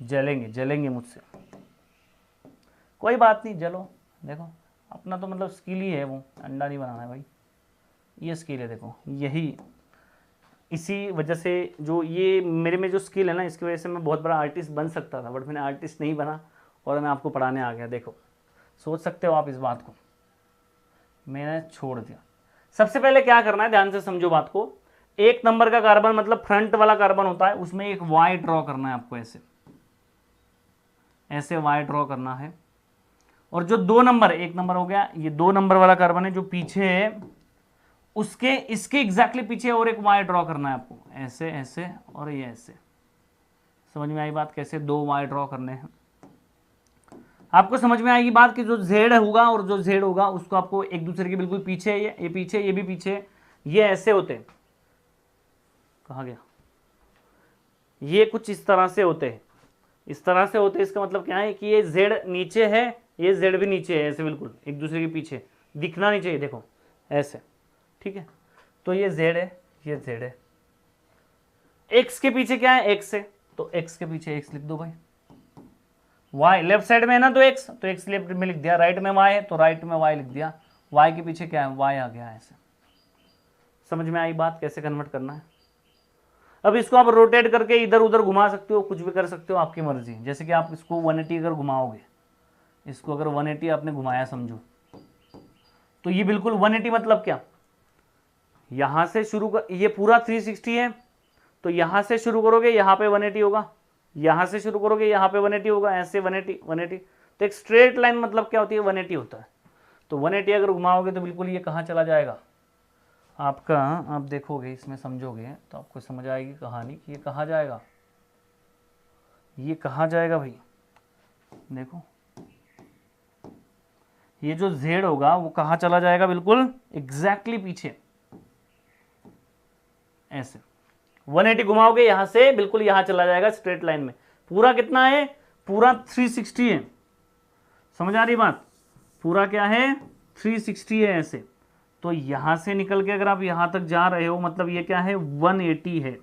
जलेंगे मुझसे। कोई बात नहीं, जलो, देखो अपना तो मतलब स्किल ही है, वो अंडा नहीं बनाना है भाई, ये स्किल है, देखो यही, इसी वजह से जो ये मेरे में जो स्किल है ना, इसकी वजह से मैं बहुत बड़ा आर्टिस्ट बन सकता था, बट मैंने आर्टिस्ट नहीं बना और मैं आपको पढ़ाने आ गया। देखो सोच सकते हो आप इस बात को, मैंने छोड़ दिया। सबसे पहले क्या करना है, ध्यान से समझो बात को। 1 नंबर का कार्बन मतलब फ्रंट वाला कार्बन होता है, उसमें एक वाई ड्रॉ करना है आपको, ऐसे वाई ड्रॉ करना है। और जो 2 नंबर, 1 नंबर हो गया, ये 2 नंबर वाला कार्बन है जो पीछे है, उसके इसके एग्जैक्टली पीछे और एक वाई ड्रॉ करना है आपको, ऐसे ऐसे और ये ऐसे। समझ में आई बात, कैसे 2 वाई ड्रॉ करने हैं। आपको समझ में आएगी बात कि जो जेड होगा और जो जेड होगा उसको आपको एक दूसरे के बिल्कुल पीछे, ये पीछे, ये भी पीछे, ये ऐसे होते हैं, कहा गया, ये कुछ इस तरह से होते हैं, इस तरह से होते हैं। इसका मतलब क्या है कि ये जेड नीचे है, ये जेड भी नीचे है, ऐसे बिल्कुल एक दूसरे के पीछे, दिखना नहीं चाहिए, देखो ऐसे, ठीक है। तो ये जेड है, ये जेड है, एक्स के पीछे क्या है, एक्स है, तो एक्स के पीछे एक्स लिख दो भाई। वाई लेफ्ट साइड में है ना, तो एक्स लेफ्ट में लिख दिया, राइट में वाई है तो राइट में वाई लिख दिया, वाई के पीछे क्या है, वाई आ गया, ऐसे। समझ में आई बात, कैसे कन्वर्ट करना है। अब इसको आप रोटेट करके इधर उधर घुमा सकते हो, कुछ भी कर सकते हो, आपकी मर्जी। जैसे कि आप इसको 180 अगर घुमाओगे, इसको अगर 180 आपने घुमाया समझो, तो ये बिल्कुल 180 मतलब क्या, यहां से शुरू कर, ये पूरा 360 है, तो यहां से शुरू करोगे यहां पे 180 होगा, यहां से शुरू करोगे यहां पे 180 होगा, ऐसे 180। तो एक स्ट्रेट लाइन मतलब क्या होती है, 180 होता है। तो 180 अगर घुमाओगे तो बिल्कुल ये कहाँ चला जाएगा आपका, आप देखोगे इसमें समझोगे तो आपको समझ आएगी कहानी कि ये कहाँ जाएगा, ये कहाँ जाएगा भाई। देखो ये जो जेड होगा वो कहाँ चला जाएगा, बिल्कुल एग्जैक्टली पीछे, ऐसे 180 घुमाओगे यहां से, बिल्कुल यहां चला जाएगा स्ट्रेट लाइन में। पूरा कितना है, पूरा 360 है। समझ आ रही बात, पूरा क्या है, 360 है ऐसे। तो यहां से निकल के अगर आप यहां तक जा रहे हो, मतलब ये क्या है, 180 है।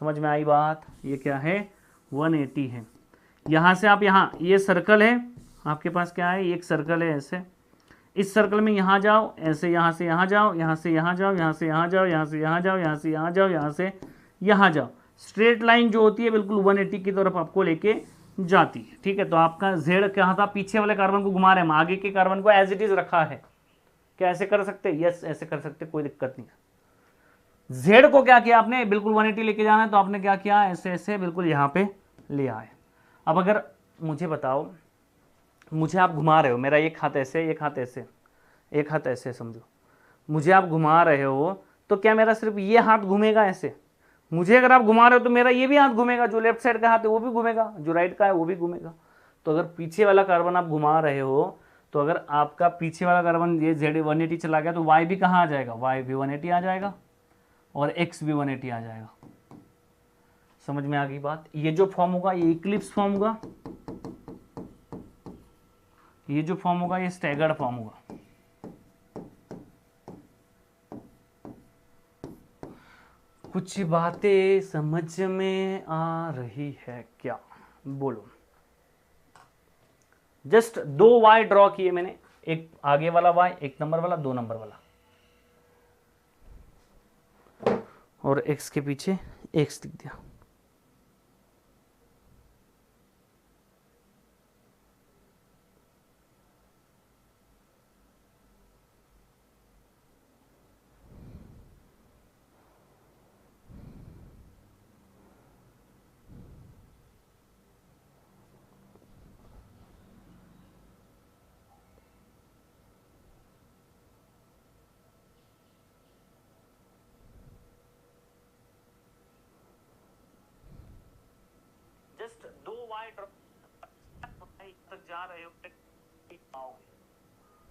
समझ में आई बात, ये क्या है, 180 है। यहां से आप यहाँ, ये सर्कल है आपके पास, क्या है, एक सर्कल है ऐसे, इस सर्कल में यहाँ जाओ, ऐसे यहाँ से यहाँ जाओ, यहाँ से यहाँ जाओ, यहाँ से यहाँ जाओ, यहाँ से यहाँ जाओ, यहाँ से यहाँ जाओ, यहाँ से यहाँ जाओ। स्ट्रेट लाइन जो होती है बिल्कुल 180 की तरफ आपको लेके जाती है, ठीक है। तो आपका जेड क्या था, पीछे वाले कार्बन को घुमा रहे हैं, आगे के कार्बन को एज इट इज रखा है। क्या ऐसे कर सकते हैं, यस ऐसे कर सकते, कोई दिक्कत नहीं है। जेड को क्या किया आपने, बिल्कुल 180 लेके जाना है, तो आपने क्या किया, ऐसे ऐसे बिल्कुल यहाँ पे ले आए। अब अगर मुझे बताओ, मुझे आप घुमा रहे हो, मेरा एक हाथ ऐसे, एक हाथ ऐसे, एक हाथ ऐसे समझो, मुझे आप घुमा रहे हो, तो क्या मेरा सिर्फ ये हाथ घूमेगा ऐसे? मुझे अगर आप घुमा रहे हो तो मेरा ये भी हाथ घूमेगा, जो लेफ्ट साइड का हाथ है वो भी घूमेगा, जो राइट का है वो भी घूमेगा। तो अगर पीछे वाला कार्बन आप घुमा रहे हो तो अगर आपका पीछे वाला कार्बन ये Z180 चला गया तो Y भी कहाँ आ जाएगा? Y भी 180 आ जाएगा और X भी 180 आ जाएगा। समझ में आ गई बात? ये जो फॉर्म होगा ये इक्लिप्स फॉर्म होगा, ये जो फॉर्म होगा ये स्टैगर्ड फॉर्म होगा। कुछ बातें समझ में आ रही है क्या? बोलो। जस्ट 2 Y ड्रॉ किए मैंने, एक आगे वाला Y, एक नंबर वाला, 2 नंबर वाला, और X के पीछे X लिख दिया। जस्ट 2 Y तक जा रहे हो,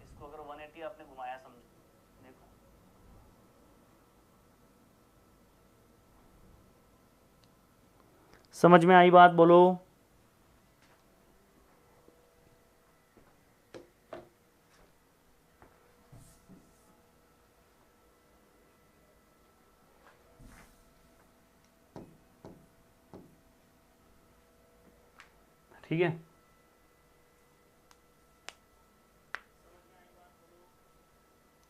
इसको अगर 180 आपने घुमाया समझो, देखो समझ में आई बात? बोलो। ठीक है,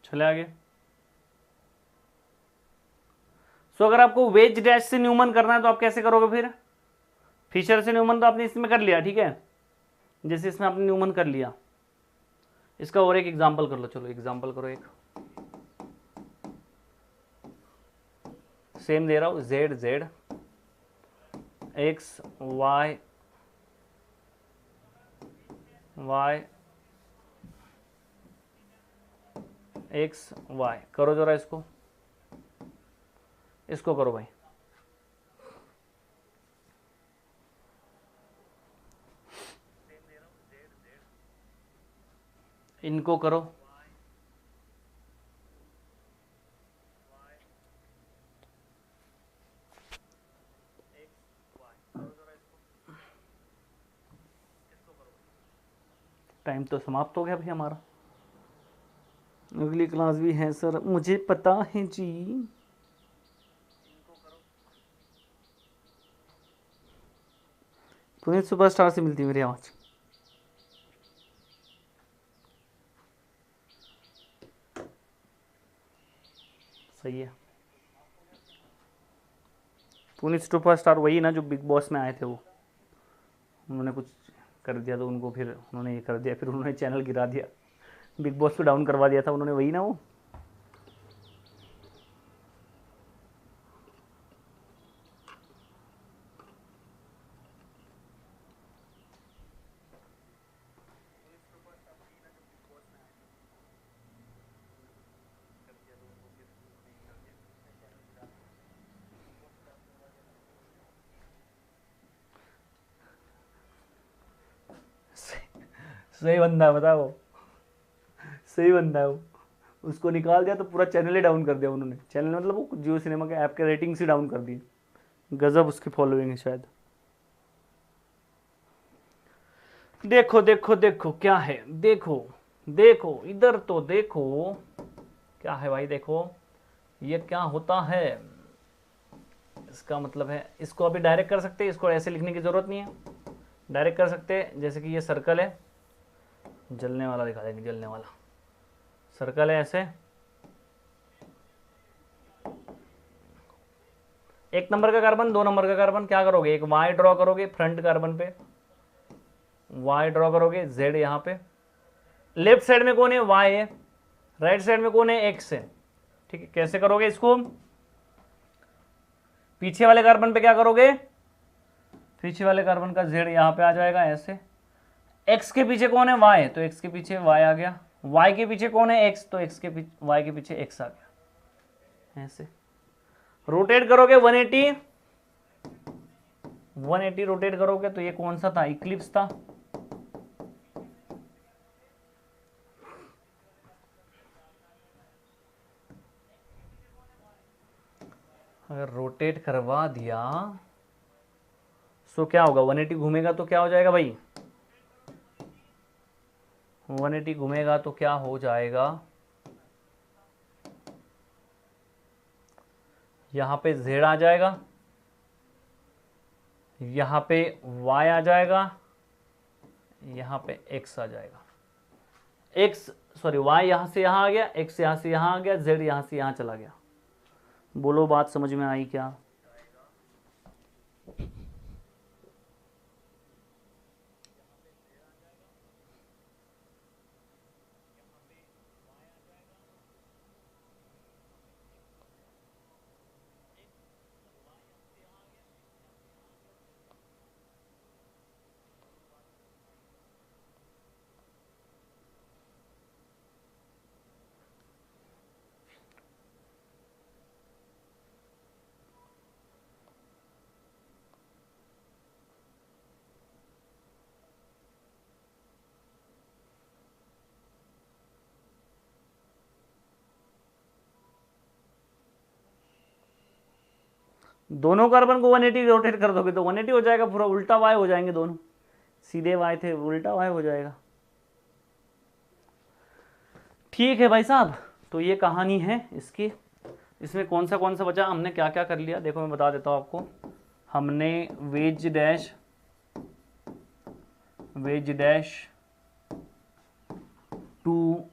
चले आगे। सो अगर आपको वेज डैश से न्यूमन करना है तो आप कैसे करोगे? फिर फिशर से न्यूमन तो आपने इसमें कर लिया, ठीक है, जैसे इसमें आपने न्यूमन कर लिया। इसका और एक एग्जांपल कर लो, चलो एग्जांपल करो एक। सेम दे रहा हूं, Z Z X Y Y X Y, करो जरा इसको, इसको करो भाई। इनको करो, टाइम तो समाप्त हो गया भाई हमारा, अगली क्लास भी है सर, मुझे पता है जी। पुनीत सुपरस्टार से मिलती मेरी आवाज। सही है, पुनीत सुपरस्टार वही ना जो बिग बॉस में आए थे, वो उन्होंने कुछ कर दिया तो उनको फिर उन्होंने ये कर दिया, फिर उन्होंने चैनल गिरा दिया, बिग बॉस को डाउन करवा दिया था उन्होंने, वही ना वो। सही बंदा है, बताओ, सही बंदा है वो। उसको निकाल दिया तो पूरा चैनल ही डाउन कर दिया उन्होंने, चैनल मतलब वो जियो सिनेमा के ऐप के रेटिंग्स ही डाउन कर दिए। गजब उसकी फॉलोइंग है शायद। देखो देखो देखो क्या है, देखो देखो इधर तो देखो क्या है भाई, देखो ये क्या होता है, इसका मतलब है इसको अभी डायरेक्ट कर सकते हैं, इसको ऐसे लिखने की जरूरत नहीं है, डायरेक्ट कर सकते हैं। जैसे कि ये सर्कल है, जलने वाला दिखा देंगे, जलने वाला सर्कल है ऐसे, एक नंबर का कार्बन, 2 नंबर का कार्बन, क्या करोगे, एक वाई ड्रॉ करोगे फ्रंट कार्बन पे, वाई ड्रॉ करोगे, जेड यहाँ पे, लेफ्ट साइड में कौन है, वाई है, राइट साइड में कौन है, एक्स है, ठीक है। कैसे करोगे इसको, पीछे वाले कार्बन पे क्या करोगे, पीछे वाले कार्बन का जेड यहाँ पे आ जाएगा ऐसे, एक्स के पीछे कौन है, वाई, तो एक्स के पीछे वाई आ गया, वाई के पीछे कौन है, एक्स, तो एक्स के पीछे वाई के पीछे एक्स आ गया। ऐसे रोटेट करोगे 180 रोटेट करोगे तो ये कौन सा था, इक्लिप्स था। अगर रोटेट करवा दिया तो क्या होगा, 180 घूमेगा तो क्या हो जाएगा भाई, 180 घूमेगा तो क्या हो जाएगा, यहां पे z आ जाएगा, यहां पे y आ जाएगा, यहां पे x आ जाएगा। y यहां से यहां आ गया, x यहां से यहां आ गया, z यहां से यहां चला गया। बोलो बात समझ में आई क्या? दोनों कार्बन को 180 रोटेट कर दोगे तो 180 हो जाएगा, पूरा उल्टा y हो जाएंगे दोनों, सीधे y थे उल्टा y हो जाएगा। ठीक है भाई साहब, तो ये कहानी है इसकी। इसमें कौन सा बचा, हमने क्या क्या कर लिया देखो मैं बता देता हूँ आपको। हमने वेज डैश टू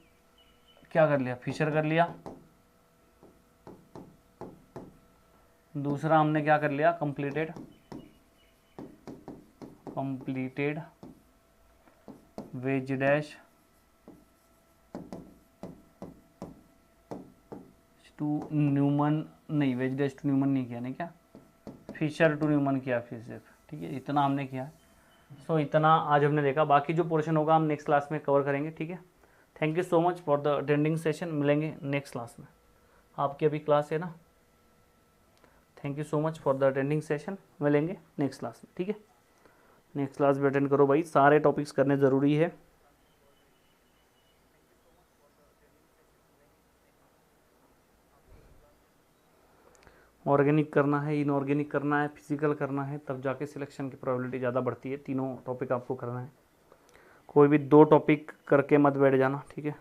क्या कर लिया, फिशर कर लिया। दूसरा हमने क्या कर लिया, completed wedge dash to Newman, नहीं वेज डैश टू न्यूमन नहीं किया, नहीं क्या, फिशर टू न्यूमन किया फिर सिर्फ। ठीक है, इतना हमने किया। सो इतना आज हमने देखा, बाकी जो पोर्शन होगा हम नेक्स्ट क्लास में कवर करेंगे। ठीक है, thank you so much for the attending session. मिलेंगे नेक्स्ट क्लास में, आपकी अभी क्लास है ना। Thank you so much for the attending session, मिलेंगे नेक्स्ट क्लास में। ठीक है, नेक्स्ट क्लास भी अटेंड करो भाई, सारे टॉपिक्स करने ज़रूरी है। ऑर्गेनिक करना है, इनऑर्गेनिक करना है, फिजिकल करना है, तब जाके सिलेक्शन की प्रोबेबिलिटी ज़्यादा बढ़ती है। तीनों टॉपिक आपको करना है, कोई भी 2 टॉपिक करके मत बैठ जाना। ठीक है,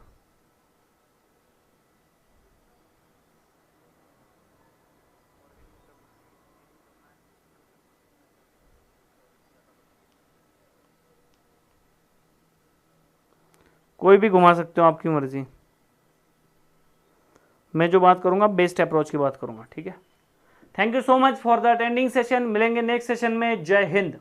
कोई भी घुमा सकते हो, आपकी मर्जी। मैं जो बात करूंगा बेस्ट अप्रोच की बात करूंगा। ठीक है, thank you so much for the attending session, मिलेंगे नेक्स्ट सेशन में। जय हिंद।